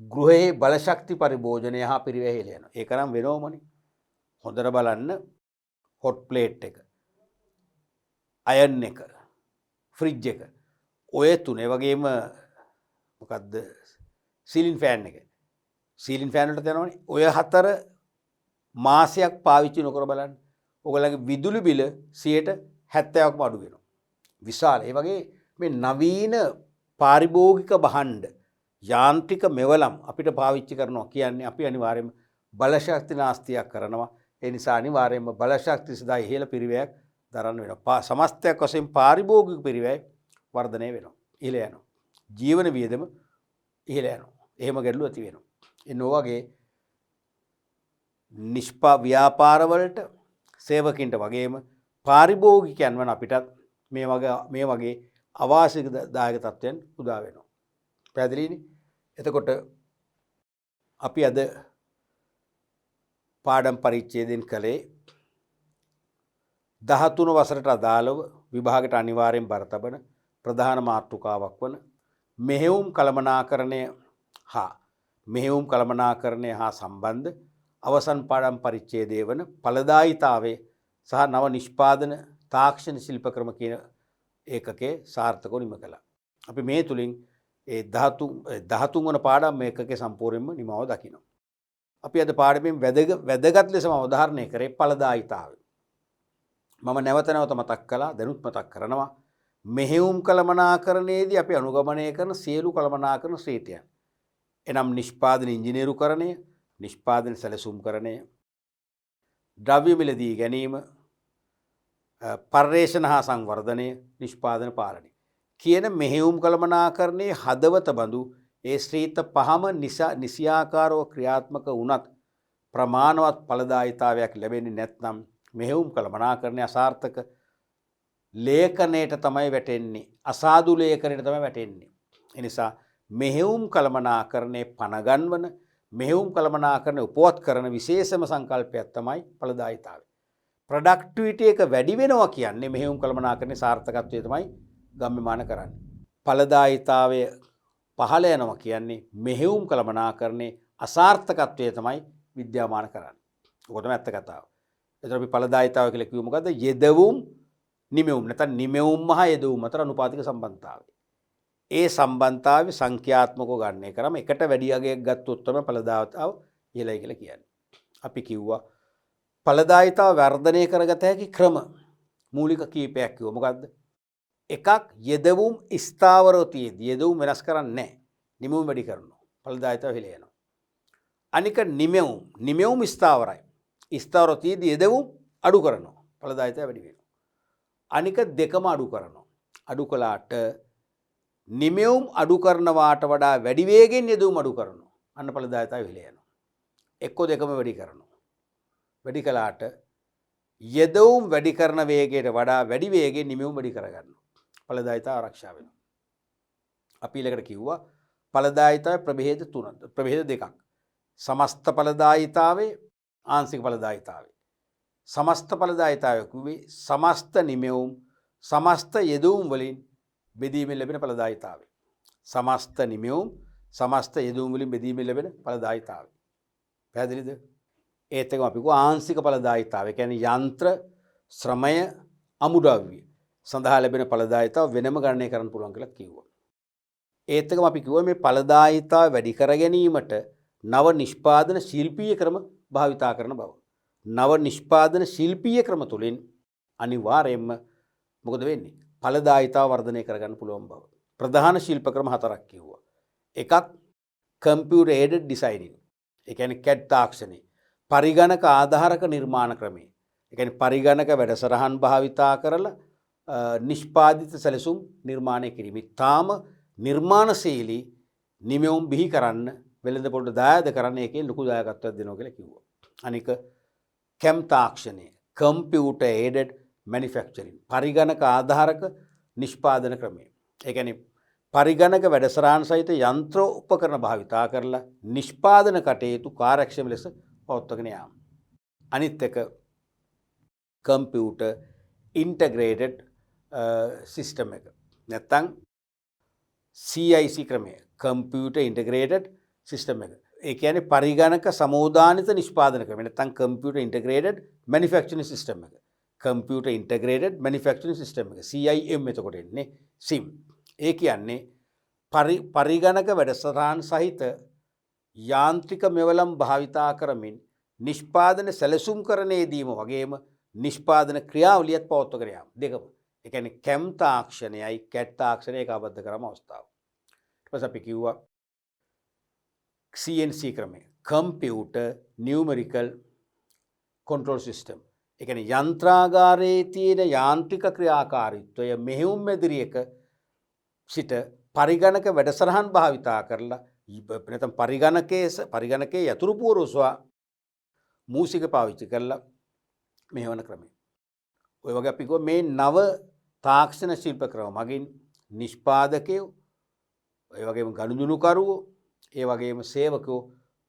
ගෘහයේ බලශක්ති පරිභෝජනය හා පිරිවැහිල යනවා. ඒක නම් වෙනවමනේ. හොඳට බලන්න හොට් ප්ලේට් එක, අයන් එක, ෆ්‍රිජ් එක, ඔය තුනේ වගේම මොකද්ද සීලින් ෆෑන් එක. සීලින් ෆෑන් වලට යනවනේ. ඔය 4 මාසයක් පාවිච්චි නොකර බලන්න. ඔයගලගේ විදුලි බිල 70%ක්ම අඩු වෙනවා. විශාල. ඒ වගේ මේ නවීන පාරිභෝගික භාණ්ඩ යාන්ත්‍රික මෙවලම් අපිට පාවිච්චි කරනවා කියන්නේ අපි අනිවාර්යයෙන්ම බලශක්ති නාස්තියක් කරනවා. ඒ නිසා අනිවාර්යයෙන්ම බලශක්ති සදා ඉහළ පිරිවැයක් දරන්න වෙනවා. සමස්තයක් වශයෙන් පාරිභෝගික පිරිවැය වර්ධනය වෙනවා. ඉහළ යනවා. ජීවන වියදම ඉහළ යනවා. එහෙම ගැටලු ඇති වෙනවා. එන්න වගේ ව්‍යාපාරවලට සේවකින්ට වගේම පාරිභෝගිකයන් වන අපිටත් මේ වගේ අවාසිකදායක තත්ත්වයන් උදා වෙනවා. පැහැදිලිනේ? එතකොට අපි අද පාඩම් පරිච්ඡේදයෙන් කළේ 13 වසරට අදාළව විභාගයට අනිවාර්යෙන් බර තබන ප්‍රධාන මාතෘකාවක් වන මෙහෙයුම් කළමනාකරණය හා සම්බන්ධ අවසන් පාඩම් පරිච්ඡේදය වන ඵලදායීතාවය සහ නව නිෂ්පාදන තාක්ෂණ ශිල්පක්‍රම කියන ඒකකේ සාර්ථකව නිම කළා. අපි මේ තුලින් ඒ 13 වන පාඩම් මේකකේ සම්පූර්ණයෙන්ම නිමාව දකිනවා. අපි අද පාඩමෙන් වැදගත් ලෙසම අවධාරණය කරේ ඵලදායීතාවය. මම නැවත මතක් කළා, දැනුත් මතක් කරනවා. මෙහෙයුම් කළමනාකරණයේදී අපි අනුගමනය කරන සියලු කළමනාකරණ ශ්‍රේණියන්. එනම් නිෂ්පාදන ඉංජිනේරුකරණය, නිෂ්පාදන සැලසුම්කරණය, ද්‍රව්‍ය මිලදී ගැනීම, පර්යේෂණ හා සංවර්ධනය, නිෂ්පාදන පාලනය කියන මෙහෙයුම් කළමනාකරණයේ හදවත බඳු ඒ ශ්‍රේත පහම නිසියාකාරව ක්‍රියාත්මක වුණත් ප්‍රමාණවත් ඵලදායීතාවයක් ලැබෙන්නේ නැත්නම් මෙහෙයුම් කළමනාකරණය අසාර්ථක ලේඛනයට තමයි වැටෙන්නේ, අසාදු ලේඛනයට තමයි වැටෙන්නේ. ඒ නිසා මෙහෙයුම් කළමනාකරණයේ පනගන්වන, මෙහෙයුම් කළමනාකරණය උපවත් කරන විශේෂම සංකල්පයක් තමයි ඵලදායීතාවය. ප්‍රොඩක්ටිවිටි එක වැඩි වෙනවා කියන්නේ මෙහෙයුම් කළමනාකරණයේ සාර්ථකත්වය තමයි ගම්‍යමාන කරන්නේ. ඵලදායීතාවය පහළ යනවා කියන්නේ මෙහෙයුම් කළමනාකරණයේ අසාර්ථකත්වය තමයි විද්‍යාමාන කරන්නේ. ඔක තමයි ඇත්ත කතාව. එතකොට අපි ඵලදායීතාවය කියලා කිව්ව මොකද්ද? යෙදවුම් නිමෙවුම් නැත්නම් නිමෙවුම් හා යෙදවුම් අතර අනුපාතික සම්බන්ධතාවය. ඒ සම්බන්ධතාවය සංඛ්‍යාත්මකව ගණනය කරාම එකට වැඩි අගයක් ගත්තොත් තමයි ඵලදායීතාව ඉහළයි කියලා කියන්නේ. අපි කිව්වා ඵලදායීතාව වර්ධනය කරගත හැකි ක්‍රම මූලික කීපයක් කිව්වා. මොකද්ද? එකක් යෙදවුම් ස්ථාවරව තියෙද්දි යෙදවුම් වෙනස් කරන්නේ නැහැ. නිමෙවුම් වැඩි කරනවා. ඵලදායීතාව ඉහළ යනවා. අනික නිමෙවුම් ස්ථාවරයි. ස්ථාවරව තියෙද්දි යෙදවුම් අඩු කරනවා. ඵලදායීතාව වැඩි වෙනවා. අනික දෙකම අඩු කරනවා. අඩු කළාට නිමෙවුම් අඩු කරනවාට වඩා වැඩි වේගෙන් යෙදවුම් අඩු කරනවා. අන්න ඵලදායීතාව ඉහළ යනවා. එක්කෝ දෙකම වැඩි කරනවා. වැඩි කළාට යෙදවුම් වැඩි කරන වේගයට වඩා වැඩි වේගෙන් නිමෙවුම් වැඩි කරගන්නවා. ඵලදායීතාව ආරක්ෂා වෙනවා. අපි ඊළඟට කිව්වා ඵලදායීතාවේ ප්‍රභේද දෙකක්. සමස්ත ඵලදායීතාවේ, ආංශික ඵලදායීතාවේ. සමස්ත ඵලදායීතාවය කිව්වේ සමස්ත නිමෙවුම් සමස්ත යෙදවුම් වලින් බෙදීමෙන් ලැබෙන ඵලදායීතාවය. සමස්ත නිමෙවුම් සමස්ත යෙදවුම් වලින් බෙදීමෙන් ලැබෙන ඵලදායීතාවය. පැහැදිලිද? ඒත් එකම අපි කිව්වා ආංශික ඵලදායීතාවය. කියන්නේ යන්ත්‍ර, ශ්‍රමය, අමුද්‍රව්‍ය සඳහා ලැබෙන ඵලදායීතාව වෙනම ගණනය කරන්න පුළුවන් කියලා කිව්වා. ඒත් එකම අපි කිව්වා මේ ඵලදායීතාව වැඩි කර ගැනීමට නව නිෂ්පාදන ශිල්පීය ක්‍රම භාවිතා කරන බව. නව නිෂ්පාදන ශිල්පීය ක්‍රම තුළින් අනිවාර්යයෙන්ම මොකද වෙන්නේ? ඵලදායීතාව වර්ධනය කරගන්න පුළුවන් බව. ප්‍රධාන ශිල්ප ක්‍රම 4ක් කිව්වා. එකක් කම්පියුටර් ඒඩඩ් ඩිසයිනින්. ඒ කියන්නේ CAD තාක්ෂණය. පරිගණක ආධාරක නිර්මාණ ක්‍රමය. ඒ කියන්නේ පරිගණක වැඩසටහන් භාවිතා කරලා නිෂ්පාදිත සැලසුම් නිර්මාණය කිරීම. තාම නිර්මාණශීලී නිමෙවුම් බිහි කරන්න වෙළඳපොළට දායාද කරන්න ඒකේ ලොකු දායකත්වයක් දෙනවා කියලා කිව්වා. අනික කැම් තාක්ෂණය, කම්පියුටර් ඒඩඩ් මැනුෆැක්චරින්, පරිගණක ආධාරක නිෂ්පාදන ක්‍රමය. ඒ කියන්නේ පරිගණක වැඩසටහන් සහිත යන්ත්‍ර උපකරණ භාවිතා කරලා නිෂ්පාදන කටයුතු කාර්යක්ෂම ලෙස පවත්වාගෙන යාම. අනිත් එක කම්පියුටර් ඉන්ටග්‍රේටඩ් සිස්ටම් එක. නැත්තම් CIC ක්‍රමය, කම්පියුටර් ඉන්ටග්‍රේටඩ් සිස්ටම් එක. ඒ කියන්නේ පරිගණක සමෝදානිත නිෂ්පාදන ක්‍රමය. නැත්තම් කම්පියුටර් ඉන්ටග්‍රේටඩ් මැනුෆැක්චරින් සිස්ටම් එක. කම්පියුටර් ඉන්ටග්‍රේටඩ් මැනුෆැක්චරින් සිස්ටම් එක. CIM එතකොට එන්නේ SIM. ඒ කියන්නේ පරිගණක වැඩසටහන් සහිත යාන්ත්‍රික මෙවලම් භාවිතා කරමින් නිෂ්පාදන සැලසුම් කරනයේදීම වගේම නිෂ්පාදන ක්‍රියාවලියත් පවත්වගෙන යාම දෙකම. ඒ කියන්නේ කැම් තාක්ෂණයයි කැට් තාක්ෂණය ඒකාබද්ධ කරම අවස්ථාව. ඊට පස්සේ අපි කිව්වා CNC ක්‍රමය කම්පියුටර් නියුමරිකල් control system. ඒ කියන්නේ යන්ත්‍රාගාරයේ තියෙන යාන්ත්‍රික ක්‍රියාකාරීත්වය මෙහෙයුම් මැදිරියක සිට පරිගණක වැඩසටහන් භාවිතා කරලා නැත්නම් පරිගණකයේ යතුරු පුවරුස්වා මූසික පාවිච්චි කරලා මෙහෙවන ක්‍රමය. ඔය වගේ අපි මේ නව තාක්ෂණ ශිල්ප ක්‍රම මගින් නිෂ්පාදකයෝ, ඒ වගේම ගනුදෙනුකරුවෝ, ඒ වගේම සේවකයෝ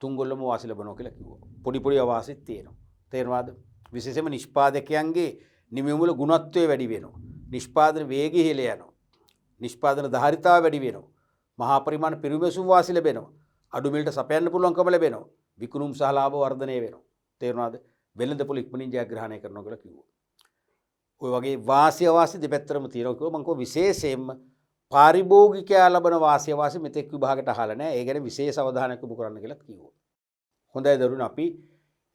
තුන්ගොල්ලම වාසි ලබනවා කියලා කිව්වා. පොඩි පොඩි අවාසිත් තියෙනවා. තේරෙනවද? විශේෂයෙන්ම නිෂ්පාදකයන්ගේ නිමවුම් වල ගුණත්වය වැඩි වෙනවා. නිෂ්පාදන වේගය ඉහළ යනවා. නිෂ්පාදන ධාරිතාව වැඩි වෙනවා. මහා පරිමාණ පිරිමැසුම් වාසි ලැබෙනවා. අඩු මිලට සපයන්න පුළුවන්කම ලැබෙනවා. විකුණුම් සහ ලාභ වර්ධනය වෙනවා. තේරුණාද? වෙළඳපොළ ඉක්මනින් ජයග්‍රහණය කරනවා කියලා කිව්වා. ඔය වගේ වාසි අවාසි දෙපැත්තටම තියෙනවා කිව්වා. මම කිව්වා විශේෂයෙන්ම පාරිභෝගිකයා ලබන වාසි අවාසි මෙතෙක් විභාගයට අහලා නැහැ. ඒ ගැන විශේෂ අවධානයක් යොමු කරන්න කියලා කිව්වා. හොඳයි දරුවනේ, අපි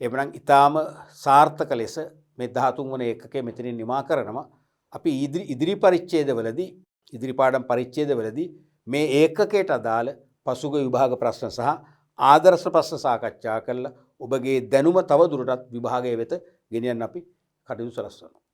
එhmenan ඊටාම සාර්ථක ලෙස මේ 13 වන ඒකකයේ මෙතනින් නිමා කරනවා. අපි ඉදිරි පරිච්ඡේදවලදී ඉදිරි පාඩම් පරිච්ඡේදවලදී මේ ඒකකයට අදාළ පසුගිය විභාග ප්‍රශ්න සහ ආදර්ශ ප්‍රශ්න සාකච්ඡා කරලා ඔබගේ දැනුම තව දුරටත් විභාගයේ වෙත ගෙනියන්න අපි කටයුතු සලස්වනවා.